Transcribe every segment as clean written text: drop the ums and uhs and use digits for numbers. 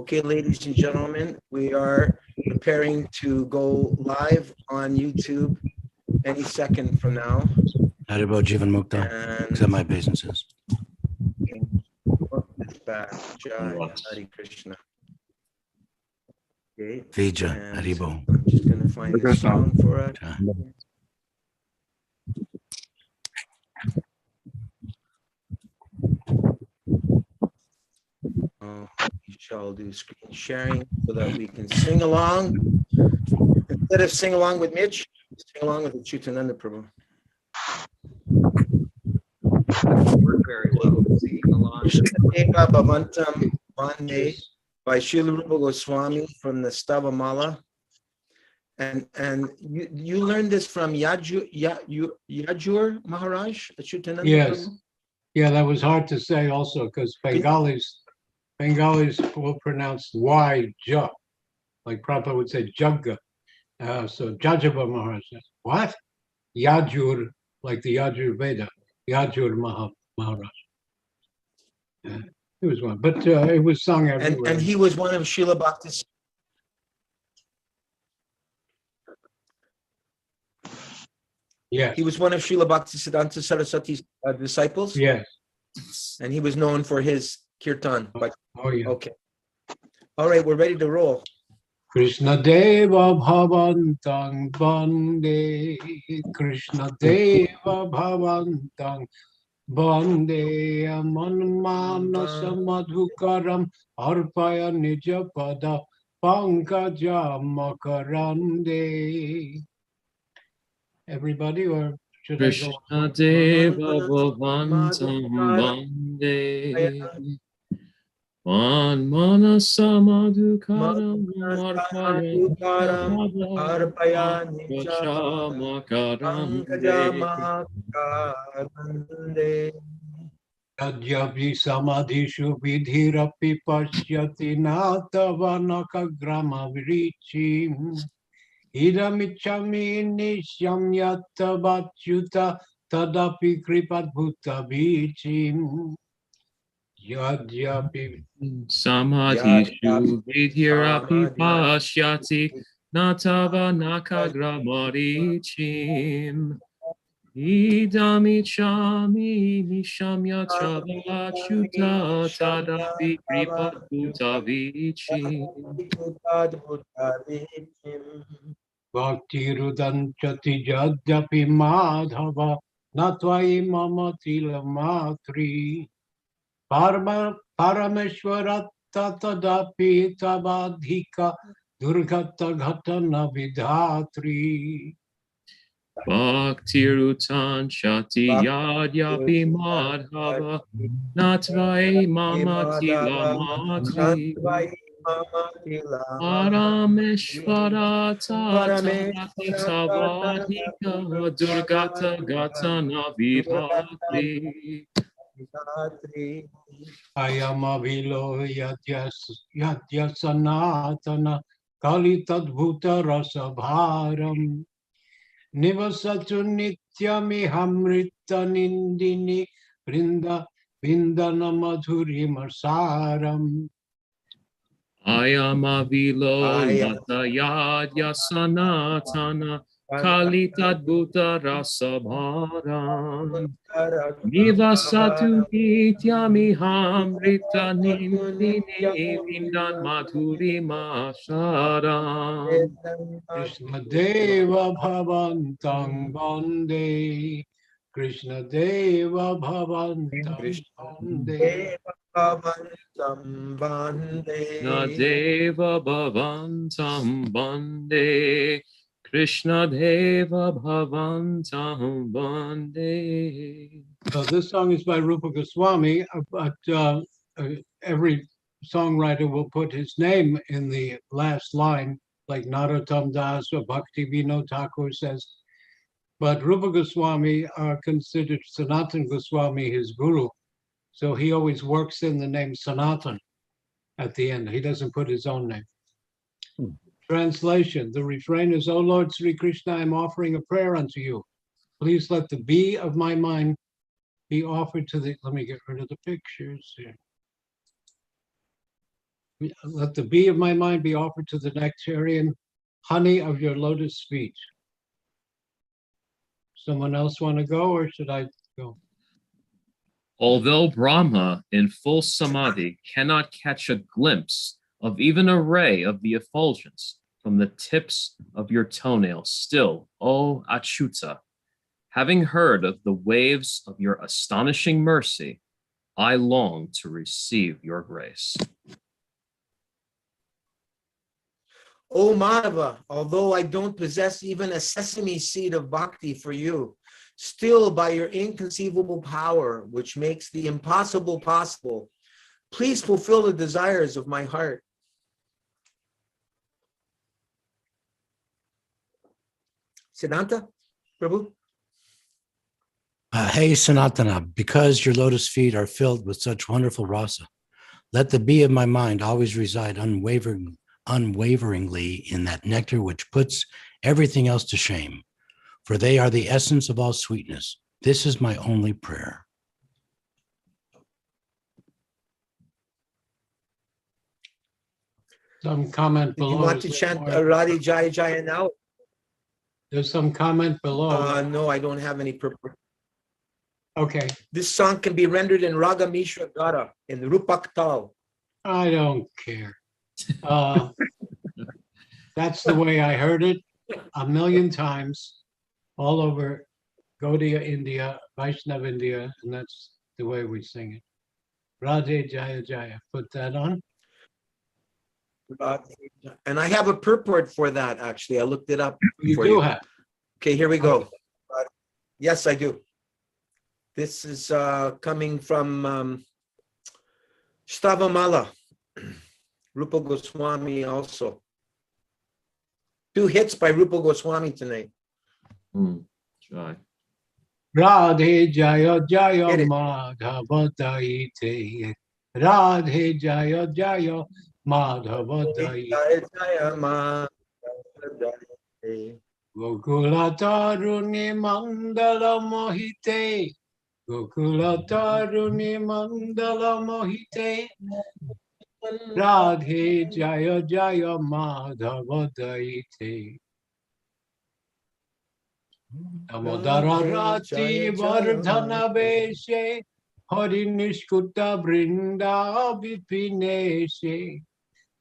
Okay, ladies and gentlemen, we are preparing to go live on YouTube any second from now. Haribo Jivan Mukta, except my businesses. Back, Jai, Hare Krishna. Okay. Vija, and Haribo. I'm just going to find a song for us. We shall do screen sharing so that we can sing along. Instead of sing along with Mitch, sing along with the Acyutananda Prabhu. Work very well. Singing along. Deva Bhavantam Bande by Srila Rupa Goswami from the Stavamala. And you learned this from Yajur Maharaj, Acyutananda Yes. Prabhu? Yeah, that was hard to say also because Bengalis will pronounce Y, Ja. Like Prabhupada would say Jagga. So Jajaba Maharaj says, what? Yajur, like the Yajur Veda, Yajur Maharaj. It was one, but it was sung everywhere. And he was one of Srila Bhakti's. Yes. He was one of Srila Bhaktisiddhanta Saraswati's disciples. Yes. And he was known for his kirtan. But, oh yeah. Okay. All right, we're ready to roll. Krishna Deva Bhavantang Bande, Krishna Deva Bhavantang Bande, Manmanasa Madhukaram Arpaya Nijapada Pankaja Makarande. Everybody, or should I go? Krishna Deva Bhavantam Bande Manmanasa Madhukaram Arpaya Nijapada Yadyapi samadhishu vidhirapi pashyati natavanaka grama virichim idamichami nishyam yattabachuta tadapi kripatbhuta vichim Yadyapi Samadhishu vidhirapi pashyati natavanaka gramarichim Idamichami nishamya chavachyuta tadapi kripatbhuta vichim Bhakti rudanchati jadyapi madhava natvai mamatila matri parameshvara tadapi tabadhika durgata ghatana vidhatri Bhaktirutan shati yadyapi madhava natvai mamati lamati Parameshvara tatavadhika durgata gatana vidhatri Ayamavilo yadyasanatana kalitadbhuta rasabharam Nivasatu nityamihamrita nindini vindana madhuri masaram Ayamavilo yatayadya sanatana kalitadbhuta rasabharam Nivasatu nityamiham rita nindini vindan madhuri masaram Krishna Deva Bhavantang Bande Krishna Deva Bhavantang Bande Nadeva Bhavantam Bande Krishna Deva Bhavantam Bande. So this song is by Rupa Goswami, but every songwriter will put his name in the last line, like Narottam Das or Bhakti Vinod Thakur says. But Rupa Goswami considered Sanatan Goswami his guru. So he always works in the name Sanatan at the end. He doesn't put his own name. Translation, the refrain is, O Lord Sri Krishna, I'm offering a prayer unto you. Please let the bee of my mind be offered to the, let me get rid of the pictures here. Let the bee of my mind be offered to the nectarian honey of your lotus feet. Someone else want to go, or should I go? Although Brahma in full samadhi cannot catch a glimpse of even a ray of the effulgence from the tips of your toenails, still, O Achyuta, having heard of the waves of your astonishing mercy, I long to receive your grace. O Madhava, although I don't possess even a sesame seed of bhakti for you, still by your inconceivable power, which makes the impossible possible, please fulfill the desires of my heart. Siddhanta, Prabhu? Hey, Sanatana, because your lotus feet are filled with such wonderful rasa, let the bee of my mind always reside unwaveringly in that nectar which puts everything else to shame, for they are the essence of all sweetness. This is my only prayer. Some comment Do below. you want to chant Radhe Jaya Jaya now? There's some comment below. No, I don't have any purpose. Okay, This song can be rendered in Raga Mishra Gata, in Rupak Tal. I don't care. That's the way I heard it a million times all over Gaudiya India, Vaishnava India, and that's the way we sing it. Radhe Jaya Jaya. Put that on. And I have a purport for that, actually. I looked it up. You for do you. have. Okay, here we go. Yes, I do. This is coming from Stavamala, Rupa Goswami also. 2 hits by Rupa Goswami tonight. Jai. Radhe Jaya Jaya Get it. Madhava Daite. Radhe Jaya Jaya Madhava Daite. Jaya Jaya Ma. Gokula Taruni Mandala Mohite. Gokula Taruni Mandala Mohite. Radhe Jaya Jaya Madhava Daite. Damodara Rati Vardhana Veshe. Hari Nishkuta Brinda Vipineshe.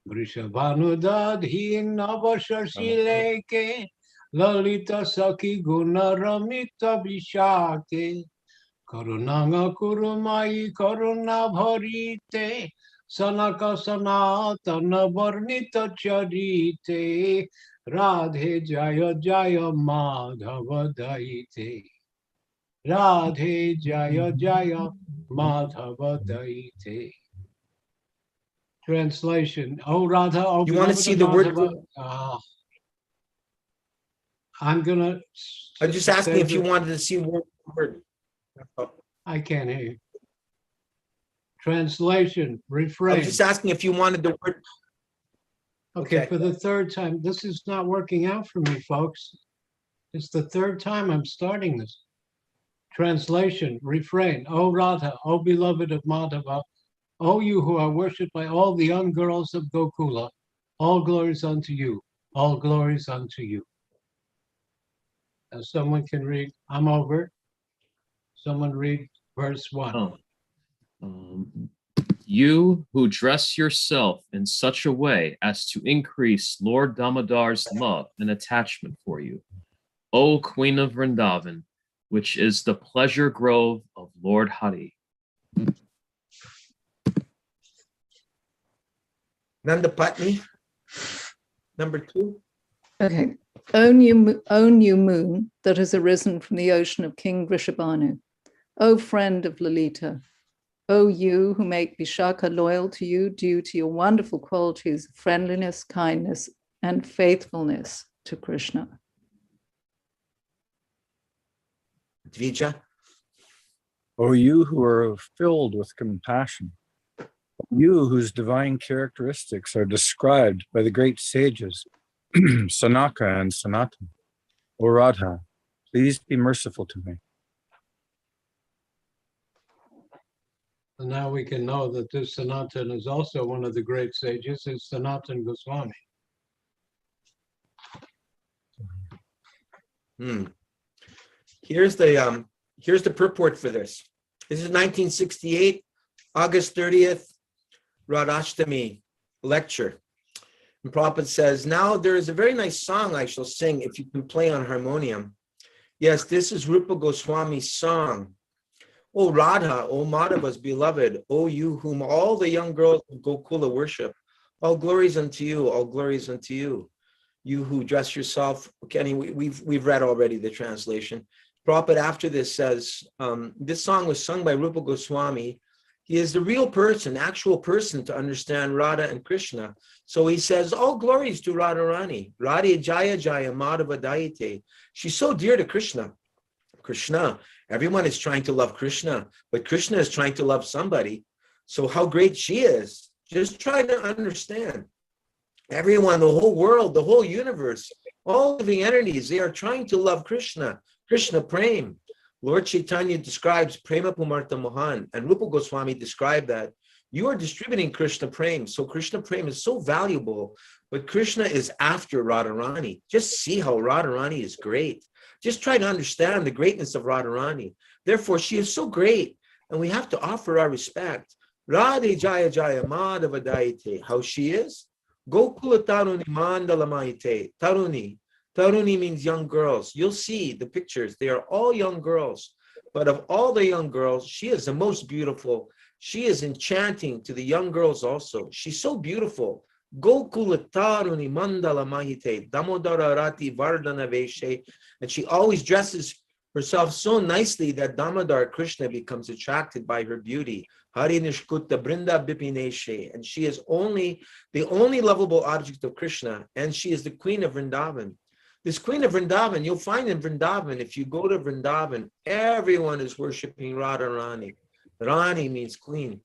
Vrishabhanudadhi Navashashileke. Lalita Saki Guna Ramita Vishake. Karunanga Kurumai Karuna Bharite. Sanaka Sanatana Varnita Charite. Radhe Jaya Jaya Madhava Daite. Radhe Jaya Jaya Madhava Daite. Translation. Oh Radha, oh You want to beloved see of the word? Madhava. I'm gonna. I'm just asking if you wanted to see word. I can't hear you. Translation. Refrain. I'm just asking if you wanted the word. Okay, Okay. for the third time. This is not working out for me, folks. It's the third time I'm starting this. Translation. Refrain. O Radha, O beloved of Madhava, O you who are worshipped by all the young girls of Gokula, all glories unto you. All glories unto you. Now someone can read. I'm over. Someone read verse 1. Oh. You who dress yourself in such a way as to increase Lord Damodar's love and attachment for you, O Queen of Vrindavan, which is the pleasure grove of Lord Hari. Nanda Patni, number 2. Okay. O new moon that has arisen from the ocean of King Vrishabhanu, O friend of Lalita, O you who make Vishaka loyal to you due to your wonderful qualities of friendliness, kindness, and faithfulness to Krishna. Dvija. O you who are filled with compassion, you whose divine characteristics are described by the great sages, Sanaka and Sanatana. O Radha, please be merciful to me. And now we can know that this Sanatan is also one of the great sages, is Sanatan Goswami. Here's the purport for this. This is 1968, August 30th, Radhashtami lecture. And Prabhupada says, now there is a very nice song I shall sing if you can play on harmonium. Yes, this is Rupa Goswami's song. O Radha, O Madhava's beloved, O you whom all the young girls of Gokula worship, all glories unto you, all glories unto you. You who dress yourself, Kenny, we've read already the translation. Prabhupada after this says, this song was sung by Rupa Goswami. He is the real person, actual person to understand Radha and Krishna. So he says, all glories to Radharani. Radhe Jaya Jaya Madhava Dayate. She's so dear to Krishna. Krishna, everyone is trying to love Krishna, but Krishna is trying to love somebody. So how great she is. Just try to understand. Everyone, the whole world, the whole universe, all living entities, they are trying to love Krishna. Krishna Prem. Lord Chaitanya describes Prema Pumarta Mohan, and Rupa Goswami described that. You are distributing Krishna Prem. So Krishna Prem is so valuable, but Krishna is after Radharani. Just see how Radharani is great. Just try to understand the greatness of Radharani. Therefore, she is so great, and we have to offer our respect. Radhe Jaya Jaya Madhava Dayate. How she is? Gokula Taruni Mandala Maite. Taruni. Taruni means young girls. You'll see the pictures. They are all young girls. But of all the young girls, she is the most beautiful. She is enchanting to the young girls also. She's so beautiful. Gokula Taruni Mandala Mahite. Damodara Rati Vardhana Veshe. And she always dresses herself so nicely that Damodar Krishna becomes attracted by her beauty. Hari Nishkutta Brinda Bipineshe. And she is the only lovable object of Krishna. And she is the queen of Vrindavan. This queen of Vrindavan, you'll find in Vrindavan, if you go to Vrindavan, everyone is worshiping Radharani. Rani means queen.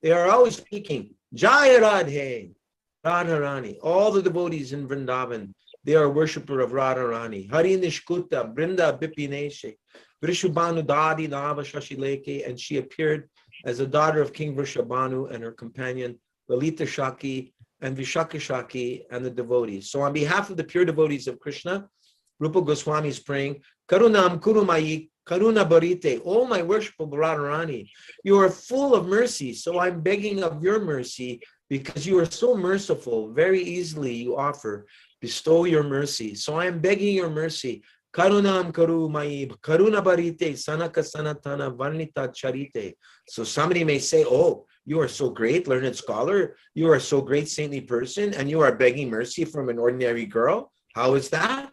They are always speaking, Jaya Radhe, Radharani. All the devotees in Vrindavan, they are a worshipper of Radharani. Hari Nishkuta, Brinda Bipineshe, Vrishubhanu Dadi Nava Shashileke, and she appeared as a daughter of King Vrishabhanu and her companion, Lalita Shaki, and Vishaka Shaki, and the devotees. So on behalf of the pure devotees of Krishna, Rupa Goswami is praying, Karunam Kurumayi, Karuna Bharite, oh my worshipful Radharani, you are full of mercy, so I'm begging of your mercy, because you are so merciful, very easily you offer, bestow your mercy. So I am begging your mercy. Karunam Karumayi, Karuna Bharite, Sanaka Sanatana, Varnita Charite. So somebody may say, oh, you are so great, learned scholar. You are so great, saintly person, and you are begging mercy from an ordinary girl. How is that?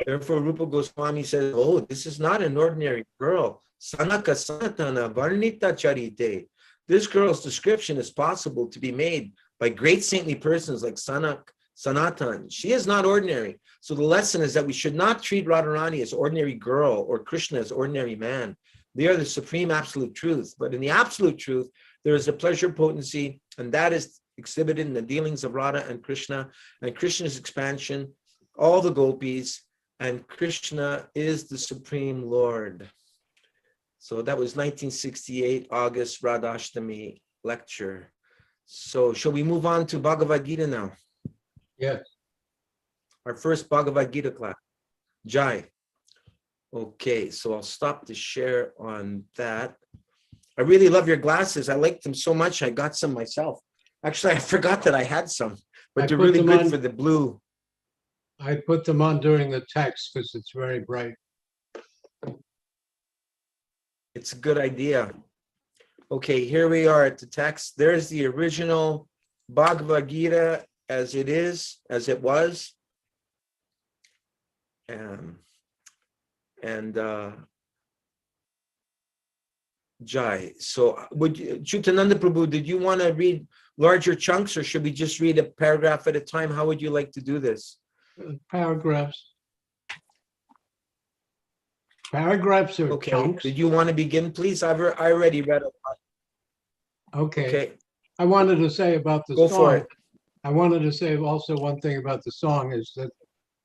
Therefore, Rupa Goswami says, oh, this is not an ordinary girl. Sanaka Sanatana Varnita Charite. This girl's description is possible to be made by great saintly persons like Sanatan. She is not ordinary. So the lesson is that we should not treat Radharani as ordinary girl or Krishna as ordinary man. They are the supreme absolute truth. But in the absolute truth, there is a pleasure potency, and that is exhibited in the dealings of Radha and Krishna's expansion, all the gopis, and Krishna is the Supreme Lord. So that was 1968, August Radhashtami lecture. So shall we move on to Bhagavad Gita now? Yes. Our first Bhagavad Gita class. Jai. Okay, so I'll stop the share on that. I really love your glasses. I like them so much. I got some myself. Actually, I forgot that I had some, but they're really good for the blue. I put them on during the text because it's very bright. It's a good idea. Okay, here we are at the text. There's the original Bhagavad Gita as it was. Jai. So would you, Acyutananda Prabhu, did you want to read larger chunks, or should we just read a paragraph at a time? How would you like to do this? Paragraphs. Paragraphs are Okay. chunks. Did you want to begin, please? I already read a lot. Okay. Okay. I wanted to say about the Go song. for it. I wanted to say also one thing about the song is that,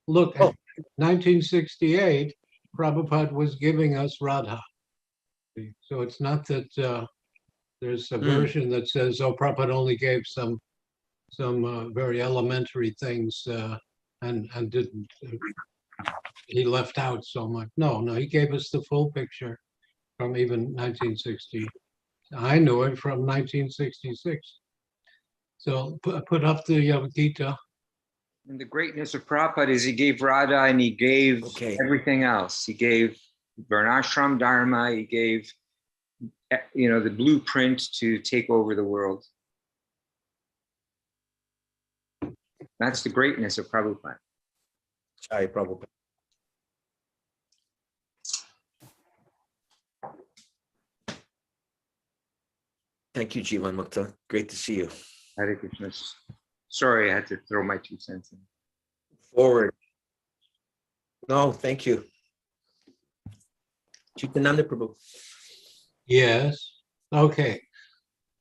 look, Oh. 1968, Prabhupada was giving us Radha. So it's not that There's a Hmm. version that says, "Oh, Prabhupada only gave some very elementary things and didn't. He left out so much." No, he gave us the full picture from even 1960. I knew it from 1966. So put up the Gita. And the greatness of Prabhupada is he gave Radha and he gave Okay. everything else. He gave Varnashram Dharma. He gave, the blueprint to take over the world. That's the greatness of Prabhupada. Jai Prabhupada. Thank you, Jivan Mukta. Great to see you. Hare Krishna. Sorry, I had to throw my 2 cents in. Forward. No, thank you. Acyutananda Prabhu. Yes. Okay.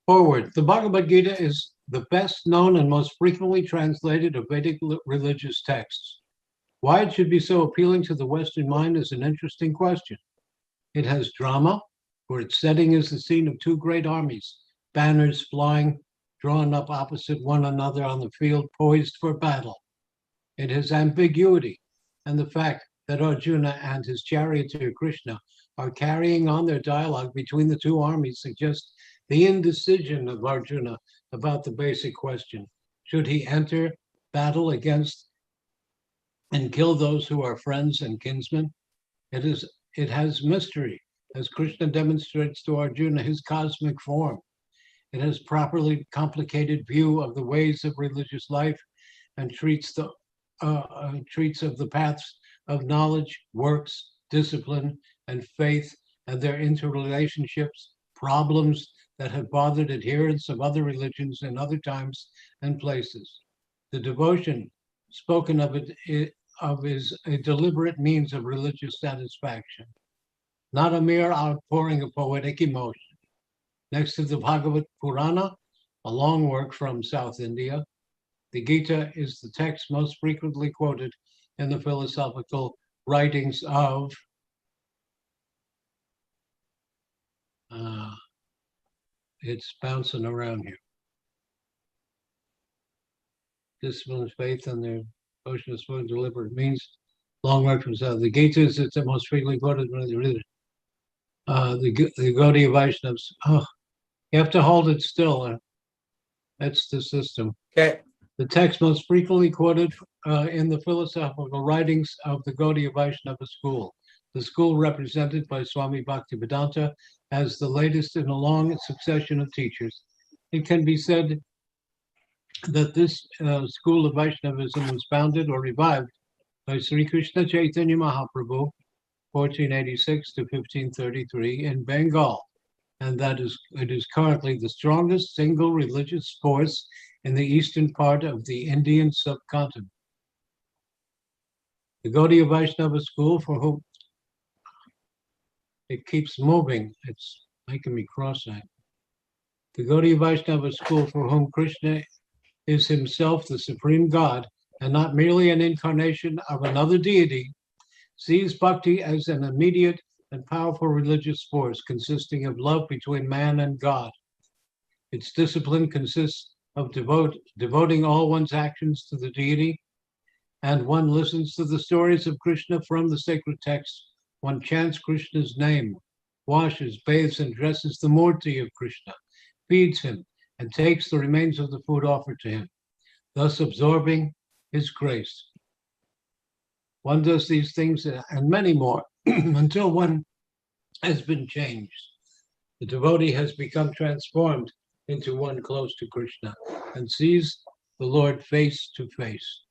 Forward. The Bhagavad Gita is the best known and most frequently translated of Vedic religious texts. Why it should be so appealing to the Western mind is an interesting question. It has drama, where its setting is the scene of 2 great armies, banners flying, drawn up opposite one another on the field, poised for battle. It has ambiguity, and the fact that Arjuna and his charioteer Krishna are carrying on their dialogue between the 2 armies suggests the indecision of Arjuna about the basic question. Should he enter battle against and kill those who are friends and kinsmen? It has mystery, as Krishna demonstrates to Arjuna his cosmic form. It has properly complicated view of the ways of religious life and treats of the paths of knowledge, works, discipline, and faith and their interrelationships, problems that have bothered adherents of other religions in other times and places. The devotion spoken of is a deliberate means of religious satisfaction, not a mere outpouring of poetic emotion. Next to the Bhagavad Purana, a long work from South India, the Gita is the text most frequently quoted in the philosophical writings of it's bouncing around here. Discipline, faith, and their devotion is for deliberate means. Long work from South. The Gita is the most frequently quoted. The Gaudiya Vaishnavas. Oh, you have to hold it still. That's the system. Okay. The text most frequently quoted in the philosophical writings of the Gaudiya Vaishnava school. The school represented by Swami Bhaktivedanta as the latest in a long succession of teachers. It can be said that this school of Vaishnavism was founded or revived by Sri Krishna Chaitanya Mahaprabhu, 1486 to 1533 in Bengal, and that it is currently the strongest single religious force in the eastern part of the Indian subcontinent. The Gaudiya Vaishnava school, for whom it keeps moving, it's making me cross-eyed. The Gaudiya Vaishnava school, for whom Krishna is himself the supreme God and not merely an incarnation of another deity, sees bhakti as an immediate and powerful religious force consisting of love between man and God. Its discipline consists of devoting all one's actions to the deity, and one listens to the stories of Krishna from the sacred texts. One chants Krishna's name, washes, bathes, and dresses the Murti of Krishna, feeds him, and takes the remains of the food offered to him, thus absorbing his grace. One does these things and many more until one has been changed. The devotee has become transformed into one close to Krishna and sees the Lord face to face.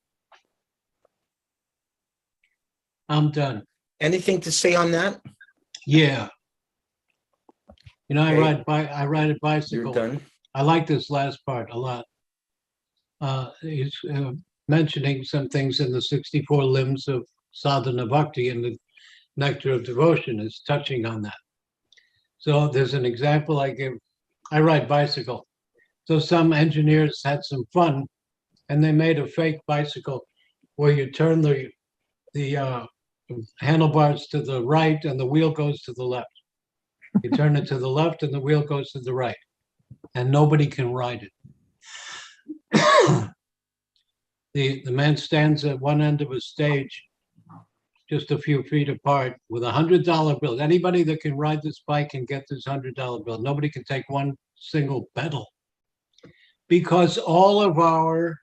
I'm done. Anything to say on that? Yeah. You know, Okay. I ride a You're bicycle. done. I like this last part a lot. He's mentioning some things in the 64 limbs of sadhana bhakti, and the nectar of devotion is touching on that. So there's an example I give. I ride bicycle. So some engineers had some fun, and they made a fake bicycle where you turn the handlebars to the right and the wheel goes to the left. You turn it to the left and the wheel goes to the right. and nobody can ride it. The man stands at one end of a stage, just a few feet apart, with $100 bills. Anybody that can ride this bike can get this $100 bill. Nobody can take one single pedal, because all of our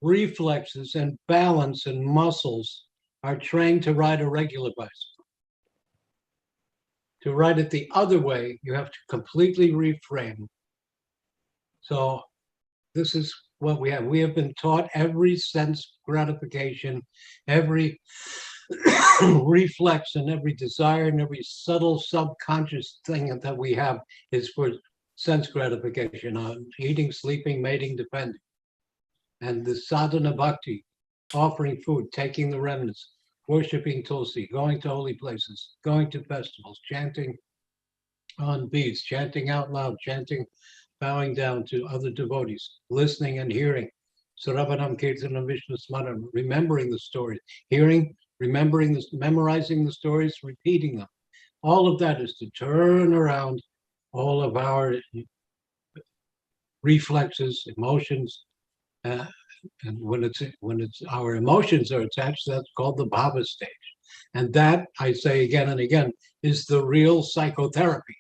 reflexes and balance and muscles are trained to ride a regular bicycle. To ride it the other way, you have to completely reframe. So this is what we have. We have been taught every sense gratification, every reflex and every desire and every subtle subconscious thing that we have is for sense gratification, eating, sleeping, mating, defending. And the sadhana bhakti, offering food, taking the remnants, worshiping Tulsi, going to holy places, going to festivals, chanting on beads, chanting out loud, chanting, bowing down to other devotees, listening and hearing, Saravanam Kirtanam Vishnu Smaranam, remembering the stories, hearing, remembering, memorizing the stories, repeating them. All of that is to turn around all of our reflexes, emotions, and when it's our emotions are attached, that's called the bhava stage. And that, I say again and again, is the real psychotherapy.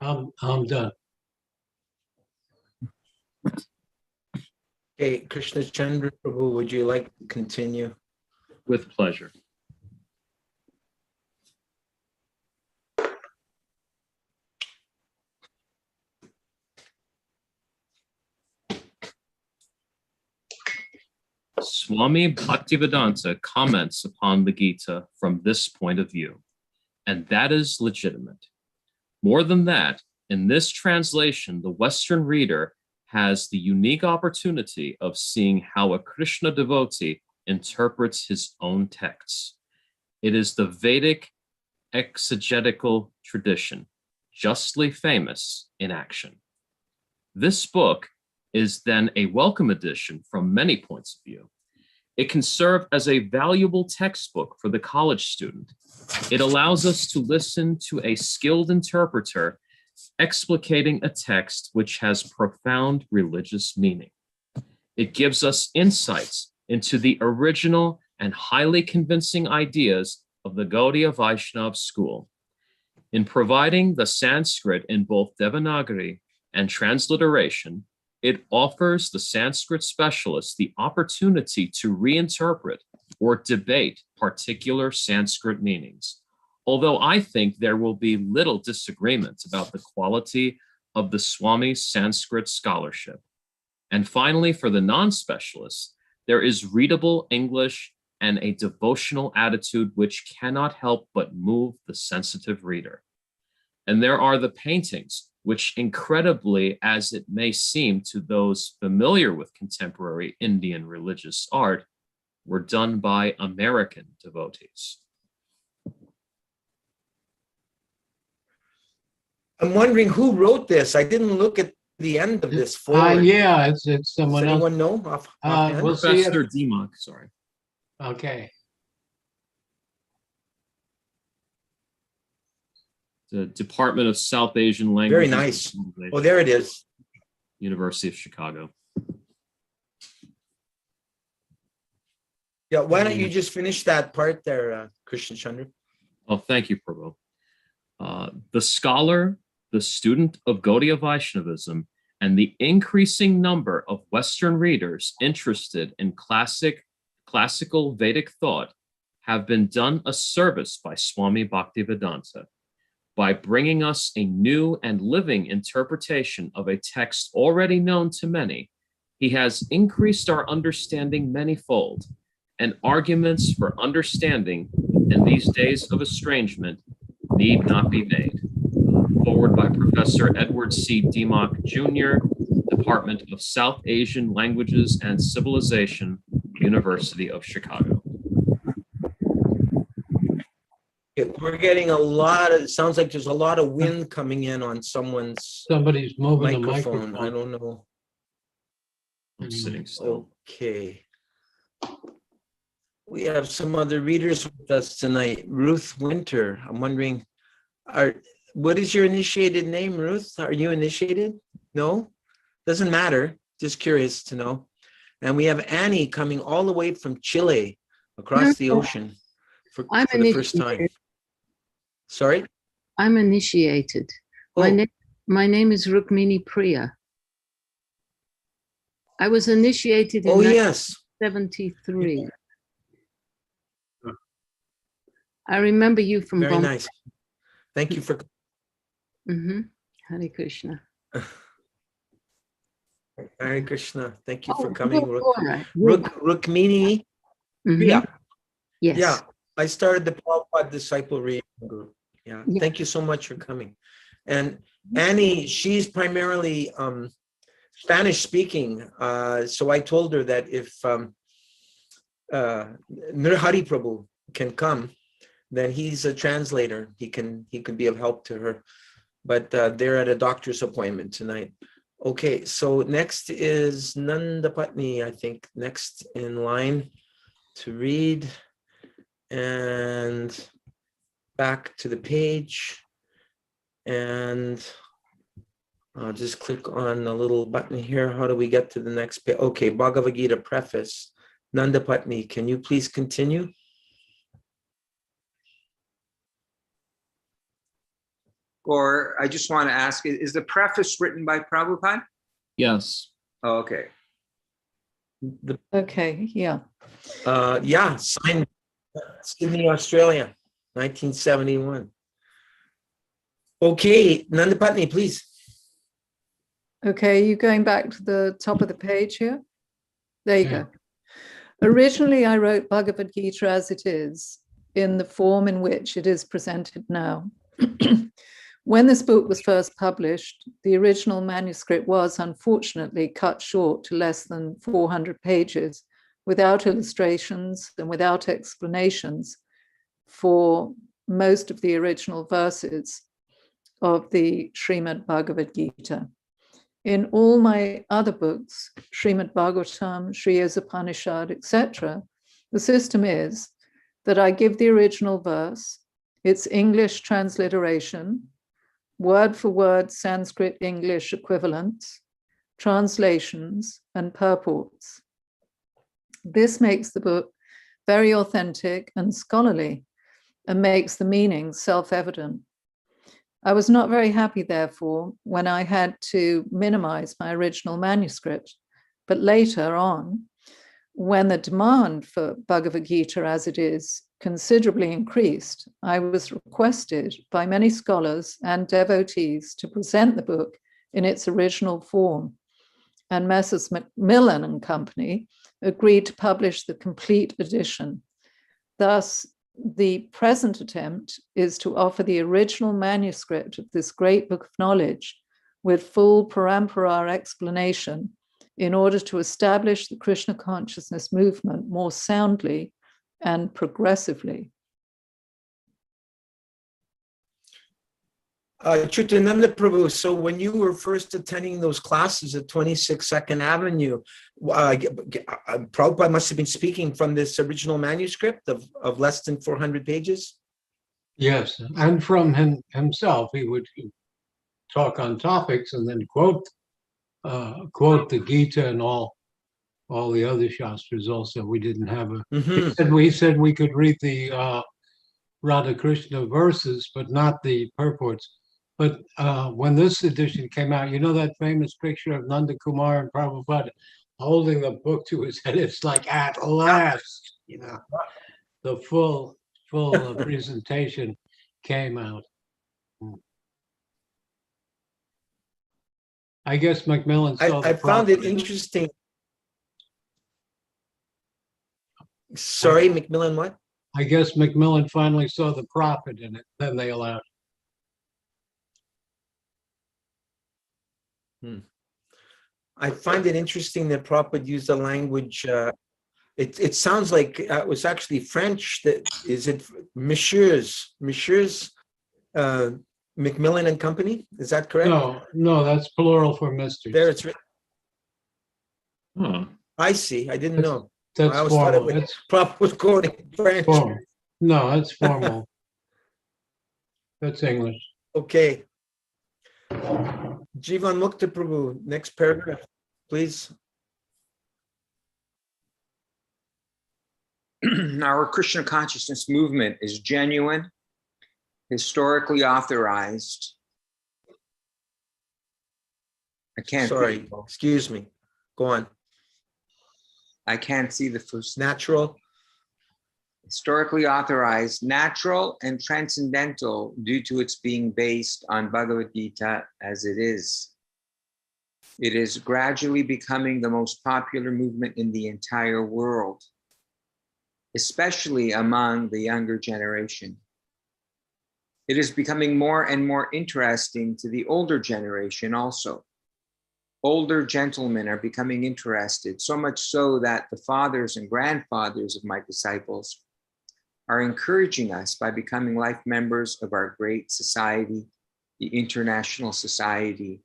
I'm done. Okay, Krishna Chandra Prabhu, would you like to continue? With pleasure. Swami Bhaktivedanta comments upon the Gita from this point of view, and that is legitimate. More than that, in this translation, the Western reader has the unique opportunity of seeing how a Krishna devotee interprets his own texts. It is the Vedic exegetical tradition, justly famous in action. This book is then a welcome addition from many points of view. It can serve as a valuable textbook for the college student. It allows us to listen to a skilled interpreter explicating a text which has profound religious meaning. It gives us insights into the original and highly convincing ideas of the Gaudiya Vaishnava school. In providing the Sanskrit in both Devanagari and transliteration, it offers the Sanskrit specialist the opportunity to reinterpret or debate particular Sanskrit meanings. Although I think there will be little disagreement about the quality of the Swami's Sanskrit scholarship. And finally, for the non-specialists, there is readable English and a devotional attitude which cannot help but move the sensitive reader. And there are the paintings, which incredibly as it may seem to those familiar with contemporary Indian religious art, were done by American devotees. I'm wondering who wrote this. I didn't look at the end of this forward. Yeah, it's someone Does else. anyone know? Offhand? We'll see. Professor Demak, sorry. Okay. The Department of South Asian Languages. Very nice. Oh, there it is. University of Chicago. Yeah, why don't you just finish that part there, Krishna Chandra? Oh, thank you, Prabhu. The scholar, the student of Gaudiya Vaishnavism, and the increasing number of Western readers interested in classical Vedic thought have been done a service by Swami Bhaktivedanta by bringing us a new and living interpretation of a text already known to many. He has increased our understanding manyfold, and arguments for understanding in these days of estrangement need not be made. Forward by Professor Edward C. Demak, Jr., Department of South Asian Languages and Civilization, University of Chicago. We're getting a lot of, it sounds like there's a lot of wind coming in on someone's Somebody's moving microphone. the I microphone. don't know. I'm sitting still. Okay. We have some other readers with us tonight. Ruth Winter. I'm wondering, what is your initiated name, Ruth? Are you initiated? No? Doesn't matter. Just curious to know. And we have Annie coming all the way from Chile, across the ocean for the first time. Sorry? I'm initiated. Oh, My name is Rukmini Priya. I was initiated in oh yes. 1973. I remember you from Very Bombay. nice. Thank you for Hare Krishna. Hare Krishna. Thank you for Oh, coming. Laura. Rukmini. Mhm. Yeah. Yes. Yeah. I started the Prabhupada Disciple Reading Group. Yeah. Yeah. Thank you so much for coming. And Annie, she's primarily Spanish speaking. So I told her that if Nirhari Prabhu can come, then he's a translator. He could be of help to her. But they're at a doctor's appointment tonight. Okay, so next is Nanda Patni, I think, next in line to read. And back to the page. And I'll just click on the little button here. How do we get to the next page? Okay, Bhagavad Gita preface. Nanda Patni, can you please continue? Or I just want to ask, is the preface written by Prabhupada? Yes. Oh, okay. Okay, yeah. Yeah, signed Sydney, Australia, 1971. Okay, Nanda Patni, please. Okay, you going back to the top of the page here? There you Yeah. go. Originally, I wrote Bhagavad Gita as it is, in the form in which it is presented now. When this book was first published, the original manuscript was unfortunately cut short to less than 400 pages, without illustrations and without explanations for most of the original verses of the Srimad Bhagavad Gita. In all my other books, Srimad Bhagavatam, Sri Upanishad, etc., the system is that I give the original verse, its English transliteration, word for word Sanskrit English equivalents, translations, and purports. This makes the book very authentic and scholarly and makes the meaning self-evident. I was not very happy, therefore, when I had to minimize my original manuscript, but later on, when the demand for Bhagavad Gita as it is considerably increased, I was requested by many scholars and devotees to present the book in its original form, and Messrs. Macmillan and Company agreed to publish the complete edition. Thus, the present attempt is to offer the original manuscript of this great book of knowledge with full parampara explanation in order to establish the Krishna consciousness movement more soundly and progressively. Acyutananda Prabhu, so when you were first attending those classes at 26 Second Avenue, Prabhupada must have been speaking from this original manuscript of less than 400 pages? Yes, and from himself, he would talk on topics and then quote the Gita and all the other Shastras also. We didn't have he said we could read the Radha Krishna verses, but not the purports. But when this edition came out, you know that famous picture of Nanda Kumar and Prabhupada holding the book to his head? It's like, at last, the full presentation came out. I guess Macmillan saw I found it interesting. Sorry, Macmillan, what? I guess Macmillan finally saw the profit in it, then they allowed it. I find it interesting that Prabhupada used the language. It sounds like it was actually French. That is it, Messieurs Macmillan and Company? Is that correct? No, that's plural for misters. There it's written. Huh. I see. I didn't know. That's I always thought formal. it was It's Prabhupada was quoting French. formal. No, that's formal. That's English. Okay. Jivan Mukta Prabhu, next paragraph, please. Our Krishna consciousness movement is genuine, historically authorized. I can't. Sorry, excuse me. Go on. I can't see the first. Natural. Historically authorized, natural and transcendental due to its being based on Bhagavad Gita as it is. It is gradually becoming the most popular movement in the entire world, especially among the younger generation. It is becoming more and more interesting to the older generation also. Older gentlemen are becoming interested, so much so that the fathers and grandfathers of my disciples are encouraging us by becoming life members of our great society, the International Society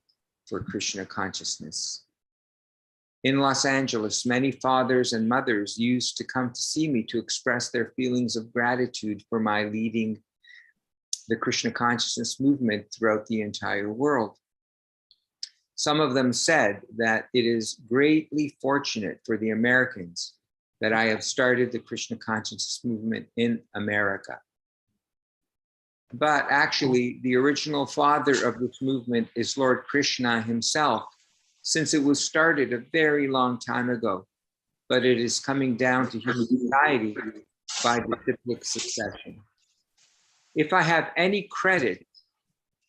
for Krishna Consciousness. In Los Angeles, many fathers and mothers used to come to see me to express their feelings of gratitude for my leading the Krishna consciousness movement throughout the entire world. Some of them said that it is greatly fortunate for the Americans that I have started the Krishna consciousness movement in America. But actually, the original father of this movement is Lord Krishna himself, since it was started a very long time ago, but it is coming down to human society by disciplic succession. If I have any credit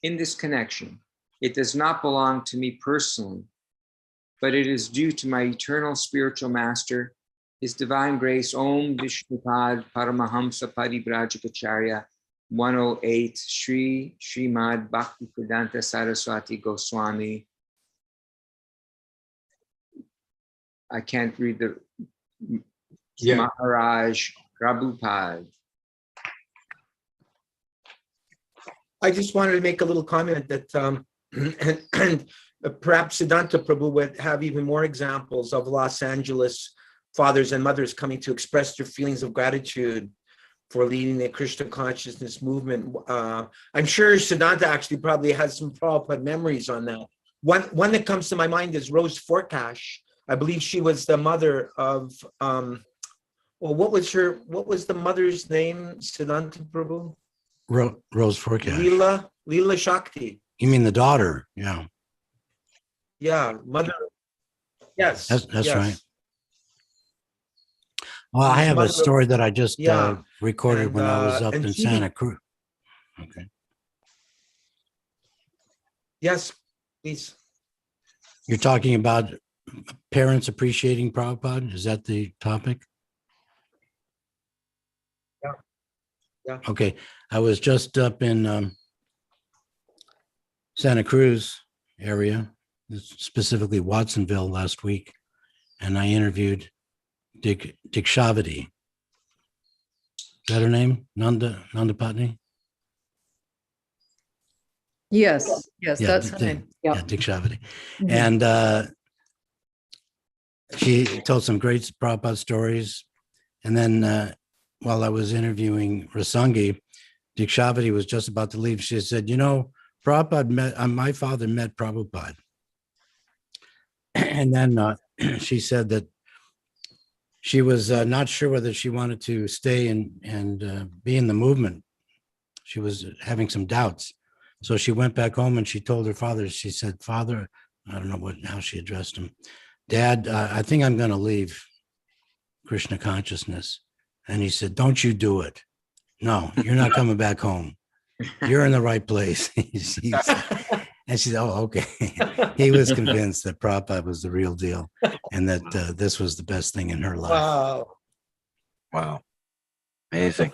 in this connection, it does not belong to me personally, but it is due to my eternal spiritual master, His Divine Grace, Om Vishnupad Paramahamsa Paribrajikacharya 108, Srimad Bhaktivedanta Saraswati Goswami. I can't read the Maharaj Prabhupada. I just wanted to make a little comment that, and perhaps Siddhanta Prabhu would have even more examples of Los Angeles fathers and mothers coming to express their feelings of gratitude for leading the Krishna consciousness movement. I'm sure Siddhanta actually probably has some Prabhupada memories on that. One that comes to my mind is Rose Forkash. I believe she was the mother of, what was the mother's name, Siddhanta Prabhu? Rose Forkash. Leela Shakti. You mean the daughter? Yeah. Yeah, mother. Yes. That's yes. right. Well, I have a story that I just recorded when I was up in Santa Cruz. Okay. Yes, please. You're talking about parents appreciating Prabhupada? Is that the topic? Yeah. Yeah. Okay. I was just up in Santa Cruz area, specifically Watsonville last week, and I interviewed Dikshavati. Is that her name? Nandapatni? Yes, that's her name. Yeah, Dikshavati. And she told some great Prabhupada stories. And then while I was interviewing Rasangi, Dikshavati was just about to leave. She said, Prabhupada my father met Prabhupada. And then she said that she was not sure whether she wanted to stay and be in the movement. She was having some doubts. So she went back home and she told her father, she said, Father, I don't know how she addressed him. Dad, I think I'm going to leave Krishna consciousness. And he said, don't you do it. No, you're not coming back home. You're in the right place. And she said, oh, okay. He was convinced that Prabhupada was the real deal and that this was the best thing in her life. Wow. Amazing.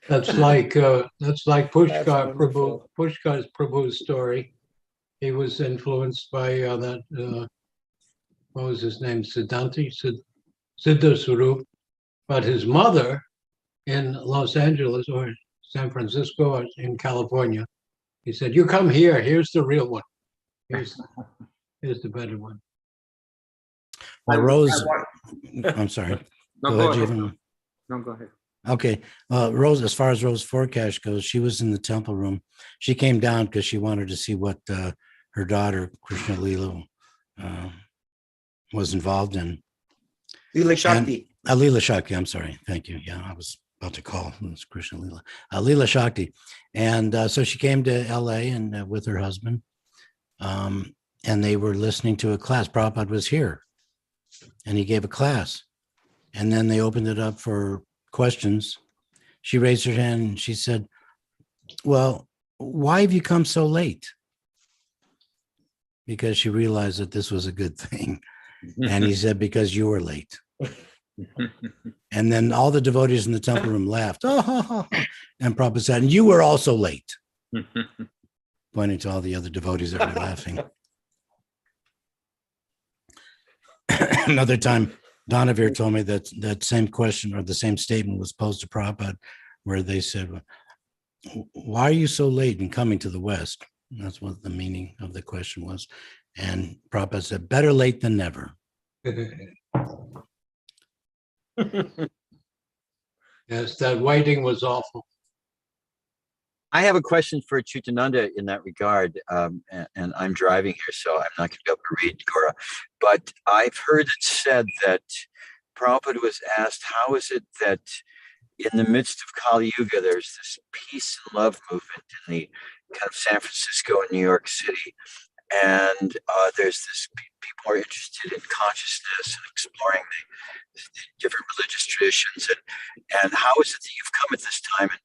That's like Pushkar That's Prabhu, Pushkar's Prabhu's story. He was influenced by that, what was his name? Siddhanta Swarup. But his mother in Los Angeles or San Francisco or in California, he said, you come here, here's the real one. Here's the better one. Well, Rose, I'm sorry. No, Go ahead, Jeevan. No, go ahead. Okay. Rose, as far as Rose Forecast goes, she was in the temple room. She came down because she wanted to see what her daughter, Krishna Lila, was involved in. Lila Shakti. Leela Shakti, I'm sorry. Thank you. Yeah, I was about to call. It was Krishna Lila. Leela Shakti. And so she came to LA and with her husband. And they were listening to a class. Prabhupada was here and he gave a class. And then they opened it up for questions. She raised her hand and she said, well, why have you come so late? Because she realized that this was a good thing. And he said, because you were late. And then all the devotees in the temple room laughed. Oh, ha, ha, ha. And Prabhupada said, and you were also late. Pointing to all the other devotees that were laughing. Another time, Donavir told me that that same question or the same statement was posed to Prabhupada, where they said, why are you so late in coming to the West? And that's what the meaning of the question was. And Prabhupada said, better late than never. Yes, that waiting was awful. I have a question for Acyutananda in that regard, and I'm driving here, so I'm not going to be able to read Gora. But I've heard it said that Prabhupada was asked, how is it that in the midst of Kali Yuga, there's this peace and love movement in the kind of San Francisco and New York City, and there's this people are interested in consciousness and exploring the different religious traditions, and how is it that you've come at this time, and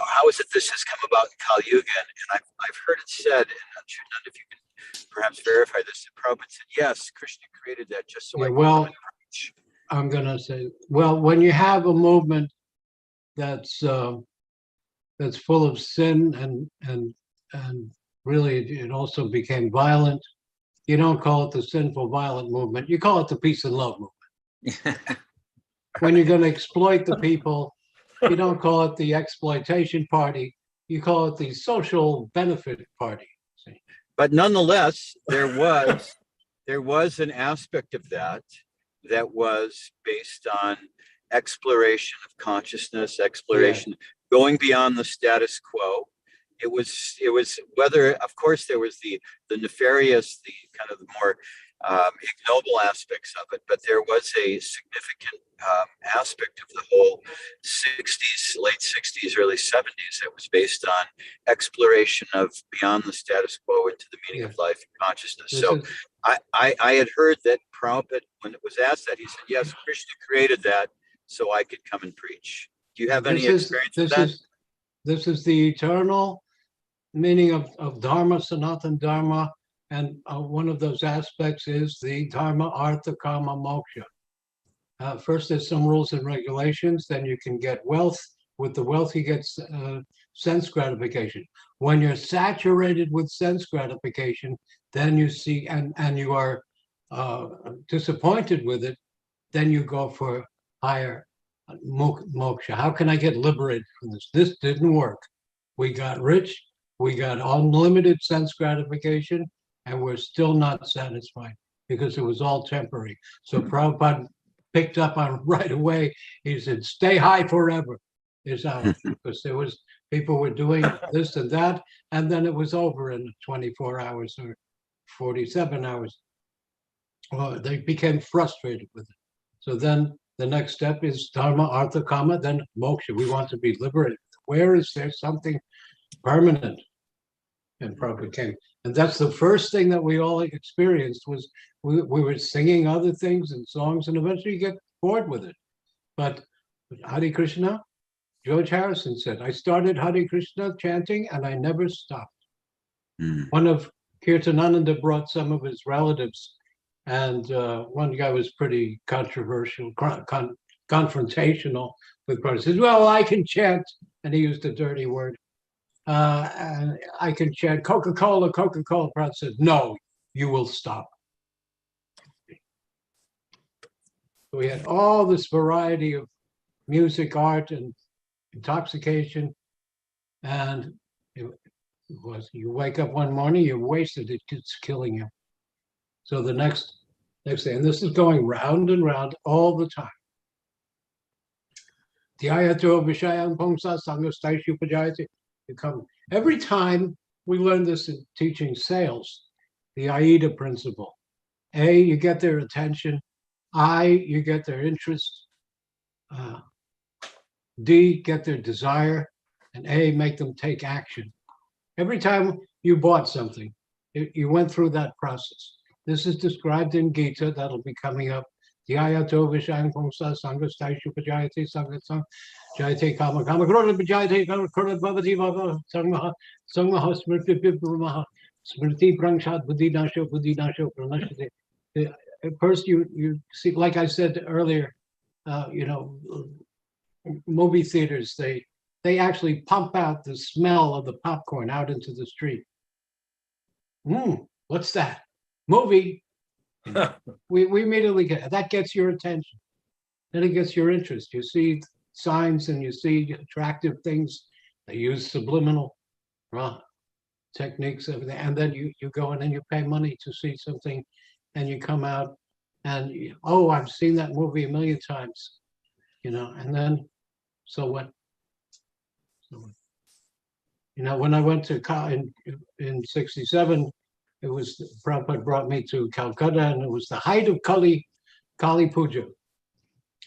how is it this has come about in Kali Yuga? And I've heard it said, and I'm sure none of you can perhaps verify this, that Prabhupada said, yes, Krishna created that just so Yeah, I can well, come and preach. I'm gonna say, well, when you have a movement that's full of sin and really it also became violent, you don't call it the sinful violent movement. You call it the peace and love movement. When you're going to exploit the people, you don't call it the exploitation party. You call it the social benefit party. See? But nonetheless, there was an aspect of that was based on exploration of consciousness, exploration, going beyond the status quo. It was whether, of course, there was the nefarious, the kind of the more ignoble aspects of it, but there was a significant aspect of the whole 60s, late 60s, early 70s that was based on exploration of beyond the status quo into the meaning of life and consciousness. So I had heard that Prabhupada, when it was asked that, he said, yes, Krishna created that so I could come and preach. Do you have any experience with that? This is the eternal meaning of Dharma, Sanatana Dharma, and one of those aspects is the Dharma, Artha, Kama, Moksha. First, there's some rules and regulations, then you can get wealth. With the wealth, you get sense gratification. When you're saturated with sense gratification, then you see, and you are disappointed with it, then you go for higher moksha. How can I get liberated from this? This didn't work. We got rich, we got unlimited sense gratification, and we're still not satisfied because it was all temporary. So Prabhupada picked up on right away. He said, stay high forever is how, because there was, people were doing this and that, and then it was over in 24 hours or 47 hours. Well, they became frustrated with it. So then the next step is Dharma, Artha, Kama, then Moksha. We want to be liberated. Where is there something permanent? And Prabhupada came. And that's the first thing that we all experienced was we were singing other things and songs, and eventually you get bored with it. But Hare Krishna, George Harrison said, I started Hare Krishna chanting and I never stopped. One of Kirtanananda brought some of his relatives, and one guy was pretty controversial, confrontational with Prabhupada. He says, well, I can chant, and he used a dirty word. And I can chant Coca-Cola, Coca-Cola. Prabhupada said, no, you will stop. So we had all this variety of music, art, and intoxication. And it was, you wake up one morning, you're wasted, it's killing you. So the next day, and this is going round and round all the time. Dhyato Vishayam Pongsa Sangastaishu Pajayati. You come. Every time we learn this in teaching sales, the AIDA principle. A, you get their attention. I, you get their interest. D, get their desire. And A, make them take action. Every time you bought something, you went through that process. This is described in Gita. That'll be coming up. Dhyato Vishayam Pongsa Sangastaishu Pajayati Sangatsam Jayate Kama Kama Krodha Pajayate Kama Krodha Bhavati Bhava Sangmaha Sangmaha Smriti Vibramaha Smriti Prangshat Buddhi Nasho Pranashate. First, you see, like I said earlier, movie theaters, they actually pump out the smell of the popcorn out into the street. What's that? Movie. we immediately get that, gets your attention. Then it gets your interest. You see signs and you see attractive things. They use subliminal techniques, everything, and then you go in and you pay money to see something, and you come out and I've seen that movie a million times, and then so what? When I went to in '67, it was Prabhupada brought me to Calcutta, and it was the height of Kali Puja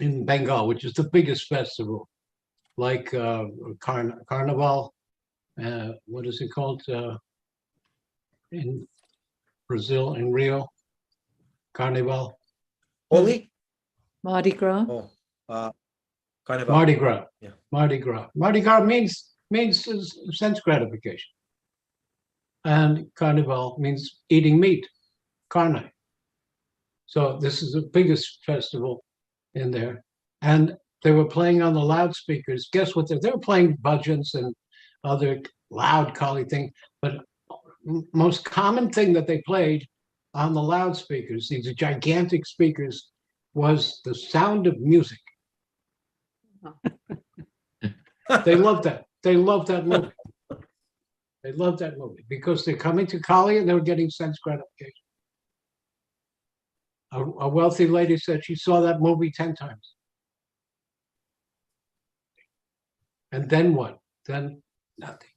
in Bengal, which is the biggest festival, like Carnival. What is it called in Brazil, in Rio? Carnival. Holy? Mardi Gras. Carnival. Mardi Gras. Yeah. Mardi Gras. Mardi Gras means sense gratification. And Carnival means eating meat, carne. So this is the biggest festival in there. And they were playing on the loudspeakers. Guess what? They were playing bhajans and other loud Kali thing. But most common thing that they played on the loudspeakers, these gigantic speakers, was the sound of music. They loved that. They loved that movie. They loved that movie because they're coming to Kali and they were getting sense gratification. A wealthy lady said she saw that movie 10 times. And then what? Then nothing.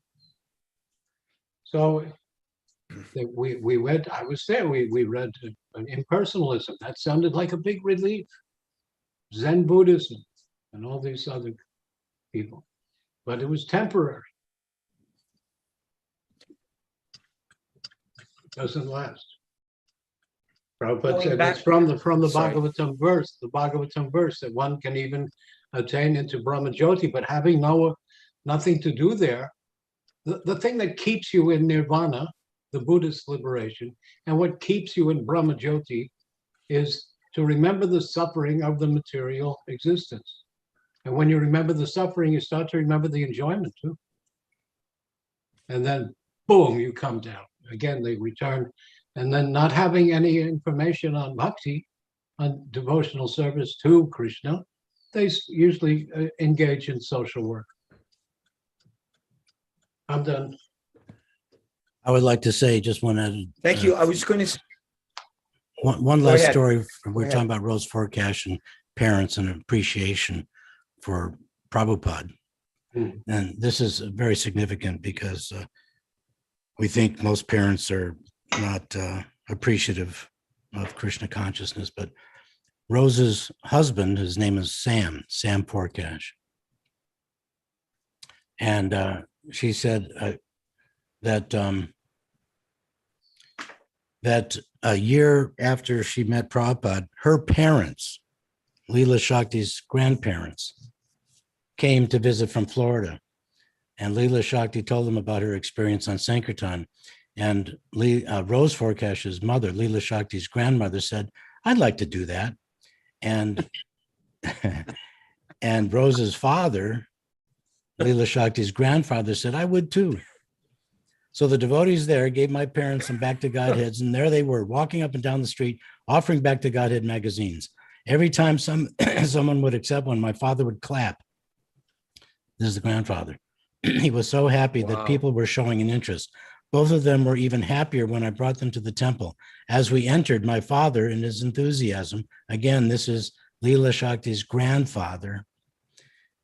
So we read, I was there, we read Impersonalism. That sounded like a big relief. Zen Buddhism and all these other people. But it was temporary. It doesn't last. Prabhupada said that's from the Bhagavatam verse, that one can even attain into Brahma Jyoti, but having nothing to do there, the thing that keeps you in nirvana, the Buddhist liberation, and what keeps you in Brahma Jyoti is to remember the suffering of the material existence. And when you remember the suffering, you start to remember the enjoyment too. And then, boom, you come down. Again, they return. And then not having any information on bhakti, on devotional service to Krishna, they usually engage in social work. I'm done. I would like to say just one. Thank you. I was going to. One last ahead. story. We're ahead. talking about Rose Forcash and parents and appreciation for Prabhupada. And this is very significant because we think most parents are not appreciative of Krishna consciousness, but Rose's husband, his name is Sam Forcash. And she said that a year after she met Prabhupada, her parents, Leela Shakti's grandparents, came to visit from Florida. And Leela Shakti told them about her experience on Sankirtan. And Rose Forcash's mother, Leela Shakti's grandmother, said, I'd like to do that. And, and Rose's father, Leela Shakti's grandfather, said, I would too. So the devotees there gave my parents some Back to Godheads, and there they were walking up and down the street, offering Back to Godhead magazines. Every time someone would accept one, my father would clap. This is the grandfather. He was so happy that people were showing an interest. Both of them were even happier when I brought them to the temple. As we entered, my father, in his enthusiasm, again, this is Leela Shakti's grandfather,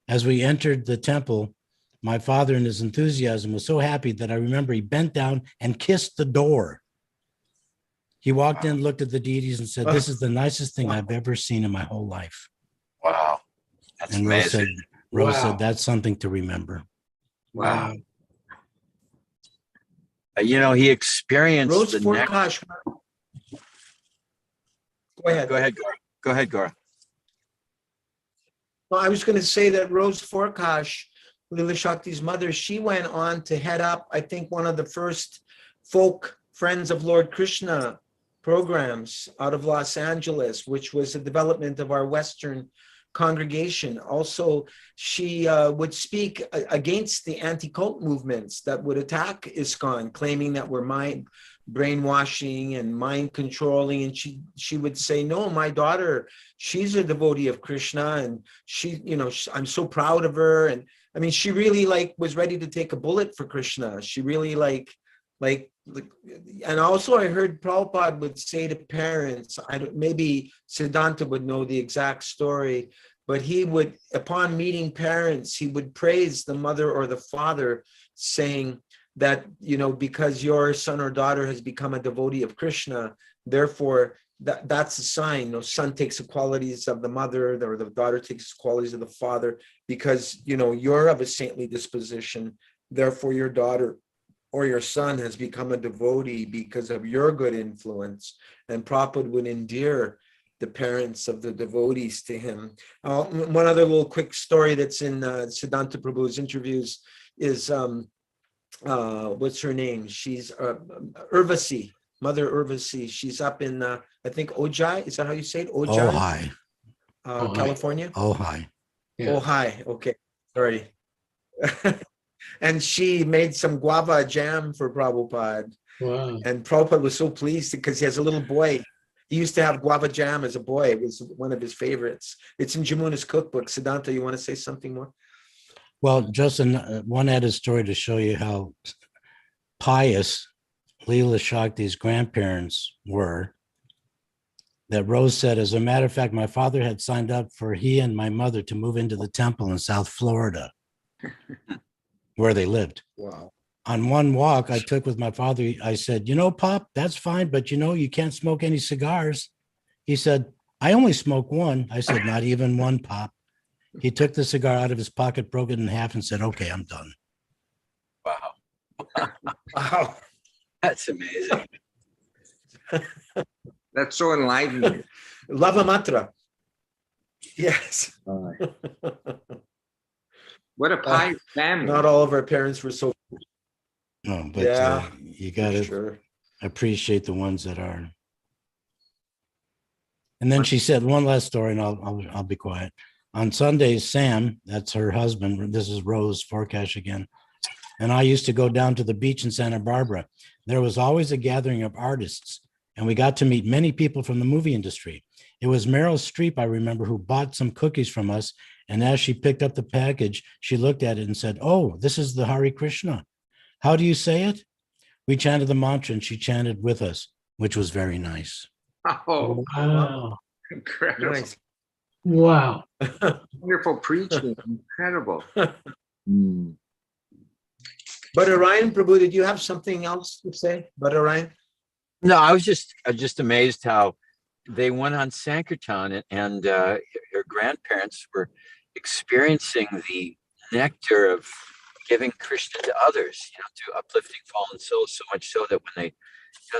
As we entered the temple, my father in his enthusiasm was so happy that I remember he bent down and kissed the door. He walked in, looked at the deities and said, "This is the nicest thing I've ever seen in my whole life." Wow. That's And amazing. Rose Wow. said, "That's something to remember." Wow. He experienced Rose the next. Forkash. Go ahead. Go ahead, Gora. Go ahead, Gora. Well, I was going to say that Rose Forkash, Lila Shakti's mother, she went on to head up, I think, one of the first folk Friends of Lord Krishna programs out of Los Angeles, which was the development of our Western congregation. Also, she would speak against the anti-cult movements that would attack ISKCON, claiming that we're mind brainwashing and mind controlling. And she would say, "No, my daughter, she's a devotee of Krishna, and she, I'm so proud of her." And I mean, she really was ready to take a bullet for Krishna. She really and also I heard Prabhupada would say to parents, maybe Siddhanta would know the exact story, but he would, upon meeting parents, he would praise the mother or the father, saying that, because your son or daughter has become a devotee of Krishna, therefore that's a sign. The son takes the qualities of the mother, or the daughter takes the qualities of the father, because, you're of a saintly disposition, therefore your daughter or your son has become a devotee because of your good influence. And Prabhupada would endear the parents of the devotees to him. One other little quick story that's in Siddhanta Prabhu's interviews is, what's her name? She's Urvasi, Mother Urvasi. She's up in, I think, Ojai. Is that how you say it? Ojai? Ojai. California? Ojai. Yeah. Ojai. Okay. Sorry. And she made some guava jam for Prabhupada. Wow. And Prabhupada was so pleased because he has a little boy. He used to have guava jam as a boy. It was one of his favorites. It's in Jamuna's cookbook. Siddhanta, you want to say something more? Well, just one added story to show you how pious Leela Shakti's grandparents were. That Rose said, as a matter of fact, my father had signed up for he and my mother to move into the temple in South Florida, where they lived. Wow. On one walk I took with my father, I said, Pop, that's fine, but you can't smoke any cigars. He said, I only smoke one. I said, not even one, Pop. He took the cigar out of his pocket, broke it in half, and said, okay, I'm done. Wow. Wow. That's amazing. That's so enlightening. Lava Matra. Yes. What a pious family. Not all of our parents were so. No, but Yeah, you got to sure. appreciate the ones that are. And then she said one last story, and I'll be quiet. On Sundays, Sam, that's her husband, this is Rose Forkash again, and I used to go down to the beach in Santa Barbara. There was always a gathering of artists, and we got to meet many people from the movie industry. It was Meryl Streep, I remember, who bought some cookies from us, and as she picked up the package, she looked at it and said, "Oh, this is the Hare Krishna. How do you say it?" We chanted the mantra, and she chanted with us, which was very nice. Oh, Wow. incredible. Nice. Wow. Wonderful preaching. Incredible. But Orion, Prabhu, did you have something else to say? But Orion? No, I was just amazed how they went on Sankirtan and her grandparents were experiencing the nectar of giving Krishna to others, to uplifting fallen souls, so much so that when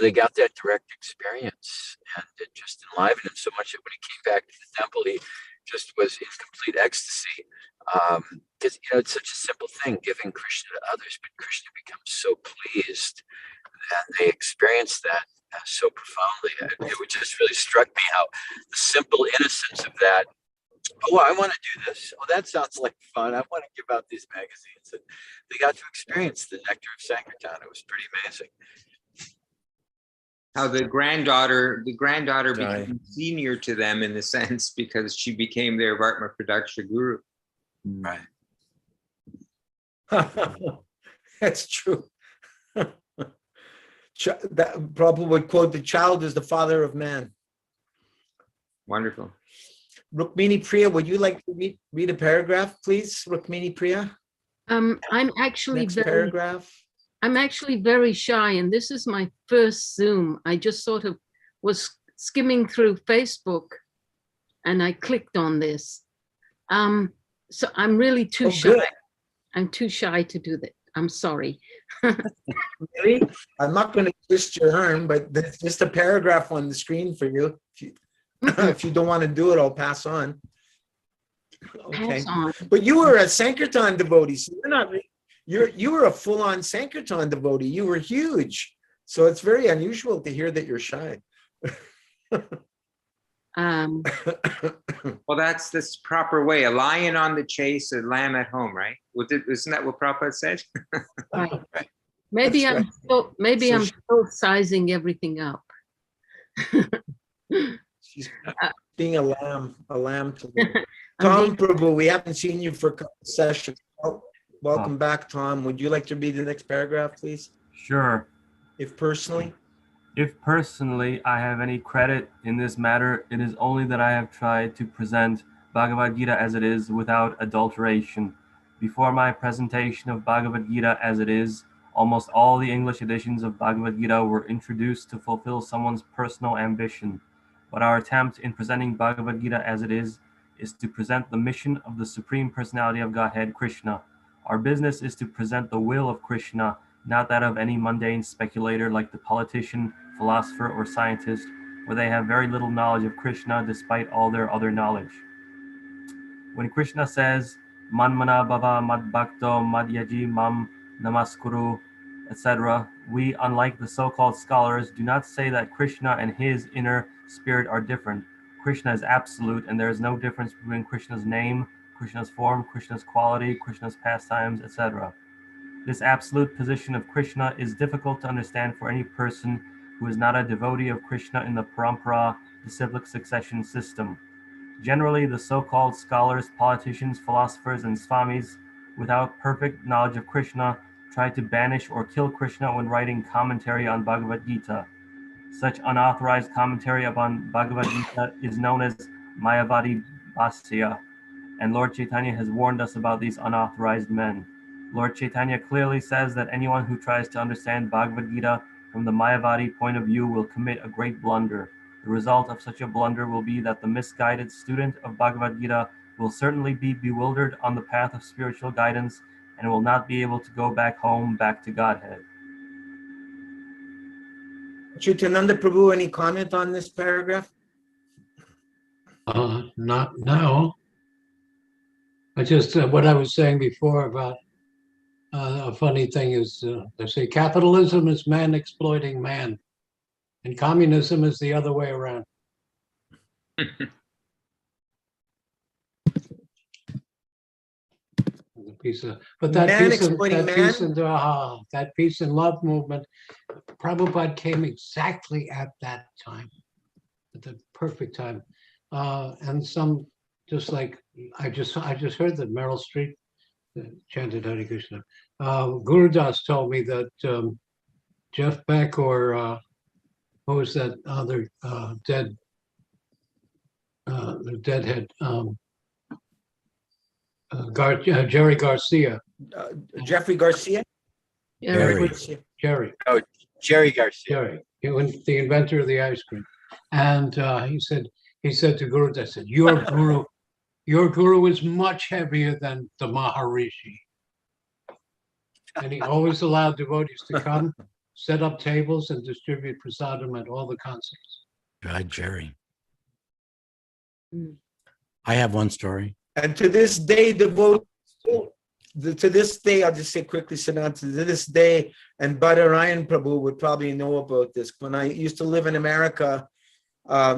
they got that direct experience, and it just enlivened him so much that when he came back to the temple, he just was in complete ecstasy. Because it's such a simple thing, giving Krishna to others, but Krishna becomes so pleased, and they experience that so profoundly. It just really struck me how the simple innocence of that. Oh, I want to do this. Oh, that sounds like fun. I want to give out these magazines. And they got to experience the nectar of Sankirtan. It was pretty amazing. How the granddaughter Right. became senior to them in the sense because she became their Vartma Pradaksha guru. Right. That's true. That Prabhupada would quote, "The child is the father of man." Wonderful. Rukmini Priya, would you like to read a paragraph, please? Rukmini Priya, I'm actually next very paragraph. I'm actually very shy, and this is my first Zoom. I just sort of was skimming through Facebook, and I clicked on this. So I'm really too Oh, shy. good. I'm too shy to do that. I'm sorry. Really? I'm not going to twist your arm, but there's just a paragraph on the screen for you. If you don't want to do it, I'll pass on. Okay. Pass on. But you were a Sankirtan devotee, so you were a full-on Sankirtan devotee. You were huge. So it's very unusual to hear that you're shy. Well, that's this proper way. A lion on the chase, a lamb at home, right? Isn't that what Prabhupada said? Right. Maybe That's I'm So still sizing everything up. she's being a lamb to me. I'm Tom being- Prabhu, we haven't seen you for a couple sessions. Welcome back, Tom. Would you like to read the next paragraph, please? Sure. If personally. If personally I have any credit in this matter, it is only that I have tried to present Bhagavad Gita as it is without adulteration. Before my presentation of Bhagavad Gita as it is, almost all the English editions of Bhagavad Gita were introduced to fulfill someone's personal ambition. But our attempt in presenting Bhagavad Gita as it is to present the mission of the Supreme Personality of Godhead, Krishna. Our business is to present the will of Krishna, not that of any mundane speculator like the politician, philosopher, or scientist, where they have very little knowledge of Krishna despite all their other knowledge. When Krishna says, Manmana bhava mad bhakto mad yaji mam namaskuru, etc., we, unlike the so-called scholars, do not say that Krishna and his inner spirit are different. Krishna is absolute, and there is no difference between Krishna's name, Krishna's form, Krishna's quality, Krishna's pastimes, etc. This absolute position of Krishna is difficult to understand for any person who is not a devotee of Krishna in the parampara, disciplic succession system. Generally, the so-called scholars, politicians, philosophers, and swamis, without perfect knowledge of Krishna, try to banish or kill Krishna when writing commentary on Bhagavad Gita. Such unauthorized commentary upon Bhagavad Gita is known as Mayavadi Bhasya, and Lord Chaitanya has warned us about these unauthorized men. Lord Chaitanya clearly says that anyone who tries to understand Bhagavad Gita from the Mayavadi point of view will commit a great blunder. The result of such a blunder will be that the misguided student of Bhagavad Gita will certainly be bewildered on the path of spiritual guidance and will not be able to go back home, back to Godhead. Acyutananda Prabhu, any comment on this paragraph? Not now. I just, what I was saying before about a funny thing is they say capitalism is man exploiting man, and communism is the other way around. But that Man peace, exploiting that peace and love movement, Prabhupada came exactly at that time, at the perfect time. And some, just like I just heard that Meryl Streep chanted Hare Krishna. Guru Das told me that Jeff Beck or what was that other the deadhead Jerry Garcia. Jeffrey Garcia? Jerry. Jerry. Oh, Jerry Garcia. Jerry, the inventor of the ice cream. And he said to Guru, I said, your guru is much heavier than the Maharishi. And he always allowed devotees to come, set up tables, and distribute prasadam at all the concerts. God, Jerry. Mm. I have one story. And to this day, to this day, I'll just say quickly, Siddhanta, to this day, and Badarayan Prabhu would probably know about this. When I used to live in America,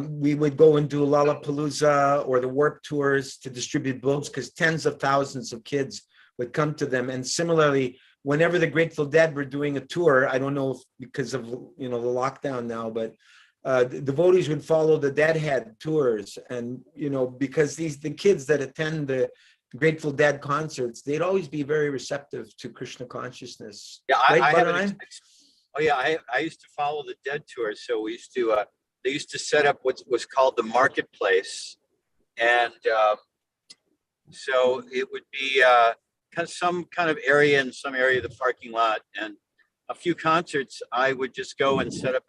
we would go and do Lollapalooza or the Warp Tours to distribute books because tens of thousands of kids would come to them. And similarly, whenever the Grateful Dead were doing a tour, I don't know if because of the lockdown now, but the devotees would follow the Deadhead tours, and because the kids that attend the Grateful Dead concerts, they'd always be very receptive to Krishna consciousness. Yeah, right, I used to follow the Dead tour. So we used to they used to set up what was called the marketplace, And so it would be kind of some kind of area in some area of the parking lot. And a few concerts, I would just go and set up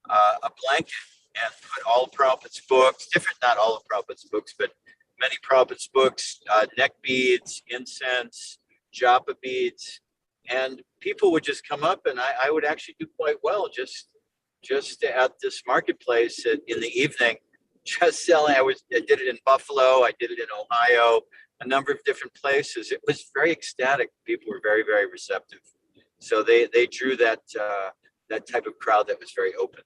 a blanket and put all of Prabhupada's books, different, not all of Prabhupada's books, but many Prabhupada's books, neck beads, incense, japa beads, and people would just come up, and I would actually do quite well just at this marketplace in the evening, just selling. I did it in Buffalo, I did it in Ohio, a number of different places. It was very ecstatic. People were very, very receptive. So they drew that type of crowd that was very open.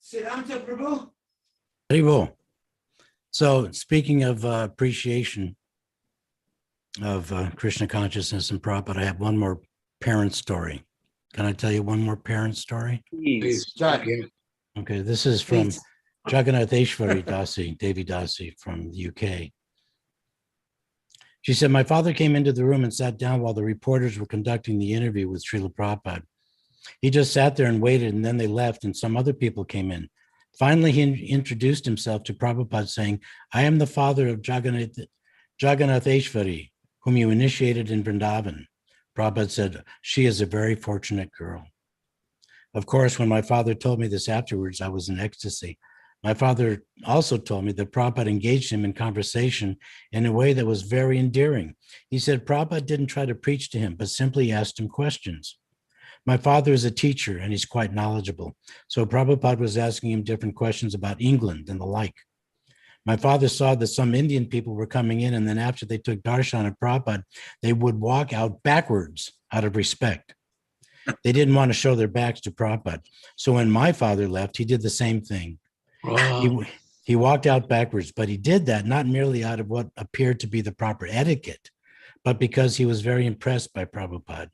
Siddhanta Prabhu. Prabhu. So speaking of appreciation of Krishna consciousness and Prabhupada, I have one more parent story. Can I tell you one more parent story? Please. Okay, this is from Please. Jagannatheshwari Dasi, Devi Dasi from the UK. She said, my father came into the room and sat down while the reporters were conducting the interview with Srila Prabhupada. He just sat there and waited, and then they left, and some other people came in. Finally, he introduced himself to Prabhupada, saying, I am the father of Jagannatheshwari, whom you initiated in Vrindavan. Prabhupada said, she is a very fortunate girl. Of course, when my father told me this afterwards, I was in ecstasy. My father also told me that Prabhupada engaged him in conversation in a way that was very endearing. He said Prabhupada didn't try to preach to him, but simply asked him questions. My father is a teacher and he's quite knowledgeable. So Prabhupada was asking him different questions about England and the like. My father saw that some Indian people were coming in, and then after they took darshan of Prabhupada, they would walk out backwards out of respect. They didn't want to show their backs to Prabhupada. So when my father left, he did the same thing. Wow. He walked out backwards, but he did that not merely out of what appeared to be the proper etiquette, but because he was very impressed by Prabhupada.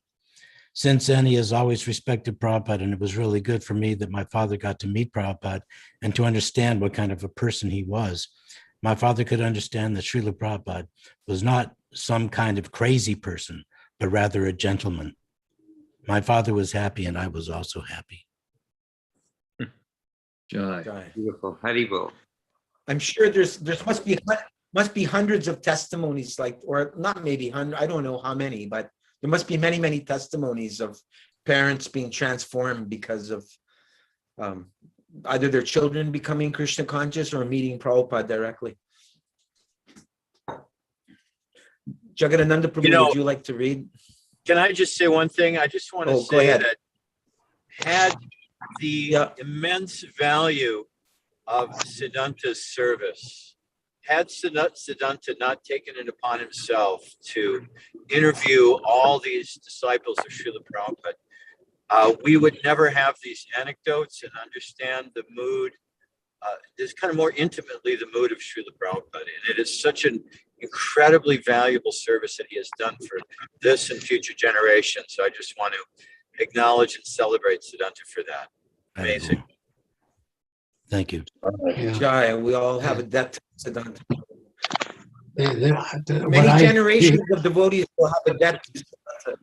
Since then, he has always respected Prabhupada, and it was really good for me that my father got to meet Prabhupada and to understand what kind of a person he was. My father could understand that Srila Prabhupada was not some kind of crazy person, but rather a gentleman. My father was happy, and I was also happy. Jai. Beautiful. Haribol. I'm sure there's must be hundreds of testimonies, like, or not maybe hundred, I don't know how many, but there must be many, many testimonies of parents being transformed because of either their children becoming Krishna conscious or meeting Prabhupada directly. Jagannathanda Prabhu, would you like to read? Can I just say one thing? I just want to Go say ahead. that had the immense value of Siddhanta's service, had Siddhanta not taken it upon himself to interview all these disciples of Srila Prabhupada, we would never have these anecdotes and understand the mood, this kind of more intimately the mood of Srila Prabhupada. And it is such an incredibly valuable service that he has done for this and future generations. So I just want to acknowledge and celebrate Siddhanta for that. Amazing. Thank you. Yeah. Jai, we all have a debt to Siddhanta. What Many generations of devotees will have a debt to Siddhanta.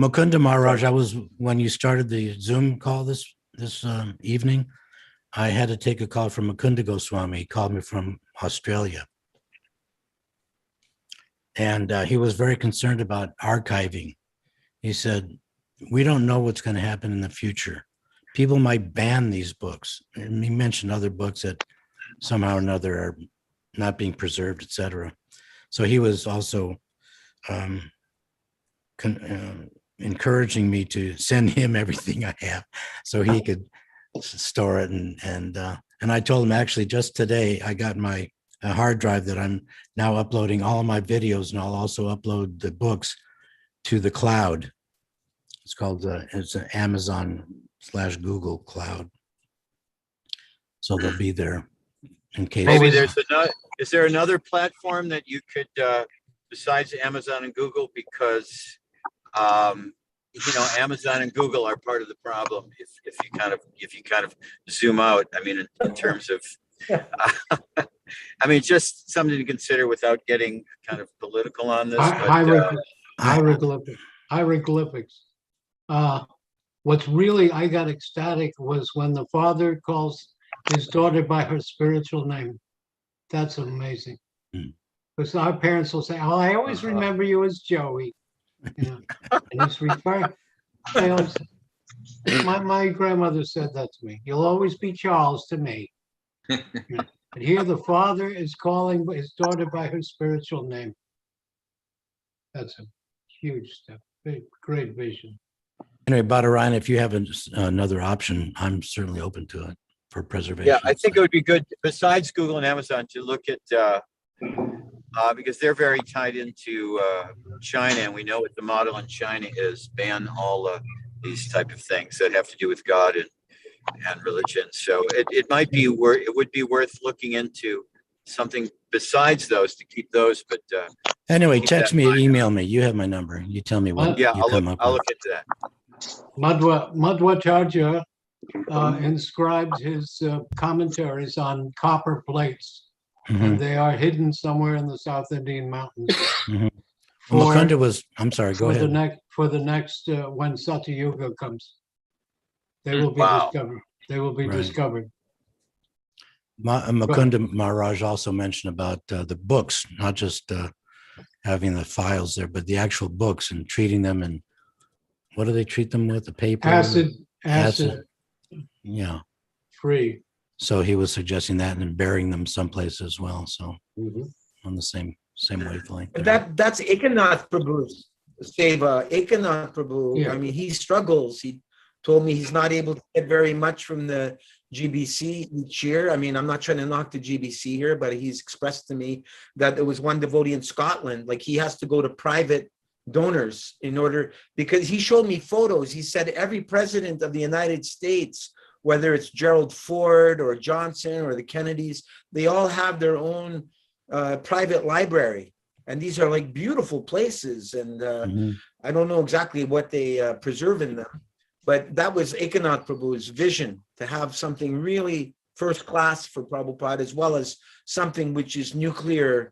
Mukunda Maharaj, when you started the Zoom call this evening, I had to take a call from Mukunda Goswami. He called me from Australia. And he was very concerned about archiving. He said, we don't know what's going to happen in the future. People might ban these books. And he mentioned other books that somehow or another are not being preserved, etc. So he was also encouraging me to send him everything I have so he could store it. And I told him, actually, just today, I got my hard drive that I'm now uploading all of my videos, and I'll also upload the books to the cloud. It's called, it's an Amazon/Google cloud. So they'll be there in case. Maybe there's another, is there another platform that you could, besides Amazon and Google? Because, you know, Amazon and Google are part of the problem. If you kind of zoom out, I mean, in terms of, I mean, just something to consider without getting kind of political on this. But, hieroglyphics. what's really, I got ecstatic was when the father calls his daughter by her spiritual name. That's amazing. Because our parents will say, "Oh, I always remember you as Joey," you know, and he's referring. I always, my grandmother said that to me. "You'll always be Charles to me." You know, and here the father is calling his daughter by her spiritual name. That's a huge step. Big, great vision. Anyway, Ryan, if you have another option, I'm certainly open to it for preservation. Yeah, I think it would be good, besides Google and Amazon, to look at, because they're very tied into China, and we know what the model in China is, ban all these type of things that have to do with God and religion. So it might be it would be worth looking into something besides those to keep those. But anyway, text me or email me. You have my number. You tell me what yeah, you come up I'll with. look into that. Madhvacharya inscribed his commentaries on copper plates, and they are hidden somewhere in the South Indian mountains. Mukunda was, I'm sorry, go ahead. For the next, when Satya Yuga comes, they will be discovered. They will be discovered. Mukunda Maharaj also mentioned about the books, not just having the files there, but the actual books and treating them. And what do they treat them with? The paper? Acid. Yeah. Free. So he was suggesting that and burying them someplace as well. So on the same wavelength. That's Ekanath Prabhu's seva. Ekanath Prabhu, Yeah. I mean, he struggles. He told me he's not able to get very much from the GBC each year. I mean, I'm not trying to knock the GBC here, but he's expressed to me that there was one devotee in Scotland, like he has to go to private donors in order, because he showed me photos. He said every president of the United States, whether it's Gerald Ford or Johnson or the Kennedys, they all have their own private library. And these are like beautiful places. And I don't know exactly what they preserve in them, but that was Ekanath Prabhu's vision, to have something really first class for Prabhupada, as well as something which is nuclear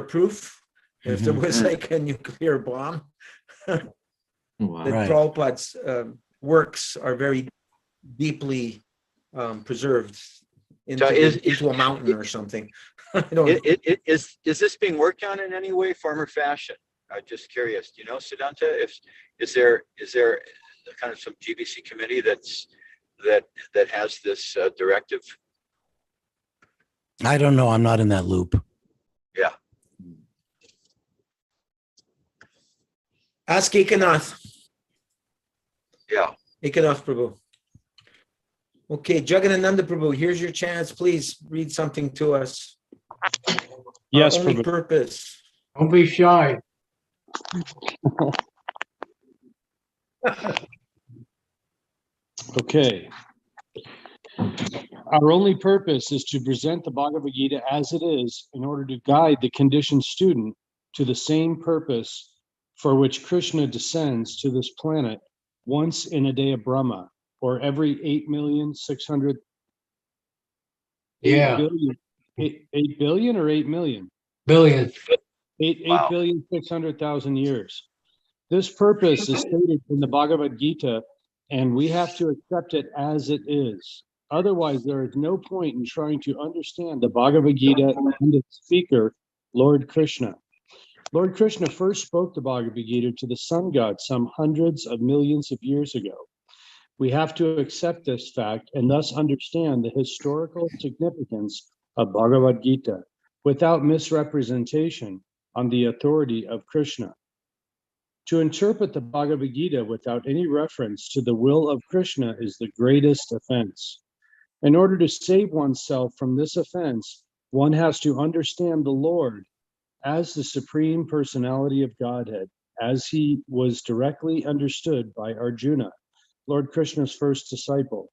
proof. If there was like a nuclear bomb, that Prabhupada's works are very deeply preserved into a mountain or something. I don't know. Is this being worked on in any way, form, or fashion? I'm just curious. Do you know, Siddhanta, is there kind of some GBC committee that has this directive? I don't know. I'm not in that loop. Yeah. Ask Ekanath. Yeah. Ekanath Prabhu. Okay, Jagannananda Prabhu, here's your chance. Please read something to us. Yes, Our only Prabhu. purpose. Don't be shy. Okay. Our only purpose is to present the Bhagavad Gita as it is in order to guide the conditioned student to the same purpose for which Krishna descends to this planet once in a day of Brahma, or every 8,600,000. Yeah. 8 billion or 8 million? Billion. 8,600,000 years. This purpose is stated in the Bhagavad Gita, and we have to accept it as it is. Otherwise, there is no point in trying to understand the Bhagavad Gita and its speaker, Lord Krishna. Lord Krishna first spoke the Bhagavad Gita to the sun god some hundreds of millions of years ago. We have to accept this fact and thus understand the historical significance of Bhagavad Gita without misrepresentation on the authority of Krishna. To interpret the Bhagavad Gita without any reference to the will of Krishna is the greatest offense. In order to save oneself from this offense, one has to understand the Lord as the Supreme Personality of Godhead, as he was directly understood by Arjuna, Lord Krishna's first disciple.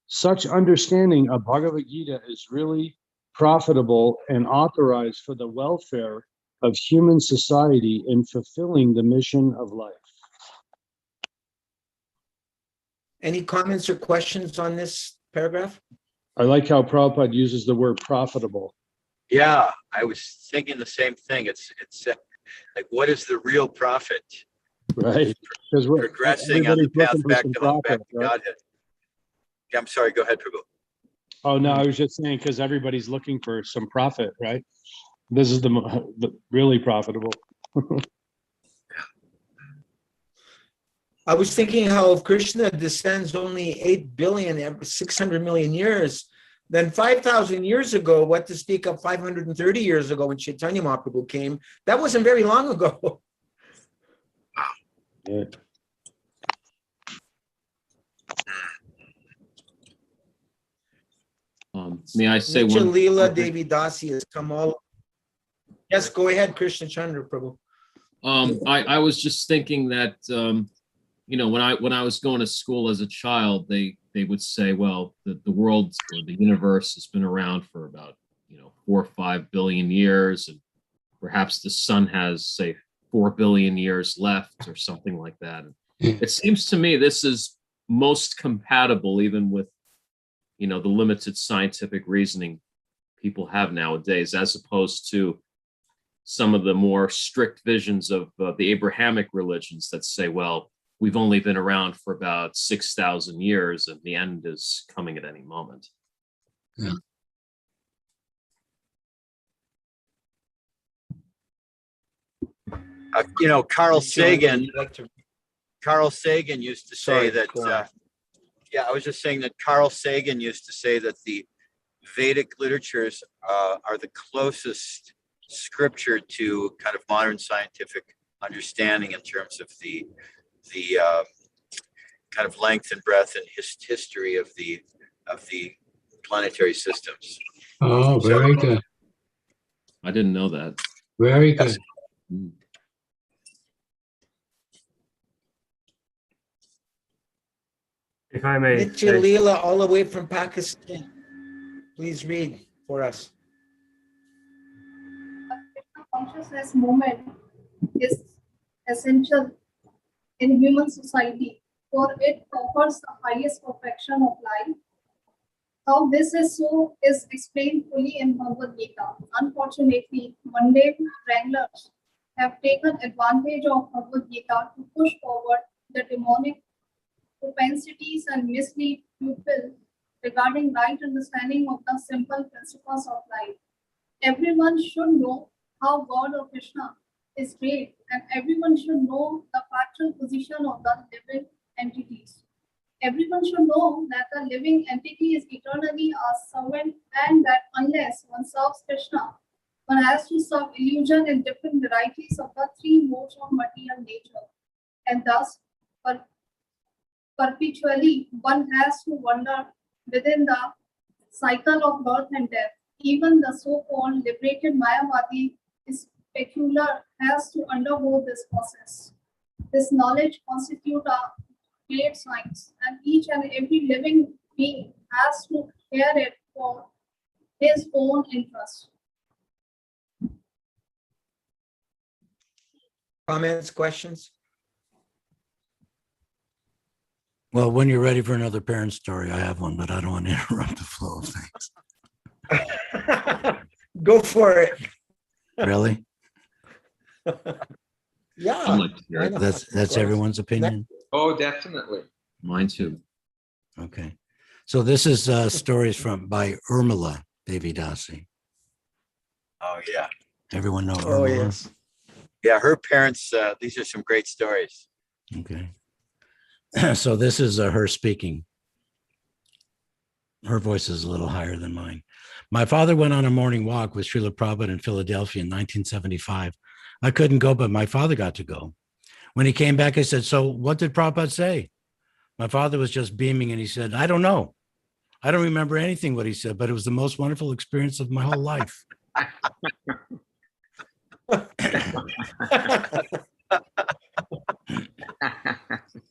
Such understanding of Bhagavad Gita is really profitable and authorized for the welfare of human society in fulfilling the mission of life. Any comments or questions on this paragraph? I like how Prabhupada uses the word profitable. Yeah, I was thinking the same thing. It's like, what is the real profit Right. Because we're progressing on the everybody's path looking for back some to profit, right? Godhead. Yeah, I'm sorry. Go ahead, Prabhu. Oh, no, I was just saying, because everybody's looking for some profit, right? This is the really profitable. I was thinking how if Krishna descends only 8 billion every 600 million years, then 5,000 years ago, what to speak of 530 years ago when Chaitanya Mahaprabhu came, that wasn't very long ago. Yeah. May I say Nitya one? Leela Devi Dasi has come all. Yes, go ahead, Krishna Chandra Prabhu. I was just thinking that you know, when I was going to school as a child, they would say, well, the world or the universe has been around for about 4 or 5 billion years, and perhaps the sun has, say, 4 billion years left or something like that. It seems to me this is most compatible even with the limited scientific reasoning people have nowadays, as opposed to some of the more strict visions of the Abrahamic religions that say, well, we've only been around for about 6,000 years and the end is coming at any moment. Yeah. Carl Sagan. Carl Sagan used to say Sorry, that. go on. I was just saying that Carl Sagan used to say that the Vedic literatures are the closest scripture to kind of modern scientific understanding in terms of the kind of length and breadth and history of the planetary systems. Oh, very good. I didn't know that. Very good. If I may, Nitya Leela, all the way from Pakistan. Please read for us. Consciousness movement is essential in human society, for it offers the highest perfection of life. How this is so is explained fully in Bhagavad Gita. Unfortunately, mundane wranglers have taken advantage of Bhagavad Gita to push forward the demonic propensities and mislead people regarding right understanding of the simple principles of life. Everyone should know how God or Krishna is great, and everyone should know the factual position of the living entities. Everyone should know that the living entity is eternally a servant, and that unless one serves Krishna, one has to serve illusion in different varieties of the three modes of material nature. And thus, perpetually, one has to wander within the cycle of birth and death. Even the so-called liberated Mayavadi specular has to undergo this process. This knowledge constitutes a great science, and each and every living being has to hear it for his own interest. Comments, questions? Well, when you're ready for another parent story, I have one, but I don't want to interrupt the flow of things. Go for it. Really? Yeah. I'd like to hear it. That's everyone's opinion? Oh, definitely. Mine too. Okay. So this is stories by Urmila Devi Dasi. Oh yeah. Everyone know Oh, Urmila? yes. Yeah, her parents, these are some great stories. Okay. So this is her speaking. Her voice is a little higher than mine. My father went on a morning walk with Srila Prabhupada in Philadelphia in 1975. I couldn't go, but my father got to go. When he came back, I said, so what did Prabhupada say? My father was just beaming and he said, I don't know. I don't remember anything what he said, but it was the most wonderful experience of my whole life.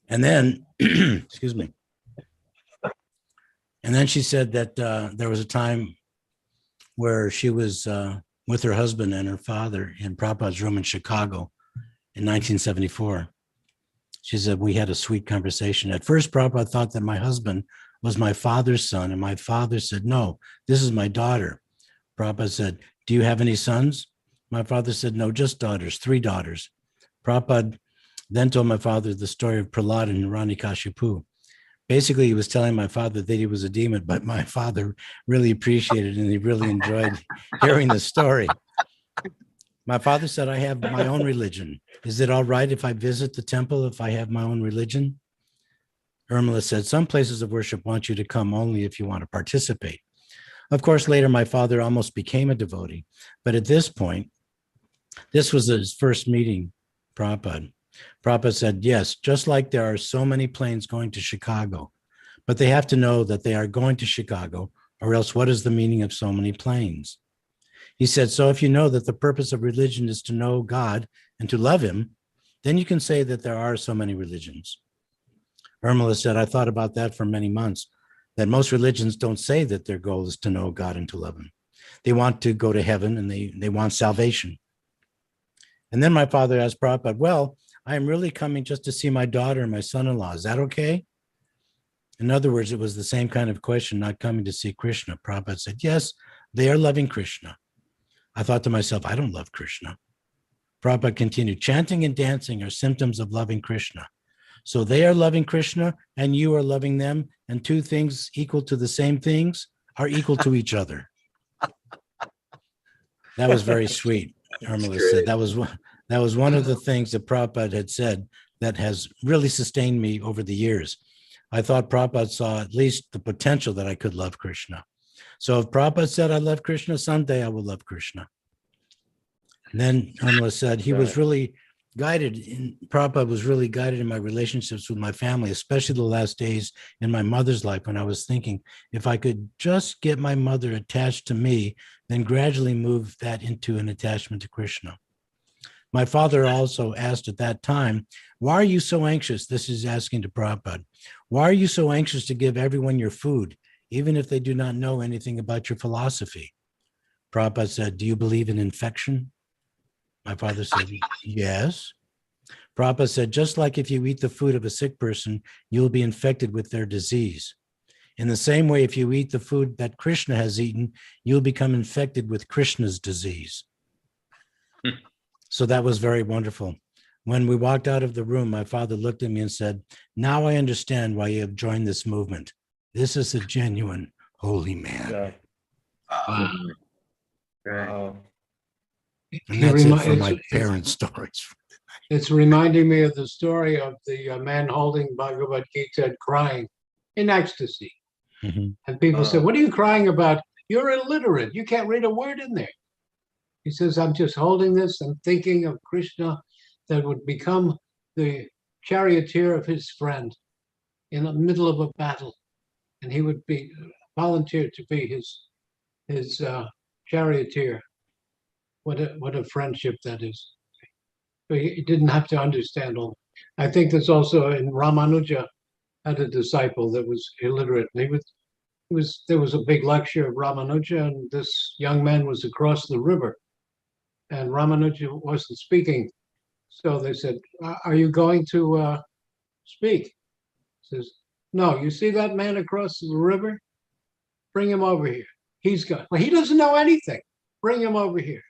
And then, excuse me. And then she said that there was a time where she was with her husband and her father in Prabhupada's room in Chicago in 1974. She said, we had a sweet conversation. At first, Prabhupada thought that my husband was my father's son. And my father said, no, this is my daughter. Prabhupada said, do you have any sons? My father said, no, just daughters, 3 daughters. Prabhupada then told my father the story of Prahlad and Hiranyakashipu. Basically, he was telling my father that he was a demon, but my father really appreciated it and he really enjoyed hearing the story. My father said, I have my own religion. Is it all right if I visit the temple if I have my own religion? Irmila said, some places of worship want you to come only if you want to participate. Of course, later my father almost became a devotee, but at this point, this was his first meeting, Prabhupada. Prabhupada said, yes, just like there are so many planes going to Chicago, but they have to know that they are going to Chicago, or else what is the meaning of so many planes? He said, so if you know that the purpose of religion is to know God and to love him, then you can say that there are so many religions. Irmila said, I thought about that for many months, that most religions don't say that their goal is to know God and to love him. They want to go to heaven and they want salvation. And then my father asked Prabhupada, well, I am really coming just to see my daughter and my son-in-law. Is that okay? In other words, it was the same kind of question, not coming to see Krishna. Prabhupada said, yes, they are loving Krishna. I thought to myself, I don't love Krishna. Prabhupada continued, chanting and dancing are symptoms of loving Krishna. So they are loving Krishna and you are loving them, and two things equal to the same things are equal to each other. That was very sweet, Irmila said. That was one of the things that Prabhupada had said that has really sustained me over the years. I thought Prabhupada saw at least the potential that I could love Krishna. So if Prabhupada said I love Krishna, someday I will love Krishna. And then Irmila said he was really guided, Prabhupada was really guided in my relationships with my family, especially the last days in my mother's life when I was thinking, if I could just get my mother attached to me, then gradually move that into an attachment to Krishna. My father also asked at that time, why are you so anxious? This is asking to Prabhupada. Why are you so anxious to give everyone your food, even if they do not know anything about your philosophy? Prabhupada said, do you believe in infection? My father said, yes. Prabhupada said, just like if you eat the food of a sick person, you will be infected with their disease. In the same way, if you eat the food that Krishna has eaten, you'll become infected with Krishna's disease. So that was very wonderful. When we walked out of the room, my father looked at me and said, now I understand why you have joined this movement. This is a genuine holy man. Yeah. Right. And that's it for my parents' stories. It's reminding me of the story of the man holding Bhagavad Gita and crying in ecstasy. Mhm. And people said, what are you crying about? You're illiterate. You can't read a word in there. He says, I'm just holding this and thinking of Krishna that would become the charioteer of his friend in the middle of a battle. And he would be volunteered to be his charioteer. What a friendship that is. But he didn't have to understand all. I think there's also in Ramanuja had a disciple that was illiterate. And there was a big lecture of Ramanuja, and this young man was across the river, and Ramanuja wasn't speaking. So they said, "Are you going to speak?" He says, "No. You see that man across the river? Bring him over here. He's got. Well, he doesn't know anything. Bring him over here.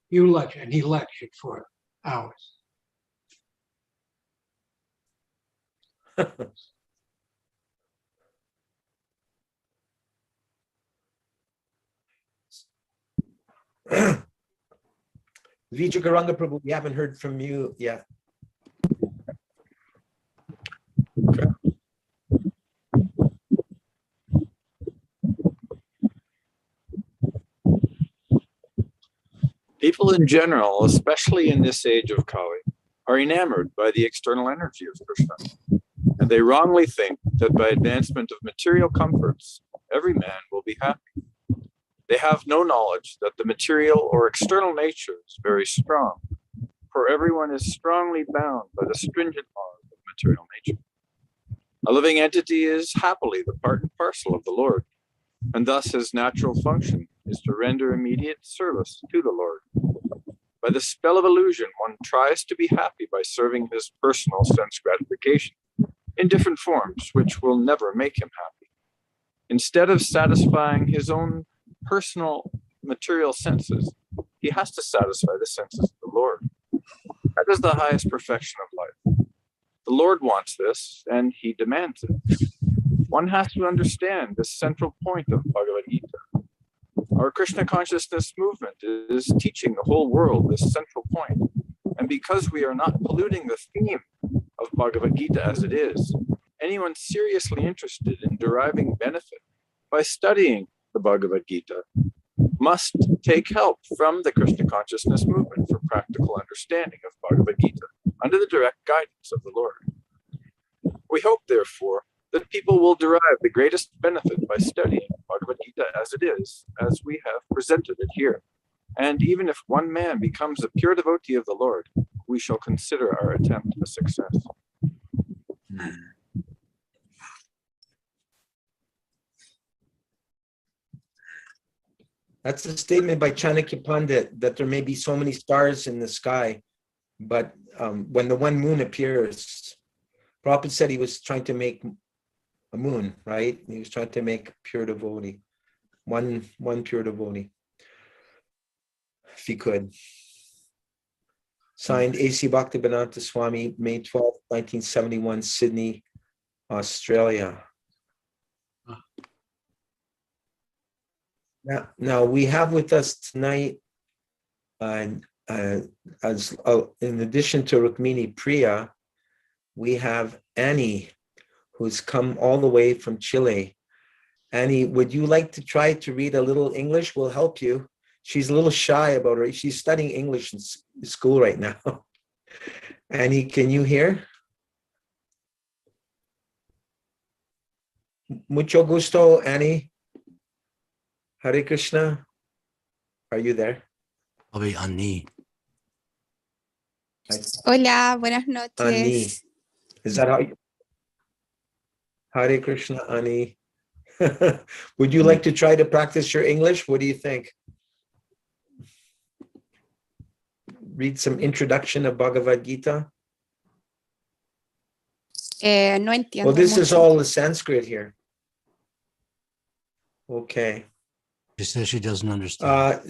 You lecture." And he lectured for hours. Vijagaranga Prabhu, we haven't heard from you yet. People in general, especially in this age of Kali, are enamored by the external energy of Krishna, and they wrongly think that by advancement of material comforts, every man will be happy. They have no knowledge that the material or external nature is very strong, for everyone is strongly bound by the stringent laws of material nature. A living entity is happily the part and parcel of the Lord, and thus his natural function is to render immediate service to the Lord. By the spell of illusion, one tries to be happy by serving his personal sense gratification in different forms, which will never make him happy. Instead of satisfying his own personal material senses, he has to satisfy the senses of the Lord. That is the highest perfection of life. The Lord wants this, and he demands it. One has to understand this central point of Bhagavad Gita. Our Krishna consciousness movement is teaching the whole world this central point. And because we are not polluting the theme of Bhagavad Gita as it is, anyone seriously interested in deriving benefit by studying the Bhagavad Gita must take help from the Krishna consciousness movement for practical understanding of Bhagavad Gita under the direct guidance of the Lord. We hope, therefore, that people will derive the greatest benefit by studying Bhagavad Gita as it is, as we have presented it here. And even if one man becomes a pure devotee of the Lord, we shall consider our attempt a success. That's a statement by Chanakya Pandit, that there may be so many stars in the sky, but when the one moon appears, Prabhupada said he was trying to make a moon, right? He was trying to make pure devotee, one pure devotee, if he could. Signed, A.C. Bhaktivedanta Swami, May 12, 1971, Sydney, Australia. Now we have with us tonight, as in addition to Rukmini Priya, we have Annie, who's come all the way from Chile. Annie, would you like to try to read a little English? We'll help you. She's a little shy about her. She's studying English in school right now. Annie, can you hear? Mucho gusto, Annie. Hare Krishna. Are you there? Probably Annie. Hola, buenas noches. Annie. Is that how you? Hare Krishna, Annie. Would you like to try to practice your English? What do you think? Read some introduction of Bhagavad Gita. No entiendo Well, this is mucho. all the Sanskrit here. Okay. She says she doesn't understand.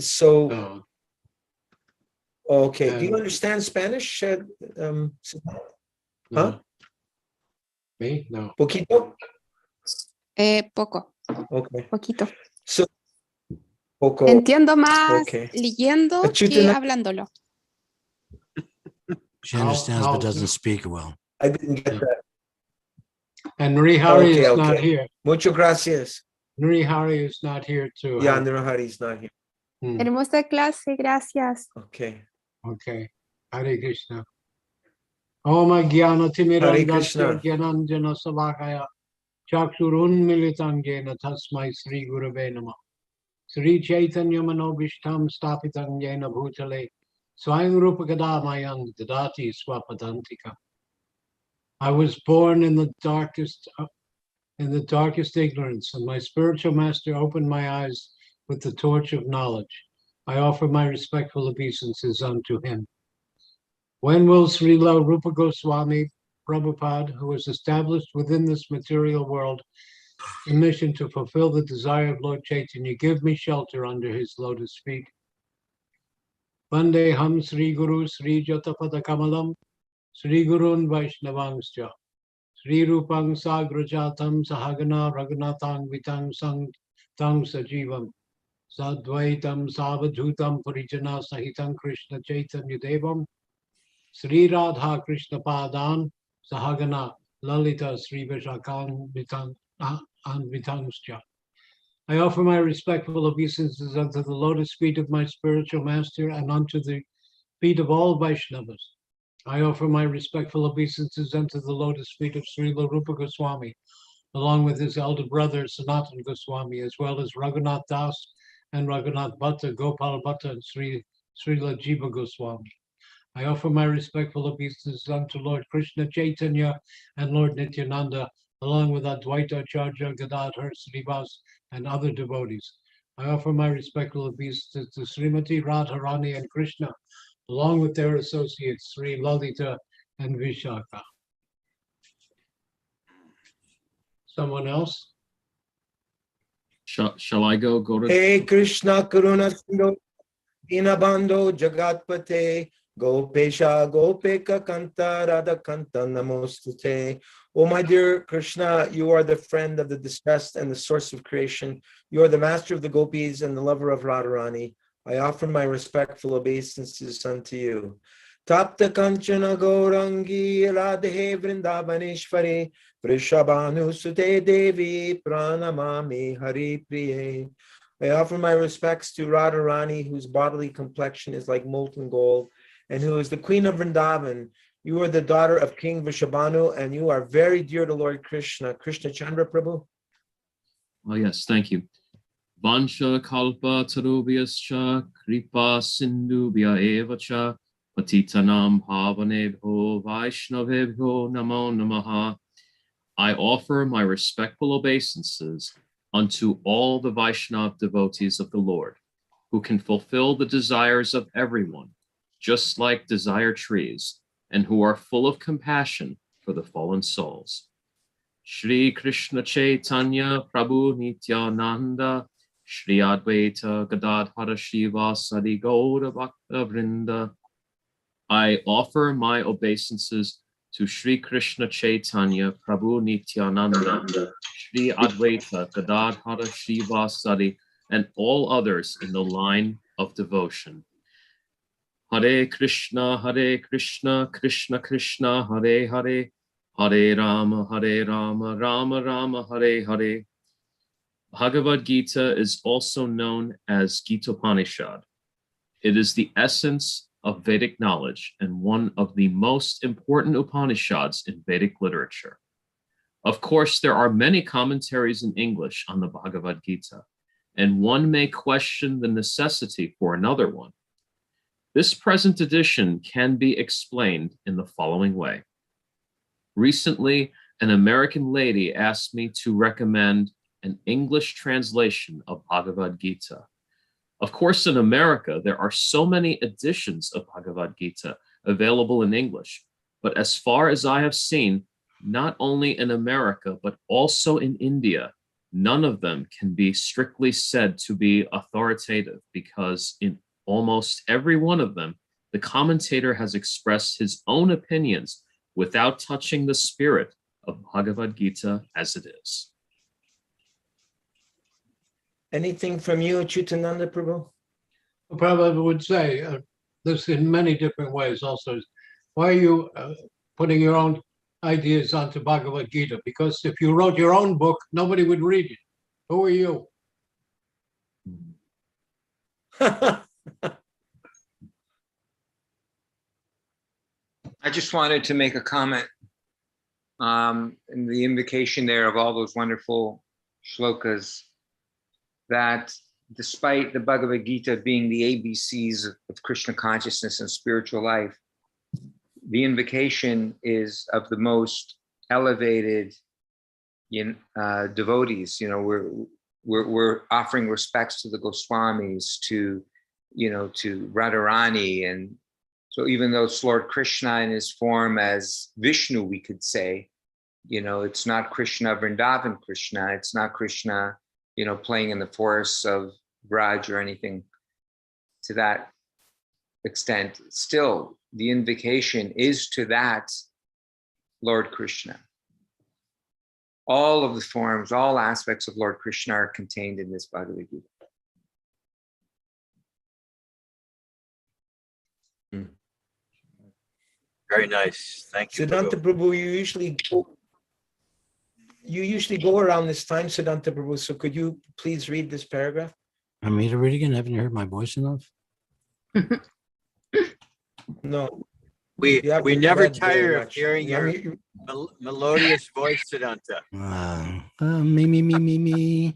Okay. Do you understand Spanish? No. Huh? Me? No. Poquito? Poco, Okay. poquito. So, poco. Entiendo más Okay. leyendo que Acyutananda. hablándolo. She understands but doesn't speak well. I didn't get that. And Nrihari Okay, is not okay. here. Muchas gracias. Nrihari is not here to Yeah, help. Nirahari is not here. Hermosa clase, gracias. Okay. Okay. Hare Krishna. Om Jnana Hare Timirandasya Krishna. Jnananjana Salakaya Chakshurun Militangena Tasmai Sri Gurave Namah. Sri Chaitanya Manobishtam Stapitam Jena Bhutale Swayam Rupa Gadamayang Dadati Swapadantika. I was born in the darkest ignorance, and my spiritual master opened my eyes with the torch of knowledge. I offer my respectful obeisances unto him. When will Srila Rupa Goswami Prabhupada, who is established within this material world, a mission to fulfill the desire of Lord Chaitanya, give me shelter under his lotus feet? Vande Ham Sri Guru Sri Jatapada Kamalam Sri Gurun Vaishnavangscha Sri Rupang Sagrajatam Sahagana Raghunathang Vitang Sang Tang Sajivam Sadvaitam Savadhutam Parijana Sahitam Krishna Chaitanya Devam Sri Radha Krishna Padan Sahagana Lalita Sri Vishakam Vitangscha. I offer my respectful obeisances unto the lotus feet of my spiritual master and unto the feet of all Vaishnavas. I offer my respectful obeisances unto the lotus feet of Srila Rupa Goswami, along with his elder brother Sanatana Goswami, as well as Raghunath Das and Raghunath Bhatta, Gopal Bhatta, and Srila Jiva Goswami. I offer my respectful obeisances unto Lord Krishna Chaitanya and Lord Nityananda, along with Advaita Acharya, Gadadhar, Srivas, and other devotees. I offer my respectful obeisances to Srimati Radharani and Krishna, along with their associates, Sri Lalita and Vishaka. Someone else? Shall I go to? Hey Krishna Karuna Sindhu Dinabando Jagatpate Gopesha Gopeka Kanta Radha Kanta Namostute. Oh, my dear Krishna, you are the friend of the distressed and the source of creation. You are the master of the gopis and the lover of Radharani. I offer my respectful obeisances unto you. Tapta Kanchana Gaurangi Radhe Vrindavaneshwari Vrishabhanu Sute Devi Pranamami Hari Priye. I offer my respects to Radharani, whose bodily complexion is like molten gold, and who is the queen of Vrindavan. You are the daughter of King Vrishabhanu, and you are very dear to Lord Krishna. Krishna Chandra Prabhu. Oh, yes, thank you. Vansha kalpa tarubhyascha kripa sindhubhya evacha patitanam bhavanebhyo vaishnavebhyo namo namaha. I offer my respectful obeisances unto all the Vaishnav devotees of the Lord, who can fulfill the desires of everyone, just like desire trees, and who are full of compassion for the fallen souls. Shri Krishna Chaitanya Prabhu Nityananda Shri Advaita Gadadhara Shiva Sadi Gaura Bhakta Vrinda. I offer my obeisances to Shri Krishna Chaitanya Prabhu Nityananda Shri Advaita Gadadhara Shiva Sadi and all others in the line of devotion. Hare Krishna, Krishna Krishna, Hare Hare, Hare Rama, Rama Rama, Hare Hare. Bhagavad Gita is also known as Gitopanishad. It is the essence of Vedic knowledge and one of the most important Upanishads in Vedic literature. Of course, there are many commentaries in English on the Bhagavad Gita, and one may question the necessity for another one. This present edition can be explained in the following way. Recently, an American lady asked me to recommend an English translation of Bhagavad Gita. Of course, in America, there are so many editions of Bhagavad Gita available in English, but as far as I have seen, not only in America, but also in India, none of them can be strictly said to be authoritative, because in almost every one of them, the commentator has expressed his own opinions without touching the spirit of Bhagavad Gita as it is. Anything from you, Acyutananda Prabhu? Prabhu would say this in many different ways also. Why are you putting your own ideas onto Bhagavad Gita? Because if you wrote your own book, nobody would read it. Who are you? I just wanted to make a comment in the invocation there of all those wonderful shlokas, that despite the Bhagavad Gita being the ABCs of Krishna consciousness and spiritual life, the invocation is of the most elevated devotees. You know, we're offering respects to the Goswamis, to Radharani, and so even though it's Lord Krishna in his form as Vishnu, we could say, it's not Krishna Vrindavan Krishna, it's not Krishna, playing in the forests of Braj or anything to that extent. Still, the invocation is to that Lord Krishna. All of the forms, all aspects of Lord Krishna are contained in this Bhagavad Gita. Very nice. Thank you. Siddhanta Prabhu, you usually go around this time, Siddhanta Prabhu, so could you please read this paragraph? Want me to read again? Haven't you heard my voice enough? No. We never tire of hearing your Yeah, melodious voice, Siddhanta. Me.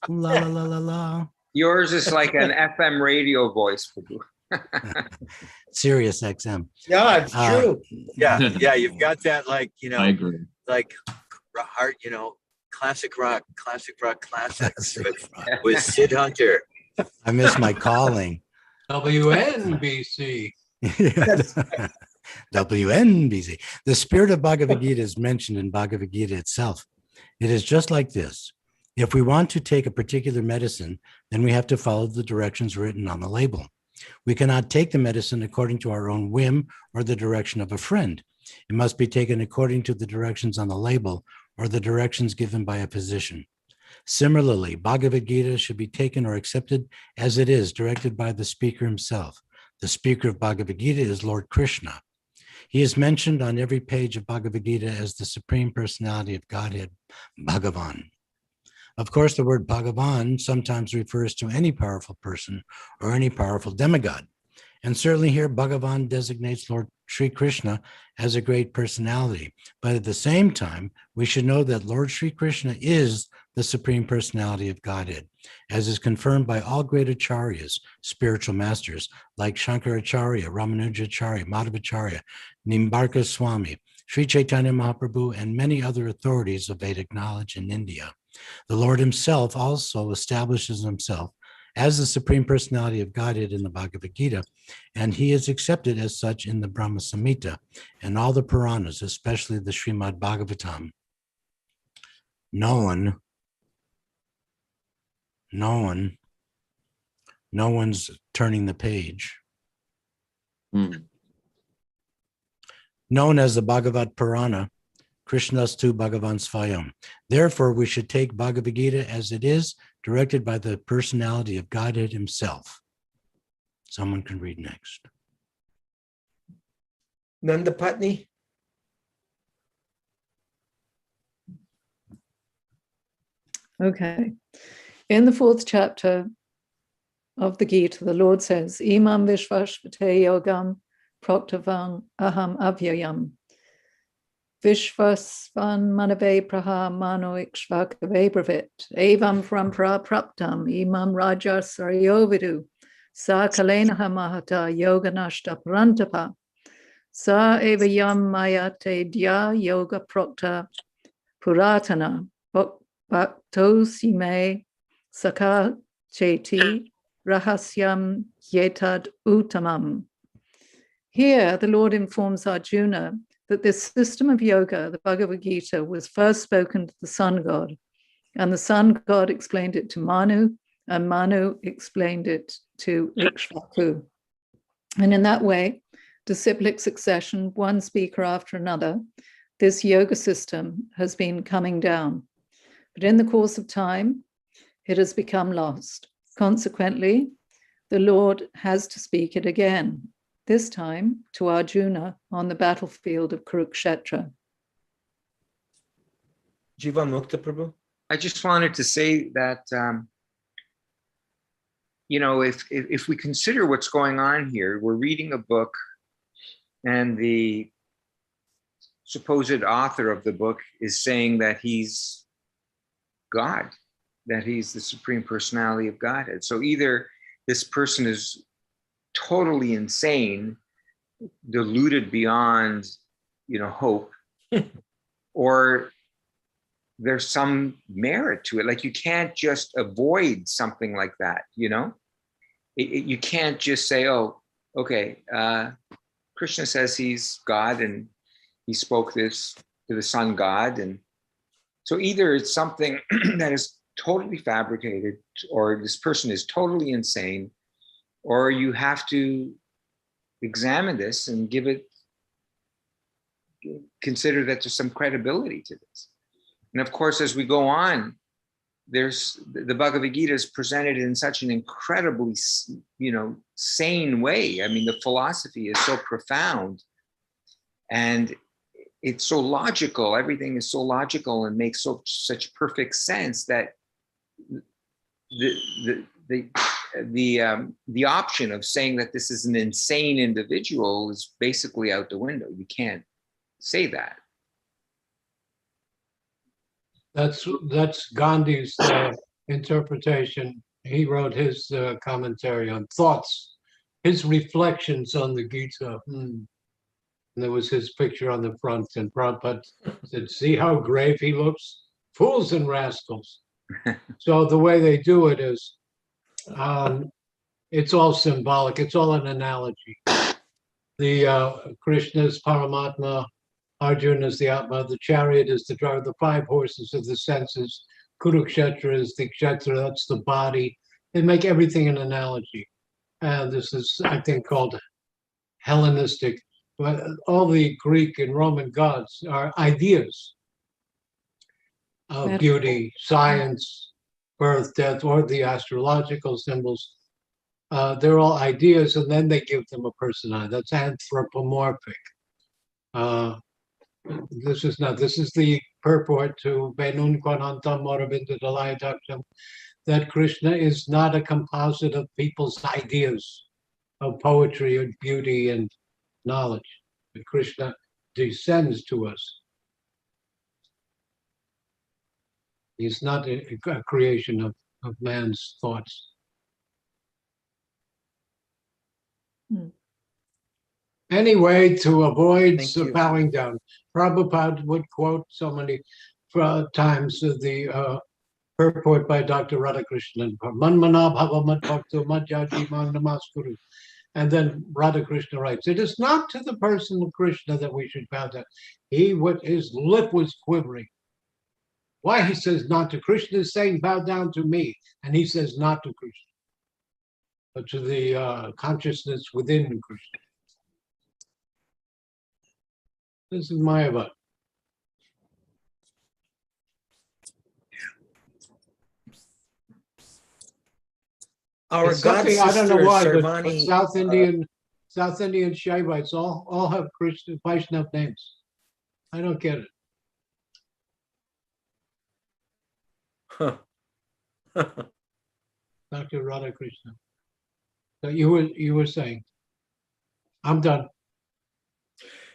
La la la la la. Yours is like an FM radio voice, Prabhu. Sirius XM. Yeah, it's true. Yeah, you've got that, like, I agree. like heart, classic rock classics with Sid Hunter. I miss my calling. WNBC. WNBC. The spirit of Bhagavad Gita is mentioned in Bhagavad Gita itself. It is just like this. If we want to take a particular medicine, then we have to follow the directions written on the label. We cannot take the medicine according to our own whim or the direction of a friend. It must be taken according to the directions on the label or the directions given by a physician. Similarly, Bhagavad Gita should be taken or accepted as it is, directed by the speaker himself. The speaker of Bhagavad Gita is Lord Krishna. He is mentioned on every page of Bhagavad Gita as the Supreme Personality of Godhead, Bhagavan. Of course, the word Bhagavan sometimes refers to any powerful person or any powerful demigod. And certainly here, Bhagavan designates Lord Sri Krishna as a great personality. But at the same time, we should know that Lord Sri Krishna is the Supreme Personality of Godhead, as is confirmed by all great acharyas, spiritual masters, like Shankaracharya, Ramanujacharya, Madhvacharya, Nimbarka Swami, Sri Chaitanya Mahaprabhu, and many other authorities of Vedic knowledge in India. The Lord himself also establishes himself as the Supreme Personality of Godhead in the Bhagavad Gita, and he is accepted as such in the Brahma Samhita and all the Puranas, especially the Srimad Bhagavatam. No one's turning the page. Known as the Bhagavad Purana, Krishnastu Bhagavan Svayam. Therefore, we should take Bhagavad Gita as it is, directed by the personality of Godhead himself. Someone can read next. Nanda Patni. Okay. In the 4th chapter of the Gita, the Lord says, Imam Vishvashvate Yogam Proktavam Aham Avyayam. Vishvasvan Manave Praha Mano Ikshvakave Bravit. Evam Frampra Praptam Imam Raja Saryovidu. Sa Kalenaha Mahata Yoganashta Parantapa. Sa Evayam Mayate Dya Yoga Prokta Puratana. Bhaktosime Saka Cheti Rahasyam Yetad Uttamam. Here, the Lord informs Arjuna that this system of yoga, the Bhagavad Gita, was first spoken to the sun god, and the sun god explained it to Manu, and Manu explained it to Ikshvaku. And in that way, disciplic succession, one speaker after another, this yoga system has been coming down. But in the course of time, it has become lost. Consequently, the Lord has to speak it again, this time to Arjuna on the battlefield of Kurukshetra. Jiva Mukta Prabhu. I just wanted to say that, if we consider what's going on here, we're reading a book and the supposed author of the book is saying that he's God, that he's the Supreme Personality of Godhead. So either this person is totally insane, deluded beyond, hope, or there's some merit to it. Like, you can't just avoid something like that, you can't just say, oh, okay, Krishna says he's God and he spoke this to the sun god. And so either it's something that is totally fabricated, or this person is totally insane, or you have to examine this and consider that there's some credibility to this. And of course, as we go on, there's the Bhagavad Gita is presented in such an incredibly, sane way. I mean, the philosophy is so profound and it's so logical. Everything is so logical and makes such perfect sense that the option of saying that this is an insane individual is basically out the window. You can't say that. That's Gandhi's interpretation. He wrote his commentary on thoughts, his reflections on the Gita. And there was his picture on the front, and Prabhupada said, see how grave he looks? Fools and rascals. So the way they do it is, it's all symbolic. It's all an analogy. The Krishna is Paramatma, Arjuna is the Atma, the chariot is the driver, the 5 horses of the senses, Kurukshetra is the Kshetra, that's the body. They make everything an analogy. This is, I think, called Hellenistic. But all the Greek and Roman gods are ideas of beauty, science, birth, death, or the astrological symbols. They're all ideas, and then they give them a personality. That's anthropomorphic. This is not. This is the purport to Benun Kwanantam Moravinda Dalayataksam, that Krishna is not a composite of people's ideas of poetry and beauty and knowledge. But Krishna descends to us. He's not a creation of man's thoughts. Anyway, to avoid bowing down, Prabhupada would quote so many times the purport by Dr. Radhakrishnan, Manmana Bhava Mad Bhakto Madhyaji Man Namaskuru. And then Radhakrishna writes, it is not to the person of Krishna that we should bow down. His lip was quivering. Why he says not to? Krishna is saying bow down to me, and he says not to Krishna, but to the consciousness within Krishna. This is Mayavad. Our god sister, I don't know why, Sarvani, but South Indian Shaivites all have Christian Vaishnav names. I don't get it. Dr. Radhakrishna. So you were saying, I'm done.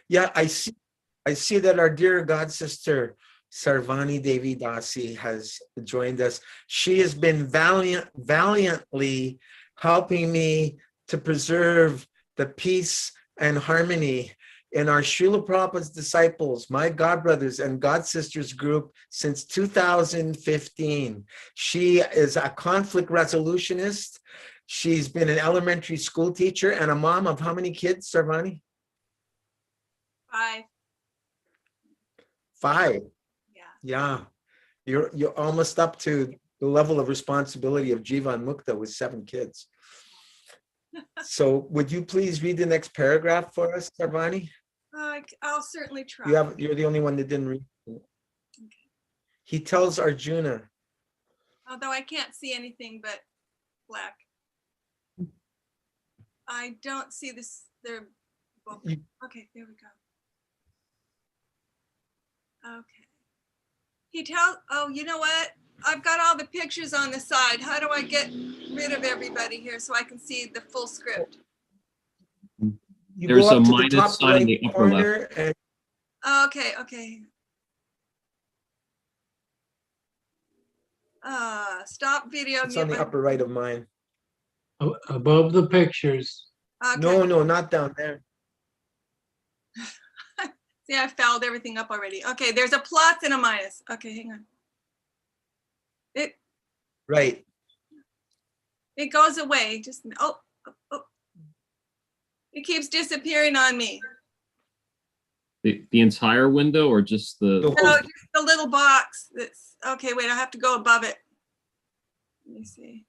Yeah, I see that our dear god sister Sarvani Devi Dasi has joined us. She has been valiantly helping me to preserve the peace and harmony in our Srila Prabhupada's disciples, my godbrothers and god sisters group since 2015. She is a conflict resolutionist. She's been an elementary school teacher and a mom of how many kids, Sarvani? 5. 5. Yeah. You're almost up to the level of responsibility of Jivan Mukta with 7 kids. So would you please read the next paragraph for us, Sarvani? I'll certainly try. You're the only one that didn't read it. Okay. He tells Arjuna. Although I can't see anything but black. I don't see this. Okay, there we go. Okay. He tells, oh, you know what? I've got all the pictures on the side. How do I get rid of everybody here so I can see the full script? There's a minus sign in the upper left. Okay. Stop video. It's on the upper right of mine. Above the pictures. Okay. No, not down there. See, I fouled everything up already. Okay, there's a plus and a minus. Okay, hang on. Right. It goes away. Just oh. It keeps disappearing on me. The entire window or just the? No, just the little box. That's okay. Wait, I have to go above it. Let me see.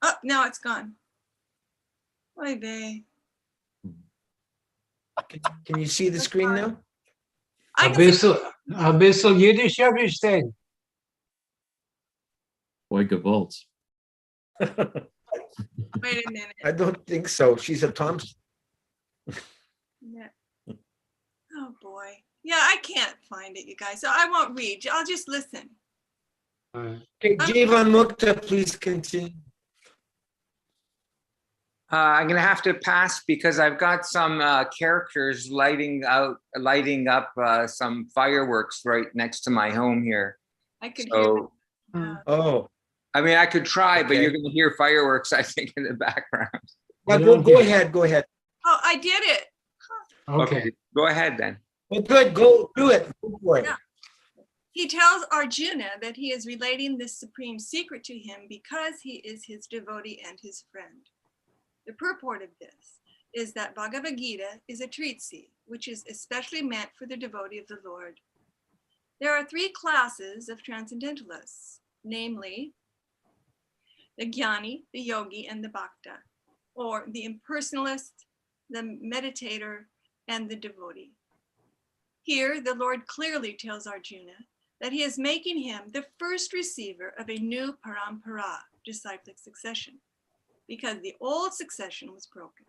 Oh, now it's gone. Oy vey. Can you see the screen now? Abyssal Yiddish everything. Boy, Gewalt. Wait a minute. I don't think so. She's a Thompson. Yeah. Oh boy. Yeah, I can't find it, you guys. So I won't read. I'll just listen. Okay, Jivan Mukta, please continue. I'm going to have to pass because I've got some characters lighting up some fireworks right next to my home here. I could hear them. Oh. I mean, I could try, but you're going to hear fireworks, I think, in the background. Well, go ahead. Oh, I did it. Okay. Go ahead then. Well, good. Go do it. Go for it. Yeah. He tells Arjuna that he is relating this supreme secret to him because he is his devotee and his friend. The purport of this is that Bhagavad Gita is a treatise, which is especially meant for the devotee of the Lord. There are 3 classes of transcendentalists, namely the Jnani, the Yogi, and the Bhakta, or the impersonalist, the meditator, and the devotee. Here, the Lord clearly tells Arjuna that he is making him the first receiver of a new parampara, disciplic succession, because the old succession was broken.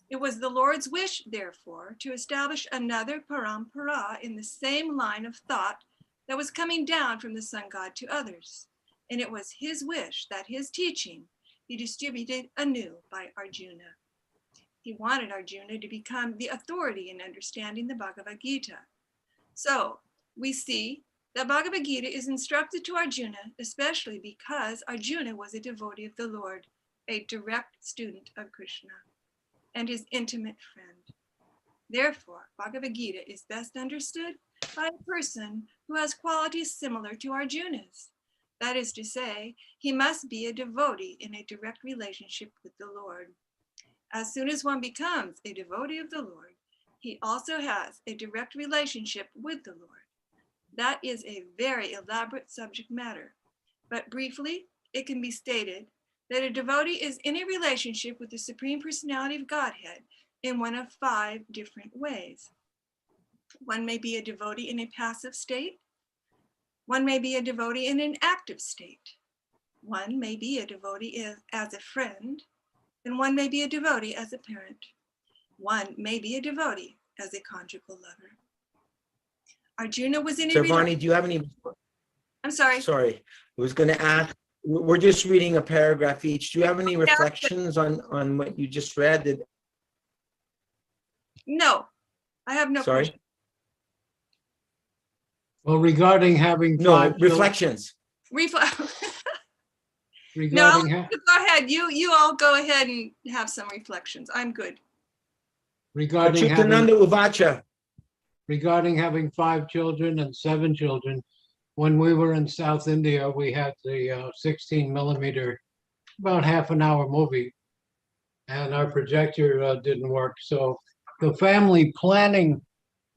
It was the Lord's wish, therefore, to establish another parampara in the same line of thought that was coming down from the sun god to others. And it was his wish that his teaching be distributed anew by Arjuna. He wanted Arjuna to become the authority in understanding the Bhagavad Gita. So we see that Bhagavad Gita is instructed to Arjuna, especially because Arjuna was a devotee of the Lord, a direct student of Krishna, and his intimate friend. Therefore, Bhagavad Gita is best understood by a person who has qualities similar to Arjuna's. That is to say, he must be a devotee in a direct relationship with the Lord. As soon as one becomes a devotee of the Lord, he also has a direct relationship with the Lord. That is a very elaborate subject matter, but briefly, it can be stated that a devotee is in a relationship with the Supreme Personality of Godhead in one of 5 different ways. One may be a devotee in a passive state. One may be a devotee in an active state. One may be a devotee as a friend, and one may be a devotee as a parent. One may be a devotee as a conjugal lover. Arjuna was in a Sarvani, do you have any? I'm sorry. Sorry, I was going to ask. We're just reading a paragraph each. Do you have any reflections on what you just read? No, I have no question. Well, regarding having five reflections. Regarding no, go ahead. You all go ahead and have some reflections. I'm good. Regarding Acyutananda Uvacha. Regarding having 5 children and 7 children, when we were in South India, we had the 16 millimeter, about half-an-hour movie, and our projector didn't work. So the family planning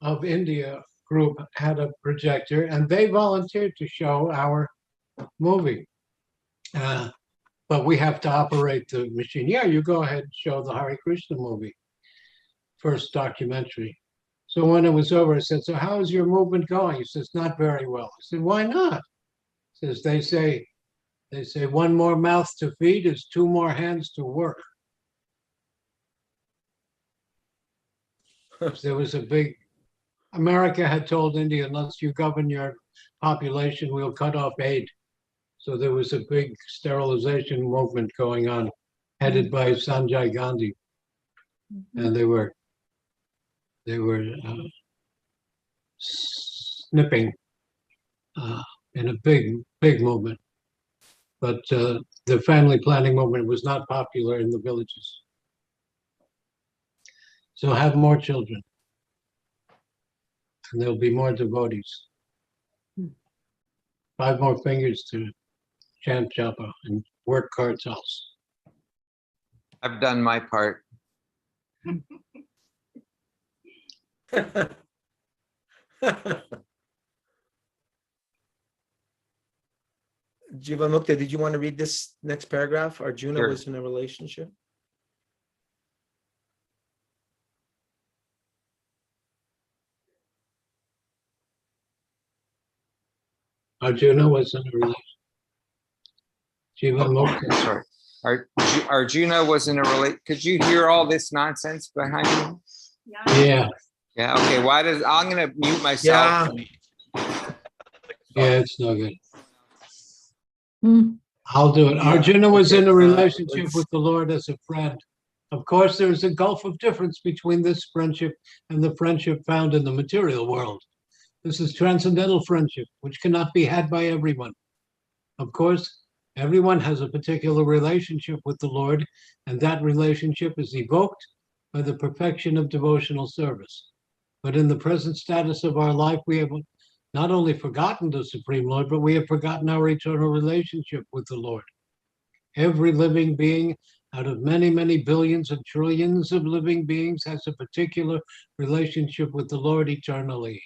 of India group had a projector, and they volunteered to show our movie. But we have to operate the machine. Yeah, you go ahead and show the Hare Krishna movie, first documentary. So when it was over, I said, so how is your movement going? He says, not very well. I said, why not? He says, they say 1 more mouth to feed is 2 more hands to work. There was a big, America had told India, unless you govern your population, we'll cut off aid. So there was a big sterilization movement going on, headed by Sanjay Gandhi. And they were snipping in a big movement. But the family planning movement was not popular in the villages. So have more children, and there'll be more devotees. 5 more fingers to chant japa and work cards also. I've done my part. Jivanmukta, did you want to read this next paragraph? Arjuna Sure. was in a relationship. Arjuna was in a relationship. Jivanmukta. Sorry. Arjuna was in a relate. Could you hear all this nonsense behind you? Yeah. Yeah. Okay. I'm gonna mute myself. Yeah, it's no good. I'll do it. Yeah, Arjuna was okay, in a relationship let's- with the Lord as a friend. Of course, there is a gulf of difference between this friendship and the friendship found in the material world. This is transcendental friendship, which cannot be had by everyone. Of course, everyone has a particular relationship with the Lord, and that relationship is evoked by the perfection of devotional service. But in the present status of our life, we have not only forgotten the Supreme Lord, but we have forgotten our eternal relationship with the Lord. Every living being out of many, many billions and trillions of living beings has a particular relationship with the Lord eternally.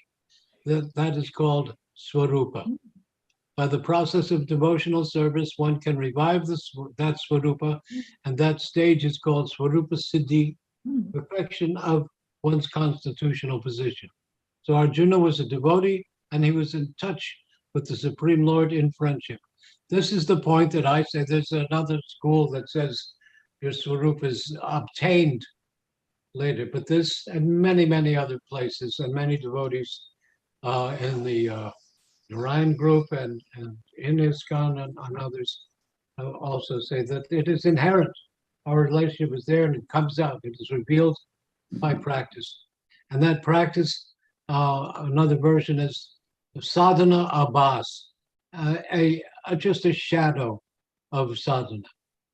That is called Swarupa. By the process of devotional service, one can revive that Swarupa, and that stage is called Swarupa Siddhi, perfection of one's constitutional position. So Arjuna was a devotee, and he was in touch with the Supreme Lord in friendship. This is the point that I say. There's another school that says your Swarupa is obtained later, but this and many, many other places and many devotees in the Narayan group and in ISKCON and others also say that it is inherent. Our relationship is there and it comes out. It is revealed by practice. And that practice, another version is sadhana abhas, just a shadow of sadhana.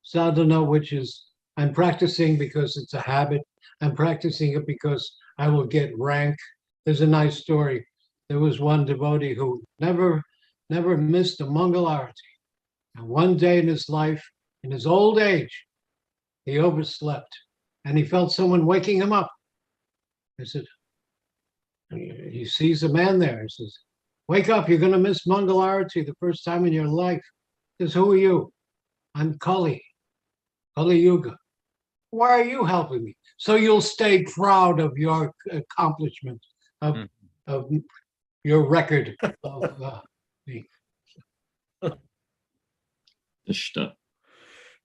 Sadhana, which is, I'm practicing because it's a habit. I'm practicing it because I will get rank. There's a nice story. There was one devotee who never missed a Mangal Arati. And one day in his life, in his old age, he overslept and he felt someone waking him up. I said, he sees a man there. He says, wake up, you're going to miss Mangal Arati the first time in your life. He says, who are you? I'm Kali Yuga. Why are you helping me? So you'll stay proud of your accomplishment, of your record of the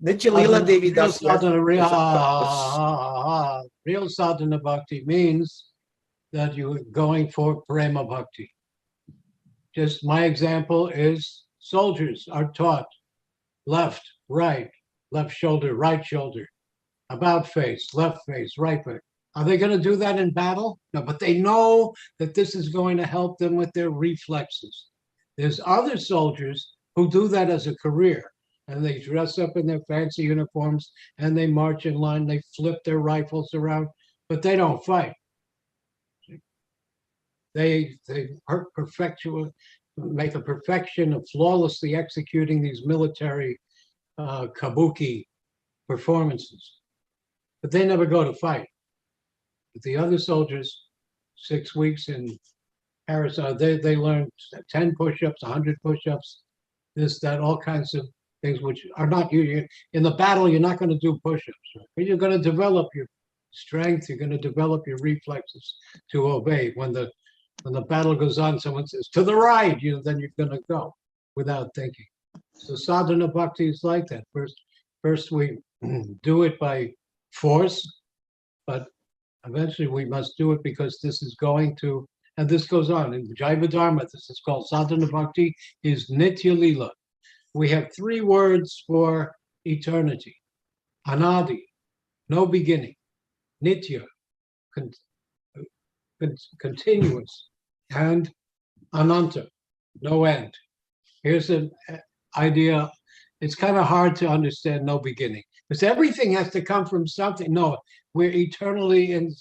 Nitya Devi Das. Real sadhana bhakti means that you're going for prema bhakti. Just my example is soldiers are taught left, right, left shoulder, right shoulder, about face, left face, right face. Are they going to do that in battle? No, but they know that this is going to help them with their reflexes. There's other soldiers who do that as a career, and they dress up in their fancy uniforms and they march in line, they flip their rifles around, but they don't fight. They make a perfection of flawlessly executing these military kabuki performances, but they never go to fight. But the other soldiers, 6 weeks in Paris, they learned 10 push-ups, 100 push-ups, this, that, all kinds of things which are not you. In the battle, you're not going to do push-ups, right? But you're going to develop your strength. You're going to develop your reflexes to obey. When the battle goes on, someone says to the right, then you're going to go without thinking. So sadhana bhakti is like that. First we do it by force, but eventually we must do it because this is going to, and this goes on in Jaiva Dharma. This is called sadhana bhakti, is nitya lila. We have 3 words for eternity: anadi, no beginning; nitya, continuous; and ananta, no end. Here's an idea. It's kind of hard to understand no beginning, because everything has to come from something. No, we're eternally in,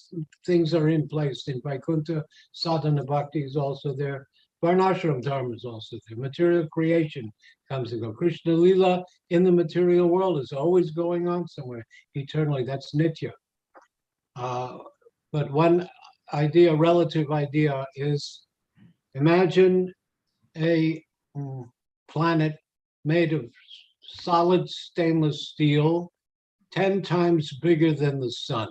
things are in place. In Vaikuntha, sadhana bhakti is also there. Varnashram dharma is also there. Material creation comes and goes. Krishna Lila in the material world is always going on somewhere eternally. That's nitya. But one idea, relative idea, is imagine a planet made of solid stainless steel, 10 times bigger than the sun.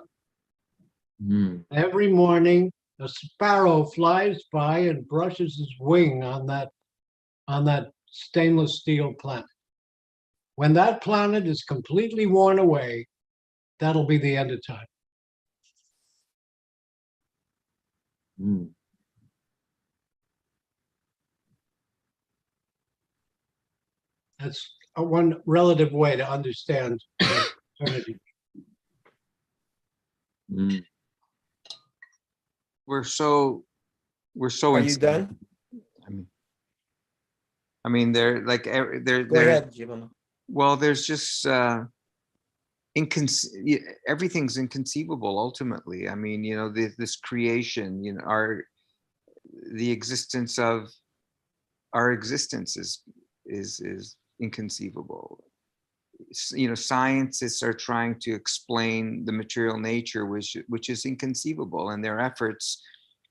Every morning, a sparrow flies by and brushes his wing on that stainless steel planet. When that planet is completely worn away, that'll be the end of time. That's one relative way to understand eternity. We're so Are you done? I mean, they're like Go ahead, Jivan. well, there's just everything's inconceivable ultimately. I mean, this creation, the existence of our existence is inconceivable. Scientists are trying to explain the material nature, which is inconceivable, and their efforts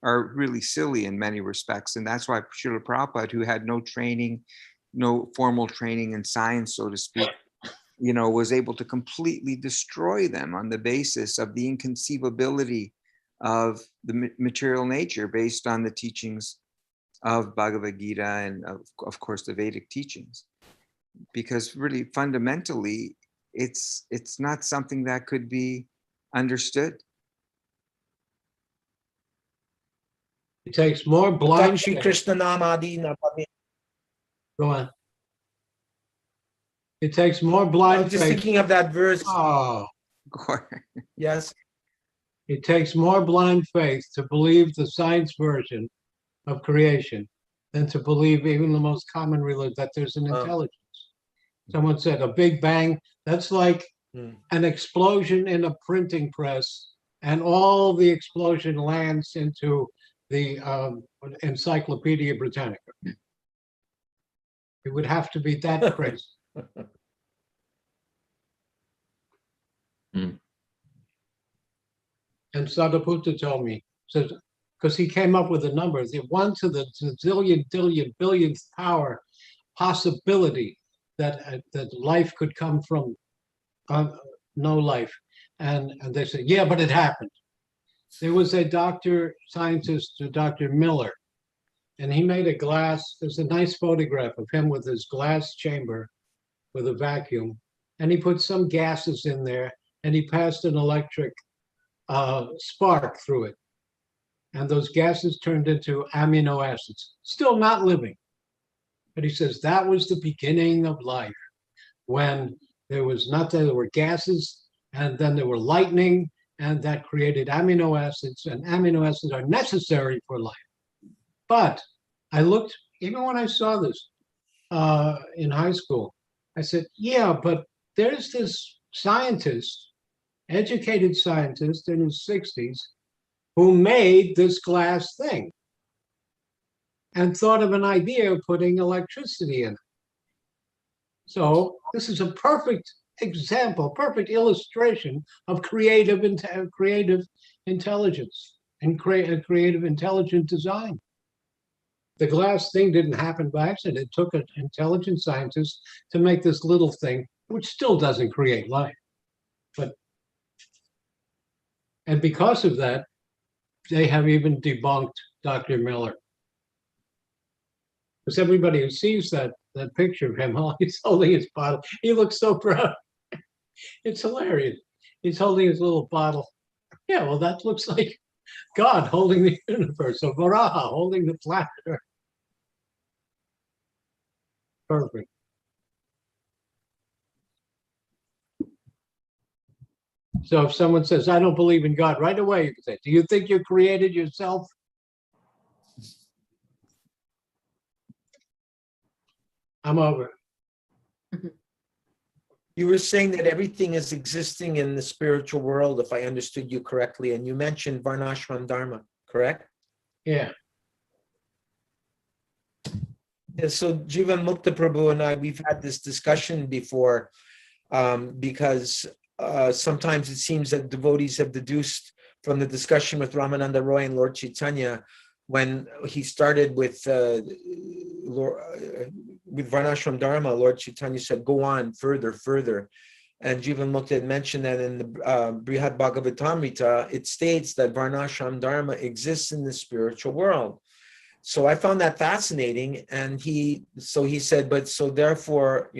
are really silly in many respects. And that's why Srila Prabhupada, who had no training no formal training in science, so to speak, was able to completely destroy them on the basis of the inconceivability of the material nature based on the teachings of Bhagavad Gita and of course the Vedic teachings. Because really fundamentally, it's not something that could be understood. It takes more blind Shri faith. Krishna Namadi Napami. Go on. It takes more blind I'm just faith. thinking of that verse. Oh, Yes. it takes more blind faith to believe the science version of creation than to believe even the most common religion that there's an intelligence. Someone said a big bang. That's like an explosion in a printing press, and all the explosion lands into the Encyclopedia Britannica. It would have to be that crazy. And Sadhaputta told me, says, because he came up with the numbers, the 1 to the zillion, billion, billionth power possibility that life could come from no life. And they said, yeah, but it happened. There was a scientist, Dr. Miller, and he made a glass. There's a nice photograph of him with his glass chamber with a vacuum, and he put some gases in there, and he passed an electric spark through it. And those gases turned into amino acids, still not living. But he says that was the beginning of life, when there was nothing, there were gases, and then there were lightning, and that created amino acids, and amino acids are necessary for life. But I looked, even when I saw this in high school, I said, yeah, but there's this scientist, educated scientist in his 60s, who made this glass thing and thought of an idea of putting electricity in it. So this is a perfect example, perfect illustration of creative intelligence and creative intelligent design. The glass thing didn't happen by accident. It took an intelligent scientist to make this little thing, which still doesn't create life. And because of that, they have even debunked Dr. Miller. Because everybody who sees that picture of him, he's holding his bottle. He looks so proud. It's hilarious. He's holding his little bottle. Yeah, well, that looks like God holding the universe, or Varaha holding the planet Earth. Perfect. So if someone says, I don't believe in God, right away you can say, do you think you created yourself? I'm over. You were saying that everything is existing in the spiritual world, if I understood you correctly, and you mentioned Varnashram Dharma, correct? Yeah. Yeah, so Jivan Mukta Prabhu and I, we've had this discussion before, because sometimes it seems that devotees have deduced from the discussion with Ramananda Roy and Lord Chaitanya, when he started with Varnashram Dharma, Lord Chaitanya said, go on further. And Jivan Mukta had mentioned that in the Brihad Bhagavatamrita, it states that Varnashram Dharma exists in the spiritual world. So I found that fascinating. And he said, but so therefore,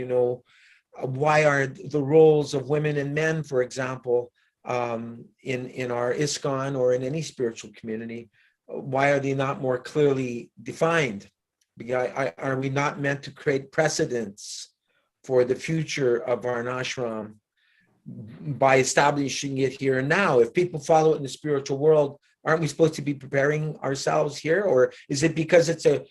why are the roles of women and men, for example, in our ISKCON or in any spiritual community, why are they not more clearly defined? Are we not meant to create precedents for the future of Varnashram by establishing it here and now? If people follow it in the spiritual world, aren't we supposed to be preparing ourselves here? Or is it because it's a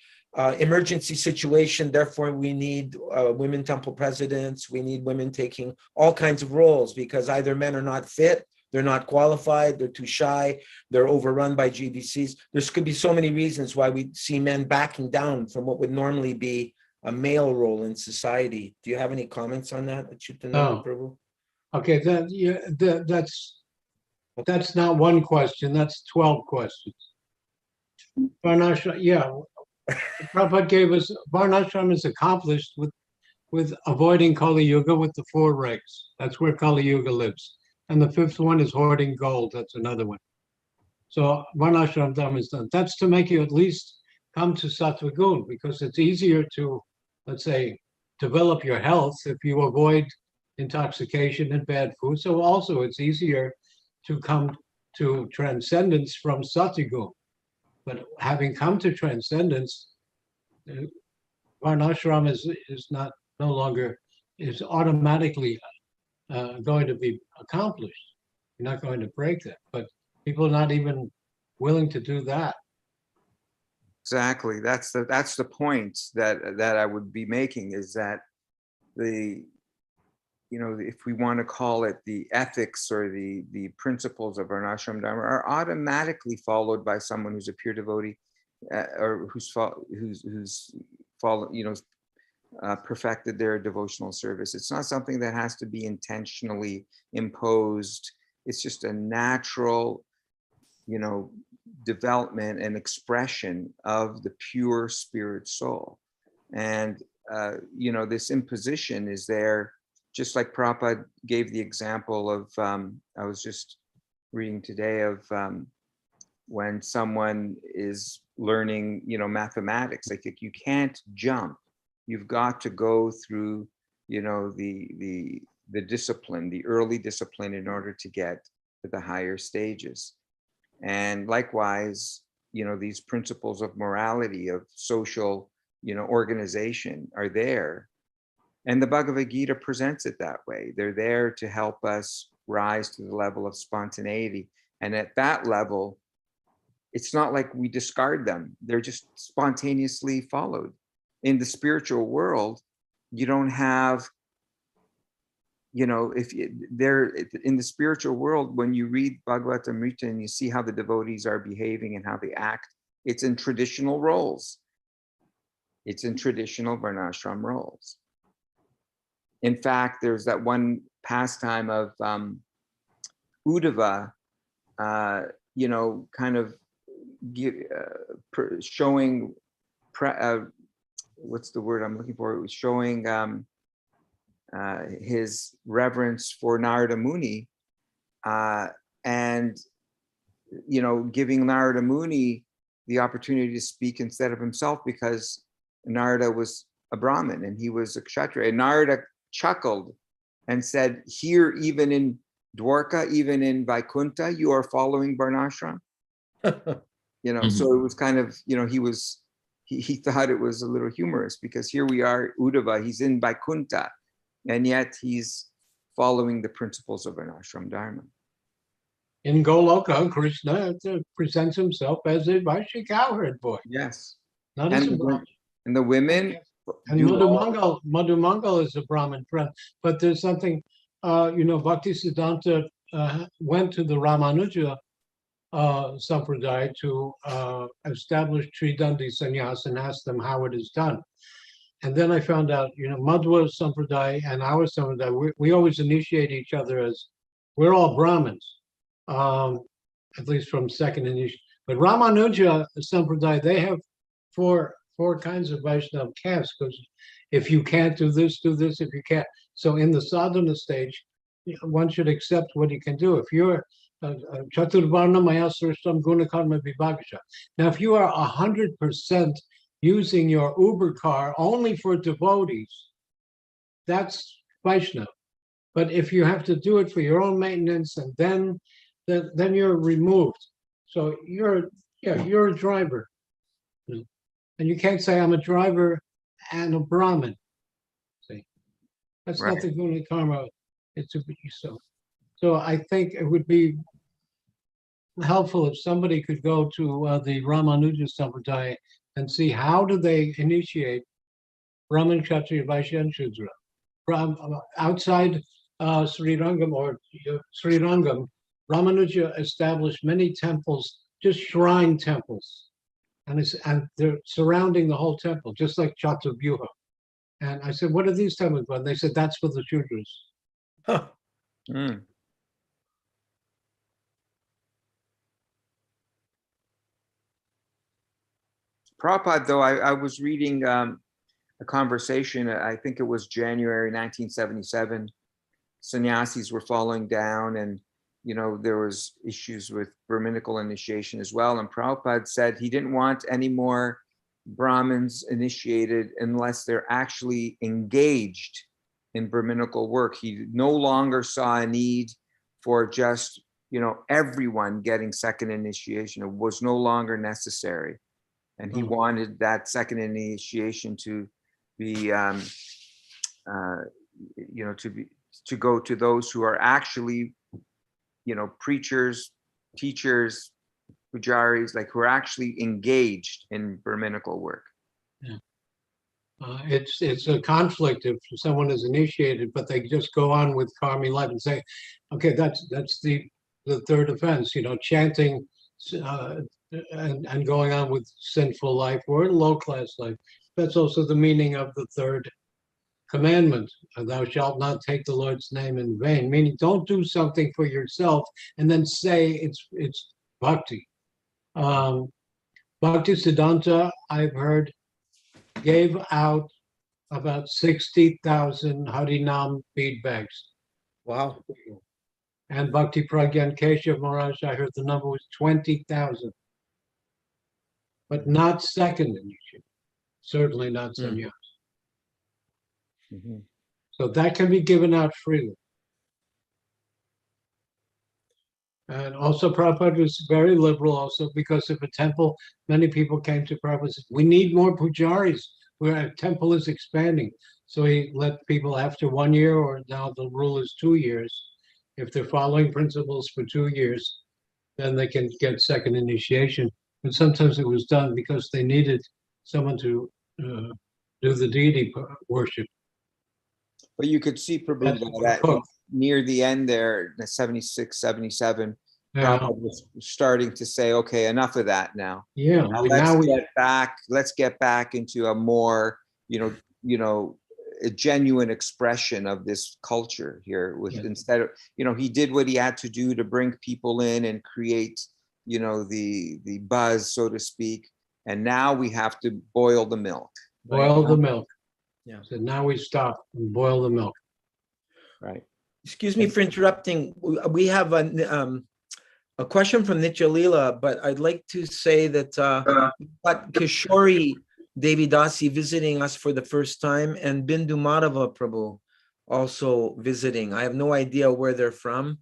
emergency situation, therefore we need women temple presidents, we need women taking all kinds of roles because either men are not fit, they're not qualified, they're too shy, they're overrun by GBCs. There could be so many reasons why we see men backing down from what would normally be a male role in society. Do you have any comments on that, Acyutananda Prabhu? Okay, that's not one question, that's 12 questions. Varnashram, yeah, Prabhupada gave us, Varnashram is accomplished with avoiding Kali Yuga with the 4 regs. That's where Kali Yuga lives. And the 5th one is hoarding gold. That's another one. So Varnashram Dharma is done. That's to make you at least come to Sattva Gun, because it's easier to, let's say, develop your health if you avoid intoxication and bad food. So also it's easier to come to transcendence from Satyagun. But having come to transcendence, Varnashram is not no longer is automatically going to be accomplished. You're not going to break that, but people are not even willing to do that. Exactly. That's the point that I would be making, is that if we want to call it the ethics or the principles of Varnashram Dharma, are automatically followed by someone who's a pure devotee, or who's perfected their devotional service. It's not something that has to be intentionally imposed. It's just a natural, development and expression of the pure spirit soul. And this imposition is there, just like Prabhupada gave the example of, I was just reading today of when someone is learning, mathematics, like you can't jump. You've got to go through, the discipline, the early discipline, in order to get to the higher stages. And likewise, these principles of morality, of social, organization are there. And the Bhagavad Gita presents it that way. They're there to help us rise to the level of spontaneity. And at that level, it's not like we discard them. They're just spontaneously followed. In the spiritual world, you don't have, if they're in the spiritual world, when you read Bhagavatamrita and you see how the devotees are behaving and how they act, it's in traditional roles. It's in traditional Varnashram roles. In fact, there's that one pastime of Uddhava, kind of showing, what's the word I'm looking for? It was showing his reverence for Narada Muni, and giving Narada Muni the opportunity to speak instead of himself, because Narada was a Brahmin and he was a Kshatriya. And Narada chuckled and said, "Here, even in Dwarka, even in Vaikuntha, you are following Varnashram." So it was kind of, he thought it was a little humorous, because here we are, Uddhava, he's in Vaikuntha, and yet he's following the principles of Varnashram Dharma. In Goloka, Krishna presents himself as a Vaishya cowherd boy. Yes. Not and, as a the, Brahmin. and the women. And Madhumangal is a Brahmin friend. But there's something, Bhaktisiddhanta went to the Ramanuja Sampradaya to establish Tridandi Sannyas and asked them how it is done. And then I found out, Madhva Sampradaya and our Sampradaya, we always initiate each other as, we're all Brahmins, at least from second initiation. But Ramanuja Sampradaya, they have four kinds of Vaishnava castes, because if you can't do this, if you can't. So in the sadhana stage, one should accept what you can do. If you're Chaturvarna Maya Srishtam Gunakarma Vibhagasha. Now, if you are 100% using your Uber car only for devotees, that's Vaishnava. But if you have to do it for your own maintenance, and then you're removed. So you're a driver. And you can't say I'm a driver and a Brahmin. See, that's Right. not the Guna Karma. It's a so I think it would be helpful if somebody could go to the Ramanuja Sampradaya and see how do they initiate Brahman, Kshatriya, Vaishya, and Shudra. Outside Sri Rangam or Sri Rangam, Ramanuja established many temples, just shrine temples. And they're surrounding the whole temple, just like Chaturvyuha. And I said, what are these temples for? And they said, that's for the Shudras. Huh. Mm. Prabhupada, though, I was reading a conversation, I think it was January 1977. Sannyasis were falling down, and there was issues with Brahminical initiation as well. And Prabhupada said he didn't want any more Brahmins initiated unless they're actually engaged in Brahminical work. He no longer saw a need for just everyone getting second initiation. It was no longer necessary, and he wanted that second initiation to be to go to those who are actually preachers, teachers, pujaris, like who are actually engaged in Brahminical work. Yeah. It's a conflict if someone is initiated, but they just go on with karmi life and say, okay, that's the third offense, chanting and going on with sinful life or low class life. That's also the meaning of the third commandment, thou shalt not take the Lord's name in vain, meaning don't do something for yourself and then say it's bhakti. Bhakti Siddhanta, I've heard, gave out about 60,000 Harinam bead bags. Wow. And Bhakti Pragyan Keshav Maharaj, I heard the number was 20,000. But not second initiation, certainly not sannyas. Mm-hmm. So that can be given out freely. And also Prabhupada was very liberal also because of a temple. Many people came to Prabhupada and said, we need more pujaris. Our temple is expanding. So he let people after 1 year, or now the rule is 2 years. If they're following principles for 2 years, then they can get second initiation. But sometimes it was done because they needed someone to do the deity worship. But you could see Prabhu that near the end there, the 76, 77, Prabhupada was starting to say, okay, enough of that now. Yeah, let's get back into a more, a genuine expression of this culture here. Instead of, he did what he had to do to bring people in and create, the buzz, so to speak. And now we have to boil the milk. Boil the milk. Yeah. So now we stop and boil the milk. Right. Excuse me for interrupting. We have a question from Nitya Leela, but I'd like to say that we've got Kishori Devidasi visiting us for the first time, and Bindu Madhava Prabhu also visiting. I have no idea where they're from,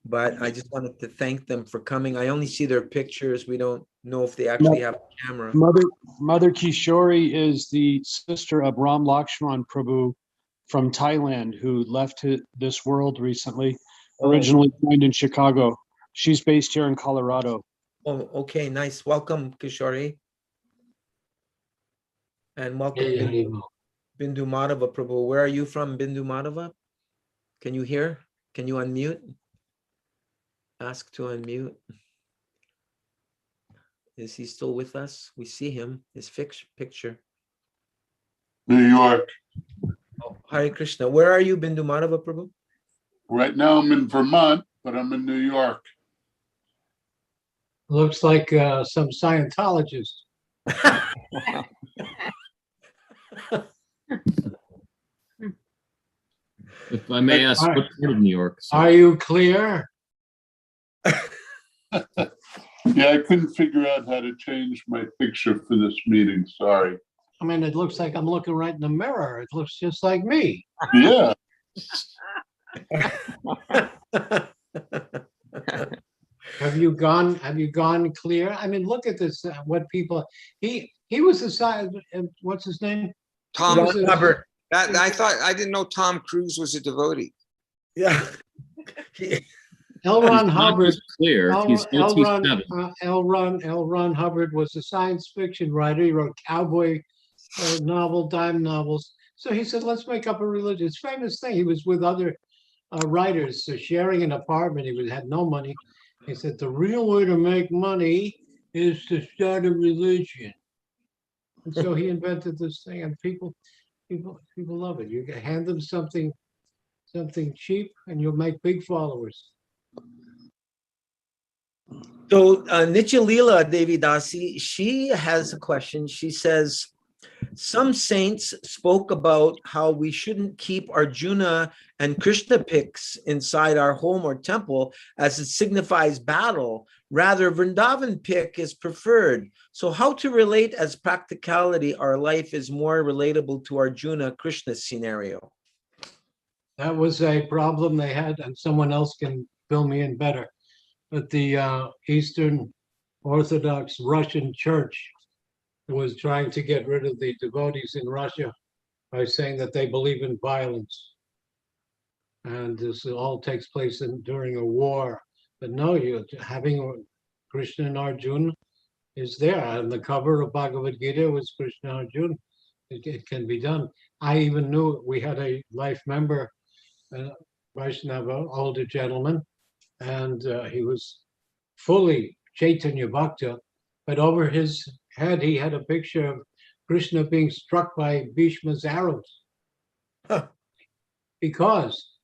but I just wanted to thank them for coming. I only see their pictures. We don't know if they actually have a camera. Mother Kishori is the sister of Ram Lakshman Prabhu from Thailand, who left this world recently, originally trained in Chicago. She's based here in Colorado. Oh, okay, nice. Welcome, Kishori. And welcome, Bindu Madhava Prabhu. Where are you from, Bindu Madhava? Can you hear? Can you unmute? Ask to unmute. Is he still with us? We see him, his picture. New York. Oh, Hare Krishna. Where are you, Bindu Madhava Prabhu? Right now I'm in Vermont, but I'm in New York. Looks like some Scientologist. If I may ask, what part of New York? Are you clear? Yeah, I couldn't figure out how to change my picture for this meeting. Sorry. I mean, it looks like I'm looking right in the mirror. It looks just like me. Yeah. Have you gone clear? I mean, look at this. What people he was the side. What's his name? Tom Hubbard. I didn't know Tom Cruise was a devotee. Yeah. L. Ron Hubbard. Clear. L. Ron Hubbard was a science fiction writer. He wrote cowboy dime novels. So he said, let's make up a religion. It's a famous thing. He was with other writers, so sharing an apartment. He had no money. He said, the real way to make money is to start a religion. And so he invented this thing, and people love it. You can hand them something cheap, and you'll make big followers. So Nityalila Devidasi, she has a question. She says, some saints spoke about how we shouldn't keep Arjuna and Krishna pics inside our home or temple as it signifies battle. Rather, Vrindavan pic is preferred. So how to relate as practicality our life is more relatable to Arjuna Krishna scenario? That was a problem they had, and someone else can fill me in better. But the Eastern Orthodox Russian Church was trying to get rid of the devotees in Russia by saying that they believe in violence. And this all takes place during a war. But no, you're having Krishna and Arjuna is there. On the cover of Bhagavad Gita was Krishna and Arjuna. It can be done. I even knew we had a life member, Vaishnava, older gentleman, and he was fully Chaitanya Bhakta, but over his head he had a picture of Krishna being struck by Bhishma's arrows. Because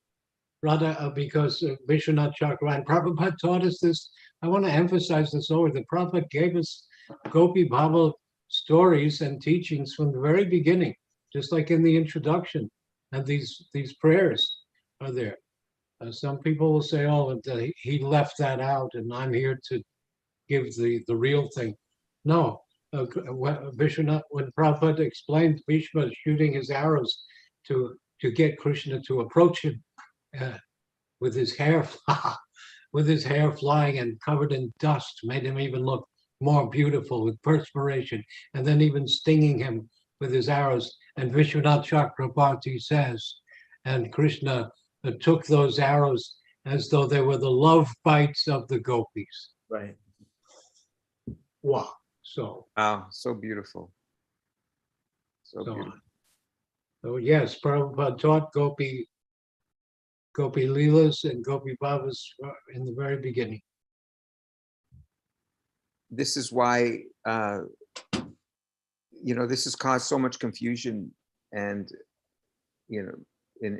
Vishwanath Chakravarti, and Prabhupada taught us this. I want to emphasize this over. The Prabhupada gave us Gopi Bhava stories and teachings from the very beginning, just like in the introduction. And these prayers are there. Some people will say, oh, he left that out and I'm here to give the real thing. No, Vishwanath, when Prabhupada explained Bhishma shooting his arrows to get Krishna to approach him with his hair flying and covered in dust, made him even look more beautiful with perspiration, and then even stinging him with his arrows. And Vishwanath Chakravarti says, and Krishna took those arrows as though they were the love bites of the gopis. Right. Wow. So. Wow, so beautiful. So beautiful. So yes, Prabhupada taught Gopi Leelas and Gopi Bhavas in the very beginning. This is why, this has caused so much confusion and, in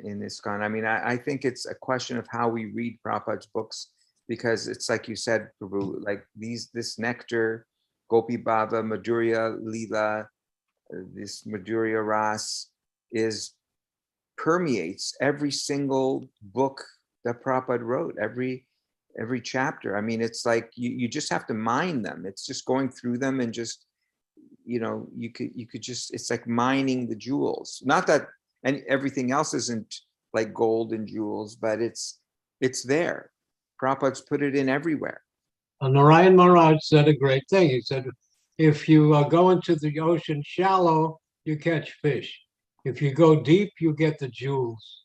ISKCON. I mean, I think it's a question of how we read Prabhupada's books, because it's like you said, Prabhu, like this nectar, Gopi Bhava, Madhurya Leela, this Madhurya Ras permeates every single book that Prabhupada wrote, every chapter. I mean, it's like you just have to mine them. It's just going through them and just, you could just, it's like mining the jewels. Not that and everything else isn't like gold and jewels, but it's there. Prabhupada's put it in everywhere. Narayan Maharaj said a great thing. He said, if you go into the ocean shallow, you catch fish. If you go deep, you get the jewels.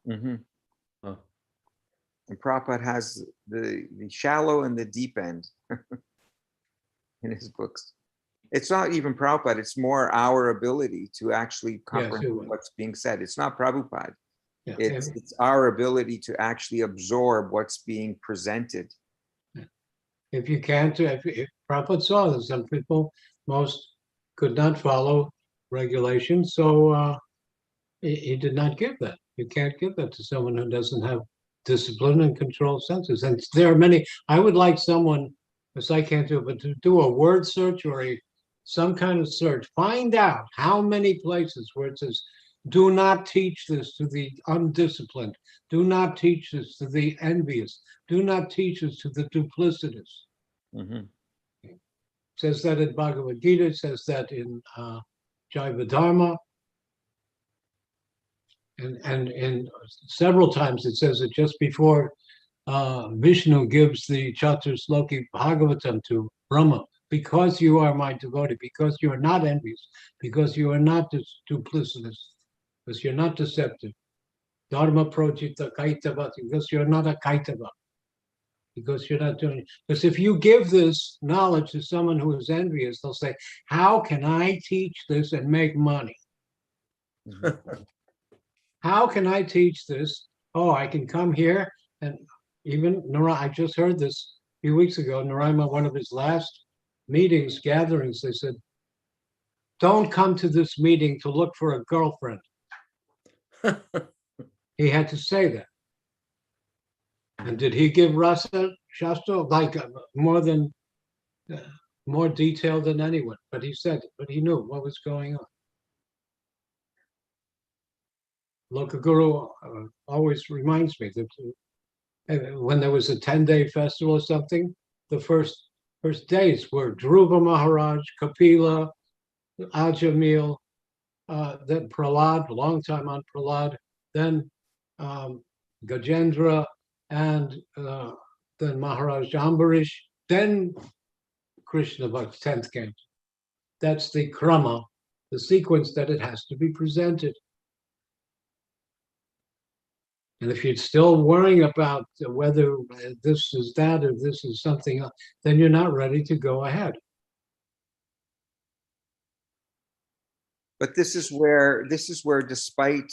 Mm-hmm. Oh. And Prabhupada has the shallow and the deep end in his books. It's not even Prabhupada, it's more our ability to actually comprehend what's being said. It's not Prabhupada. Yeah. It's our ability to actually absorb what's being presented. If you can't, if Prabhupada saw that some people, most could not follow regulations, so he did not give that. You can't give that to someone who doesn't have discipline and control senses. And there are many. I would like someone, because I can't do it, but to do a word search or some kind of search, find out how many places where it says, do not teach this to the undisciplined, do not teach this to the envious, do not teach this to the duplicitous. Mm-hmm. It says that in Bhagavad Gita, it says that in Jaiva Dharma, and in several times it says it just before Vishnu gives the Chatusloki Bhagavatam to Brahma. Because you are my devotee, because you are not envious, because you are not duplicitous, because you're not deceptive. Dharma projita kaitava, because you're not a kaitava, because you're not doing it. Because if you give this knowledge to someone who is envious, they'll say, how can I teach this and make money? How can I teach this? Oh, I can come here. And even Narayana, I just heard this a few weeks ago, Narayana, one of his last meetings, gatherings, they said, don't come to this meeting to look for a girlfriend. He had to say that. And did he give rasa? Shastra, like more detailed than anyone. But he said, but he knew what was going on. Lokaguru always reminds me that when there was a 10-day festival or something, the first days were Dhruva Maharaj, Kapila, Ajamil, then Prahlad, long time on Prahlad, then Gajendra, and then Maharaj Ambarish, then Krishna Bhakt's 10th canto. That's the krama, the sequence that it has to be presented. And if you're still worrying about whether this is that or this is something else, then you're not ready to go ahead. But this is where, despite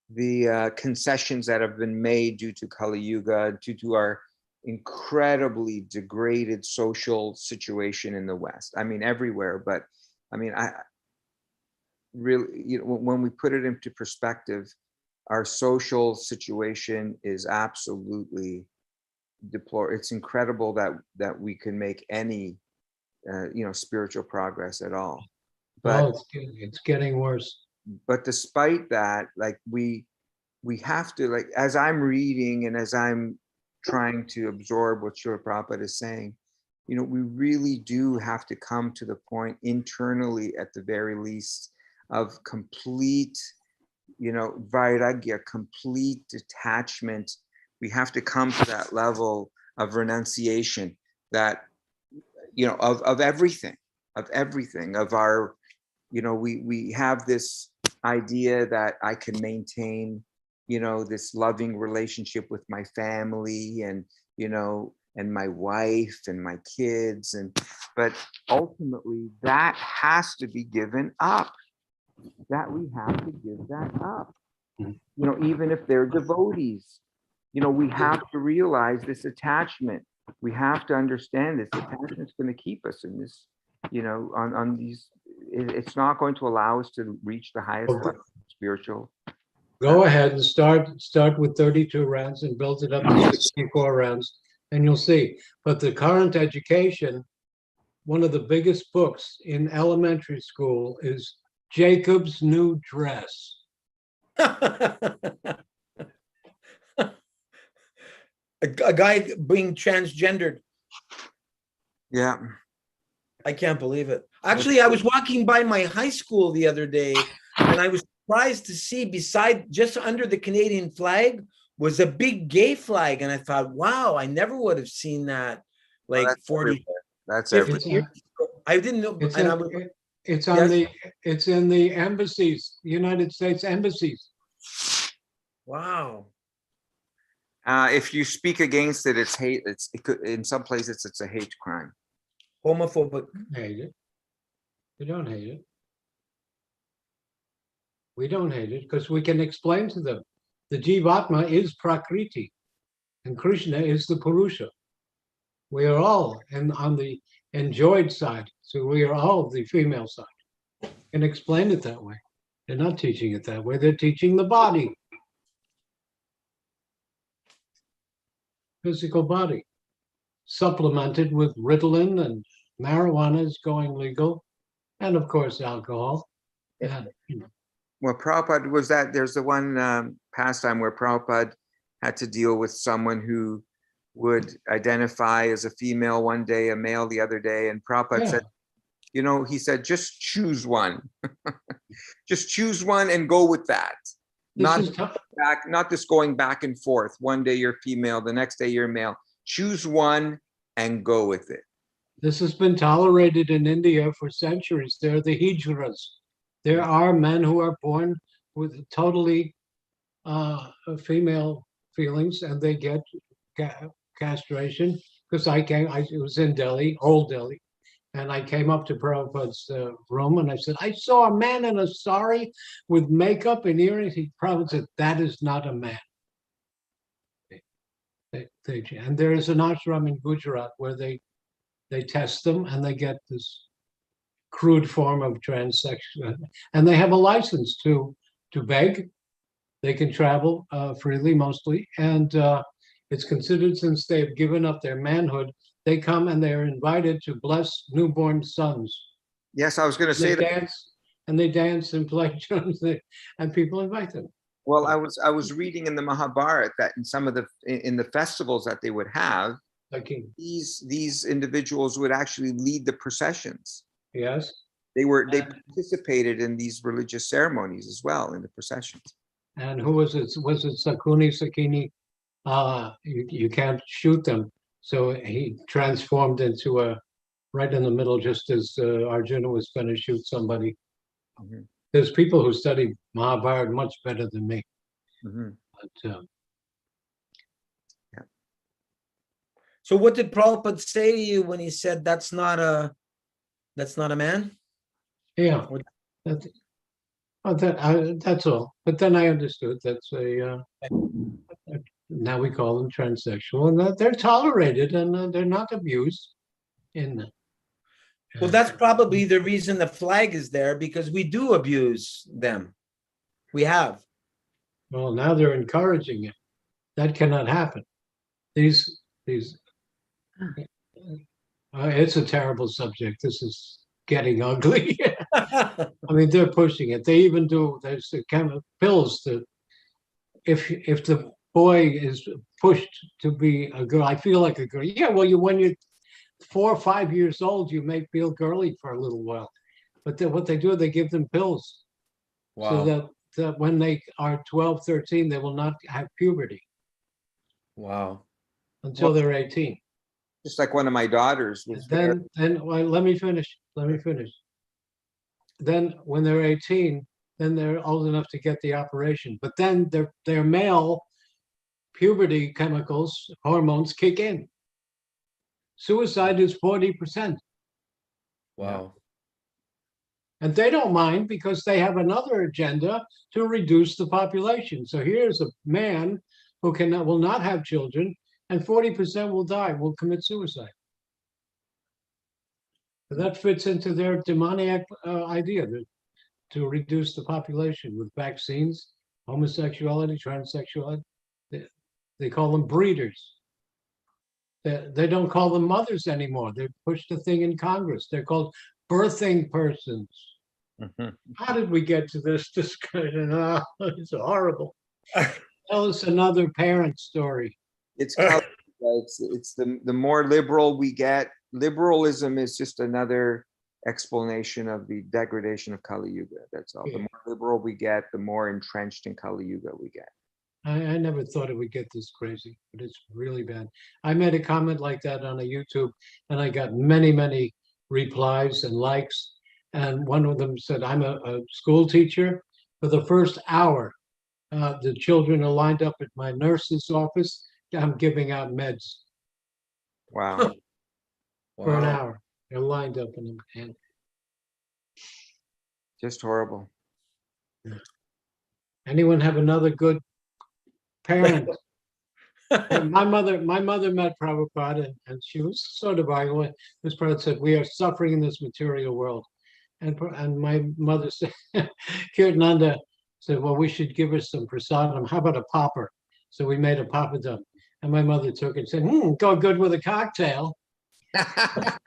the concessions that have been made due to Kali Yuga, due to our incredibly degraded social situation in the West. I mean, everywhere, but I mean, I really, you know, when we put it into perspective, our social situation is absolutely deplorable. It's incredible that we can make any, spiritual progress at all. But it's getting worse. But despite that, like we have to, like, as I'm reading and as I'm trying to absorb what Srila Prabhupada is saying, we really do have to come to the point internally, at the very least, of complete, vairagya, complete detachment. We have to come to that level of renunciation, that, of everything, of our, we have this idea that I can maintain, this loving relationship with my family and, and my wife and my kids. But ultimately that has to be given up. That we have to give that up. Even if they're devotees, we have to realize this attachment. We have to understand this attachment is going to keep us in this, on these, it's not going to allow us to reach the highest level of spiritual. Go ahead and start with 32 rounds and build it up to 64 rounds, and you'll see. But the current education, one of the biggest books in elementary school is Jacob's New Dress. A guy being transgendered. Yeah. I can't believe it. Actually, I was walking by my high school the other day, and I was surprised to see beside, just under the Canadian flag, was a big gay flag. And I thought, wow, I never would have seen that like 40. That's everywhere. I didn't know. It's in the embassies, United States embassies. Wow. If you speak against it, it's hate. In some places it's a hate crime. Homophobic. Hate it. We don't hate it. We don't hate it because we can explain to them. The Jivatma is Prakriti and Krishna is the Purusha. We are all on the enjoyed side. So we are all the female side. And explain it that way. They're not teaching it that way. They're teaching the body. Physical body. Supplemented with Ritalin, and marijuana is going legal. And of course, alcohol. Yeah. Well, Prabhupada was that, there's the one pastime where Prabhupada had to deal with someone who would identify as a female one day, a male the other day. And Prabhupada said, he said, just choose one. Just choose one and go with that. Not just going back and forth. One day you're female, the next day you're male. Choose one and go with it. This has been tolerated in India for centuries. They're the hijras. There are men who are born with totally female feelings, and they get castration. Because I was in Delhi, old Delhi, and I came up to Prabhupada's room, and I said, I saw a man in a sari with makeup and earrings. Prabhupada said, that is not a man. And there is an ashram in Gujarat where they test them, and they get this crude form of transsexual, and they have a license to beg. They can travel freely, mostly, and It's considered, since they've given up their manhood, they come and they're invited to bless newborn sons. Yes, I was going to say They that. dance and they dance and play drums, and people invite them. Well, I was reading in the Mahabharata that in some of the festivals that they would have, Okay. these individuals would actually lead the processions. Yes. They participated in these religious ceremonies as well, in the processions. And who was it? Was it Sakuni Sakini? You can't shoot them. So he transformed into a, right in the middle, just as Arjuna was going to shoot somebody. Mhm. There's people who study Mahabharata much better than me. Mhm. But, So what did Prabhupada say to you when he said that's not a man? yeah, that's all. But then I understood that's now we call them transsexual, and that they're tolerated and they're not abused. Well, that's probably the reason the flag is there, because we do abuse them. We have. Well, now they're encouraging it. That cannot happen. These it's a terrible subject. This is getting ugly. I mean, they're pushing it. They even do. There's the kind of pills that if the boy is pushed to be a girl, I feel like a girl. Yeah, well, when you're 4 or 5 years old, you may feel girly for a little while, but what they do, they give them pills, so that when they are 12, 13, they will not have puberty. Wow. Until they're 18. Just like one of my daughters was. Then well, let me finish. Then when they're 18, then they're old enough to get the operation. But then their male puberty chemicals, hormones kick in. Suicide is 40%. Wow. And they don't mind because they have another agenda to reduce the population. So here's a man who will not have children, and 40% will die, will commit suicide. So that fits into their demoniac idea to reduce the population with vaccines, homosexuality, transsexuality. They call them breeders. They don't call them mothers anymore. They pushed a thing in Congress. They're called birthing persons. Mhm. How did we get to this discussion? Oh, it's horrible. Tell us another parent story. It's the more liberal we get. Liberalism is just another explanation of the degradation of Kali Yuga. That's all. The more liberal we get, the more entrenched in Kali Yuga we get. I never thought it would get this crazy, but it's really bad. I made a comment like that on a YouTube, and I got many, many replies and likes. And one of them said, I'm a school teacher. For the first hour, the children are lined up at my nurse's office. I'm giving out meds. Wow. For an hour. They're lined up in them. Just horrible. Anyone have another good parent? my mother met Prabhupada, and she was sort of arguing. This Prabhupada said, we are suffering in this material world. And my mother said, Acyutananda said, well, we should give her some prasadam. How about a popper? So we made a papadum. And my mother took it and said, go good with a cocktail. I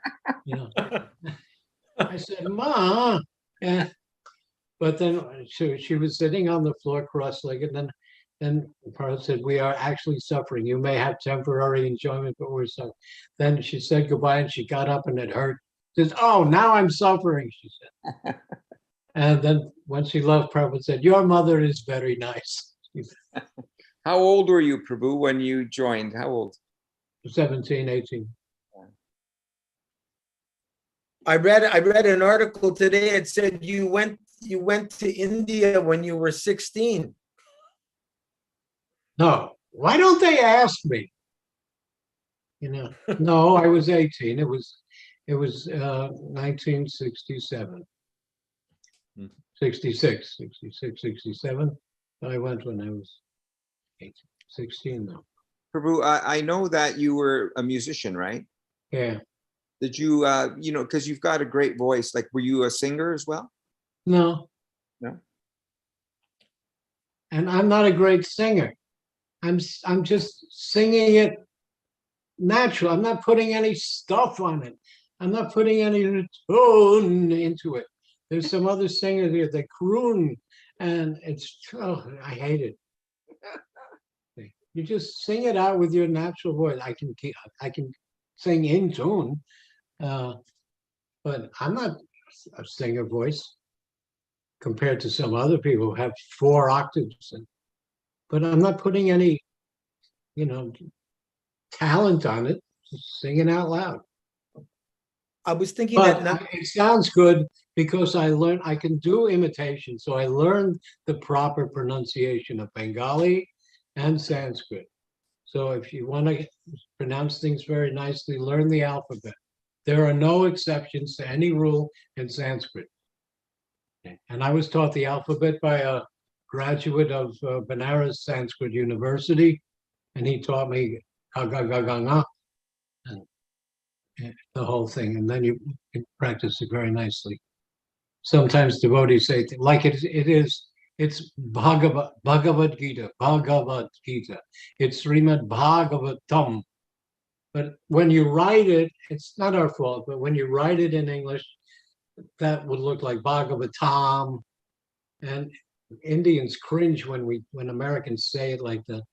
said, Ma. But then she was sitting on the floor cross-legged, and then Prabhupada said, we are actually suffering. You may have temporary enjoyment, but we're suffering. Then she said goodbye, and she got up, and it hurt. She says, oh, now I'm suffering, she said. And then when she left, Prabhupada said, your mother is very nice. How old were you, Prabhu, when you joined? How old? 17, 18. I read an article today. It said you went to India when you were 16. No, why don't they ask me? No, I was 18. It was 1967. 66, 67. I went when I was 16 though. Prabhu, I know that you were a musician, right? Yeah. Did you, because you've got a great voice, like, were you a singer as well? No. No. And I'm not a great singer. I'm just singing it natural. I'm not putting any stuff on it. I'm not putting any tone into it. There's some other singers here, they croon, and it's, oh, I hate it. You just sing it out with your natural voice. I can sing in tune, but I'm not a singer voice compared to some other people who have 4 octaves. But I'm not putting any, talent on it. Just singing out loud. I was thinking But that it sounds good because I can do imitation. So I learned the proper pronunciation of Bengali and Sanskrit. So if you want to pronounce things very nicely, learn the alphabet. There are no exceptions to any rule in Sanskrit. And I was taught the alphabet by a graduate of Banaras Sanskrit University, and he taught me ga the whole thing, and then you can practice it very nicely. Sometimes devotees say, like it's Bhagavad Gita. It's Srimad Bhagavatam. But when you write it, it's not our fault, but when you write it in English, that would look like Bhagavatam. And Indians cringe when Americans say it like that,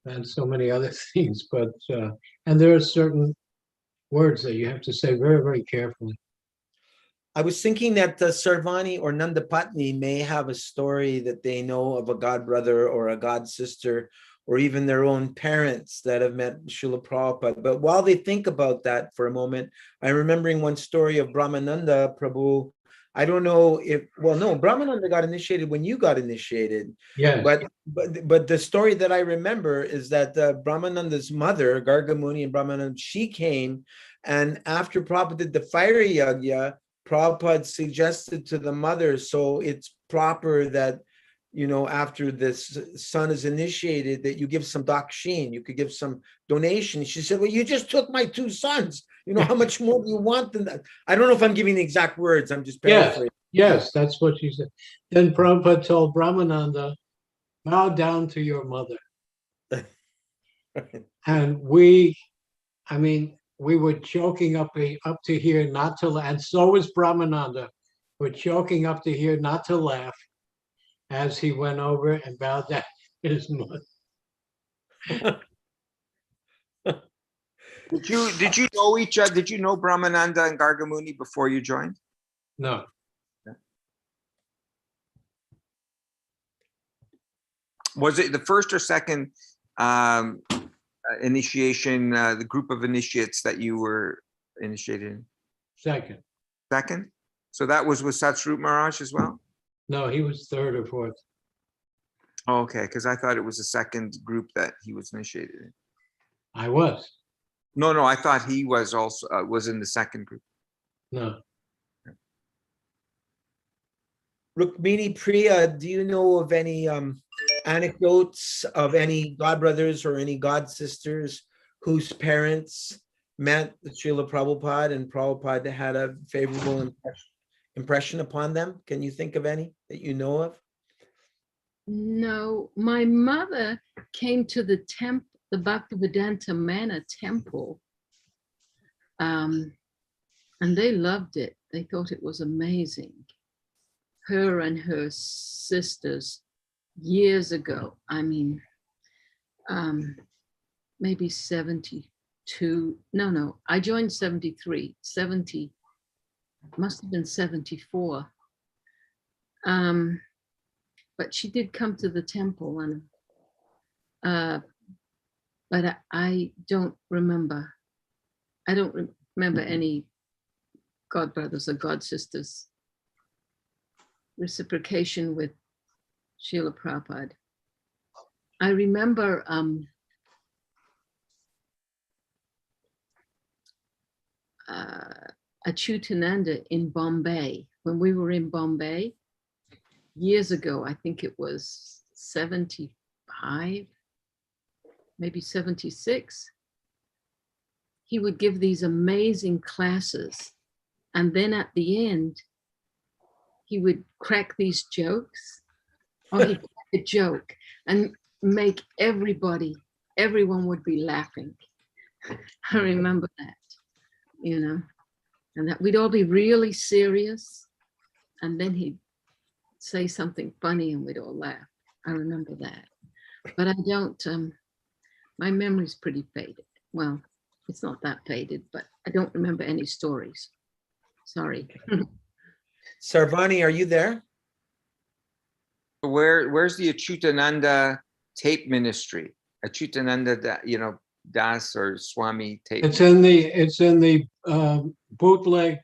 and so many other things. But and there are certain words that you have to say very, very carefully. I was thinking that Sarvani or Nanda Patni may have a story that they know of a god brother or a god sister, or even their own parents that have met Srila Prabhupada. But while they think about that for a moment, I'm remembering one story of Brahmananda Prabhu. I don't know Brahmananda got initiated when you got initiated. Yes. But the story that I remember is that Brahmananda's mother, Gargamuni and Brahmananda, she came, and after Prabhupada did the fire yagya, Prabhupada suggested to the mother, so it's proper that, after this son is initiated, that you give some dakshin, you could give some donation. She said, well, you just took my 2 sons. How much more do you want than that? I don't know if I'm giving the exact words. I'm just paraphrasing. Yes, that's what she said. Then Prabhupada told Brahmananda, bow down to your mother. And we were choking up to here not to laugh, and so was Brahmananda. We're choking up to here not to laugh as he went over and bowed down to his mother. Did you know each other? Did you know Brahmananda and Gargamuni before you joined? No. Was it the first or second initiation, the group of initiates that you were initiated in? Second. Second? So that was with Satsrup Maharaj as well? No, he was 3rd or 4th. Oh, okay, because I thought it was the second group that he was initiated in. I was. No, I thought he was also was in the second group. No. Rukmini Priya, do you know of any anecdotes of any godbrothers or any god sisters whose parents met Srila Prabhupada and Prabhupada had a favorable impression upon them? Can you think of any that you know of? No, my mother came to the Bhaktivedanta Manor temple, and they loved it. They thought it was amazing. Her and her sisters years ago, maybe 72. No, I joined 73, 70, must have been 74. But she did come to the temple, and but I don't remember. I don't remember any godbrothers or godsisters. Reciprocation with Srila Prabhupada. I remember Acyutananda in Bombay. When we were in Bombay years ago, I think it was 75, maybe 76. He would give these amazing classes. And then at the end, he would crack these jokes, or he'd crack a joke. And make everyone would be laughing. I remember that, and that we'd all be really serious, and then he'd say something funny and we'd all laugh. I remember that. But I don't, my memory's pretty faded. Well, it's not that faded, but I don't remember any stories. Sorry. Sarvani, are you there? Where's the Acyutananda tape ministry? Acyutananda, Das or Swami tape. It's in the bootleg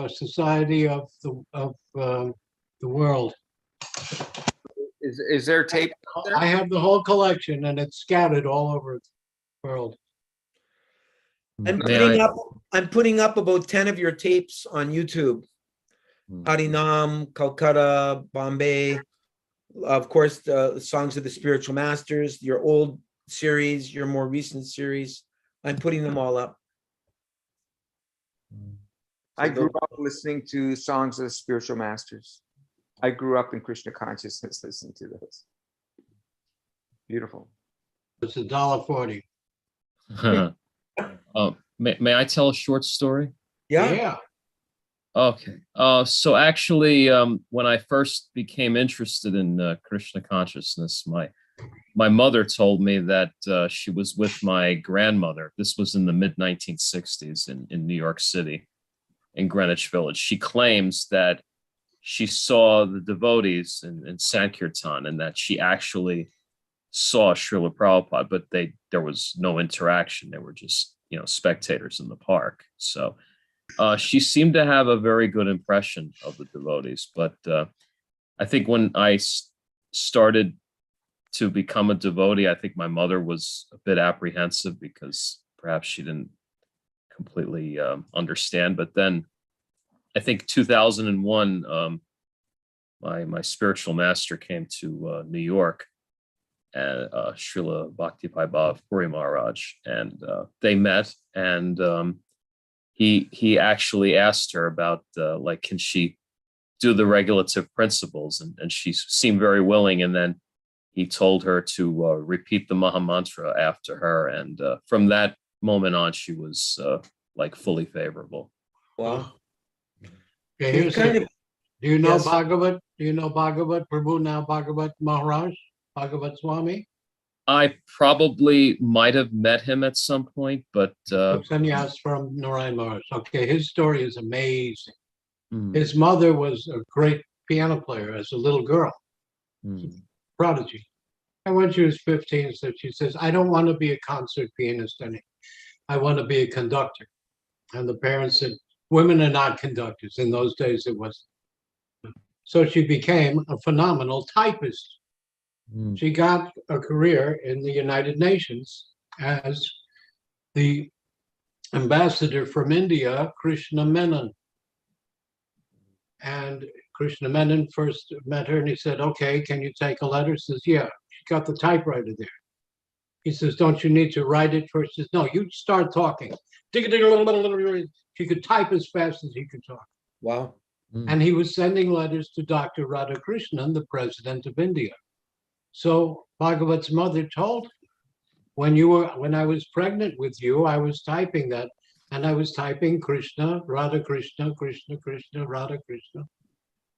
society of the world. Is there tape? I have the whole collection, and it's scattered all over the world. I'm putting up about 10 of your tapes on YouTube. Harinam, Calcutta, Bombay, of course, the songs of the spiritual masters, your old series, your more recent series. I'm putting them all up. I grew up listening to songs of the spiritual masters. I grew up in Krishna consciousness listening to those. Beautiful. It's $1.40. May I tell a short story? Yeah. Okay. So actually, when I first became interested in Krishna consciousness, my mother told me that she was with my grandmother. This was in the mid-1960s in New York City, in Greenwich Village. She claims that she saw the devotees in Sankirtan and that she actually saw Srila Prabhupada, but there was no interaction. They were just, spectators in the park. So she seemed to have a very good impression of the devotees. But I think when I started to become a devotee, I think my mother was a bit apprehensive because perhaps she didn't completely understand. But then I think 2001, my spiritual master came to New York, and Srila Bhaktipai Puri Maharaj, and they met, and he actually asked her about can she do the regulative principles, and she seemed very willing, and then he told her to repeat the Maha Mantra after her, and from that moment on, she was fully favorable. Wow. Okay, do you know Bhagavad? Do you know Bhagavad Prabhu, now Bhagavad Maharaj, Bhagavad Swami? I probably might have met him at some point, but Sannyas from Narayan Maharaj. Okay, his story is amazing. His mother was a great piano player as a little girl, prodigy. And when she was 15, so she says, I don't want to be a concert pianist anymore. I want to be a conductor. And the parents said, women are not conductors. In those days, it was. So she became a phenomenal typist. She got a career in the United Nations as the ambassador from India, Krishna Menon. And Krishna Menon first met her and he said, okay, can you take a letter? She says, yeah. She got the typewriter there. He says, don't you need to write it first? She says, no, you start talking. She could type as fast as he could talk. Wow. And he was sending letters to Dr. Radhakrishnan, the president of India. So Bhagavat's mother told him, when I was pregnant with you, I was typing that, and I was typing Krishna, Radha Krishna, Krishna Krishna, Radha Krishna.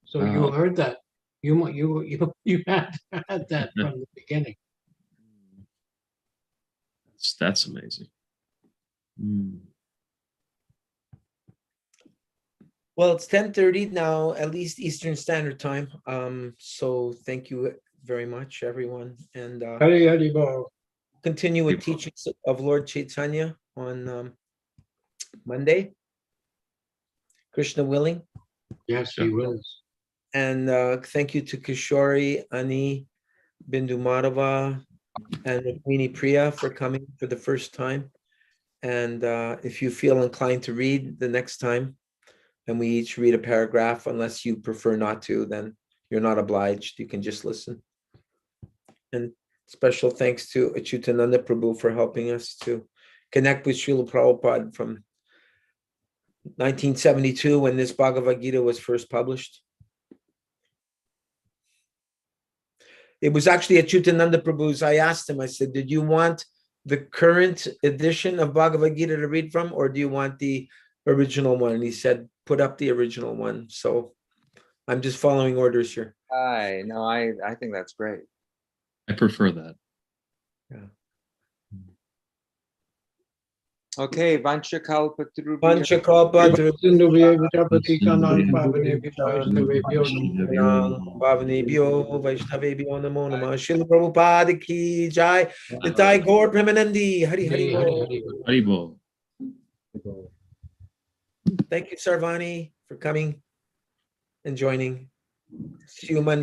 So you heard that. You had that from the beginning. That's amazing. Well, it's 10:30 now, at least Eastern Standard Time. So thank you very much, everyone. And continue with teachings of Lord Chaitanya on Monday. Krishna willing. Yes, he wills. And thank you to Kishori, Ani, Bindu Madhava, and Rukmini Priya for coming for the first time. And if you feel inclined to read the next time, and we each read a paragraph, unless you prefer not to, then you're not obliged. You can just listen. And special thanks to Acyutananda Prabhu for helping us to connect with Srila Prabhupada from 1972 when this Bhagavad Gita was first published. It was actually Acyutananda Prabhu's. I asked him, I said, did you want the current edition of Bhagavad Gita to read from, or do you want the original one? And he said, put up the original one. So I'm just following orders here. I think that's great. I prefer that. Yeah. Okay, Vanchakalpatrubhya. Vaishnavebhyo Vaishnavebhyo Namo Namah. Srila Prabhupada ki jai. Nitai Gaur Premanandi. Hari Hari Bol. Haribol. Thank you, Sarvani, for coming and joining. See you Monday.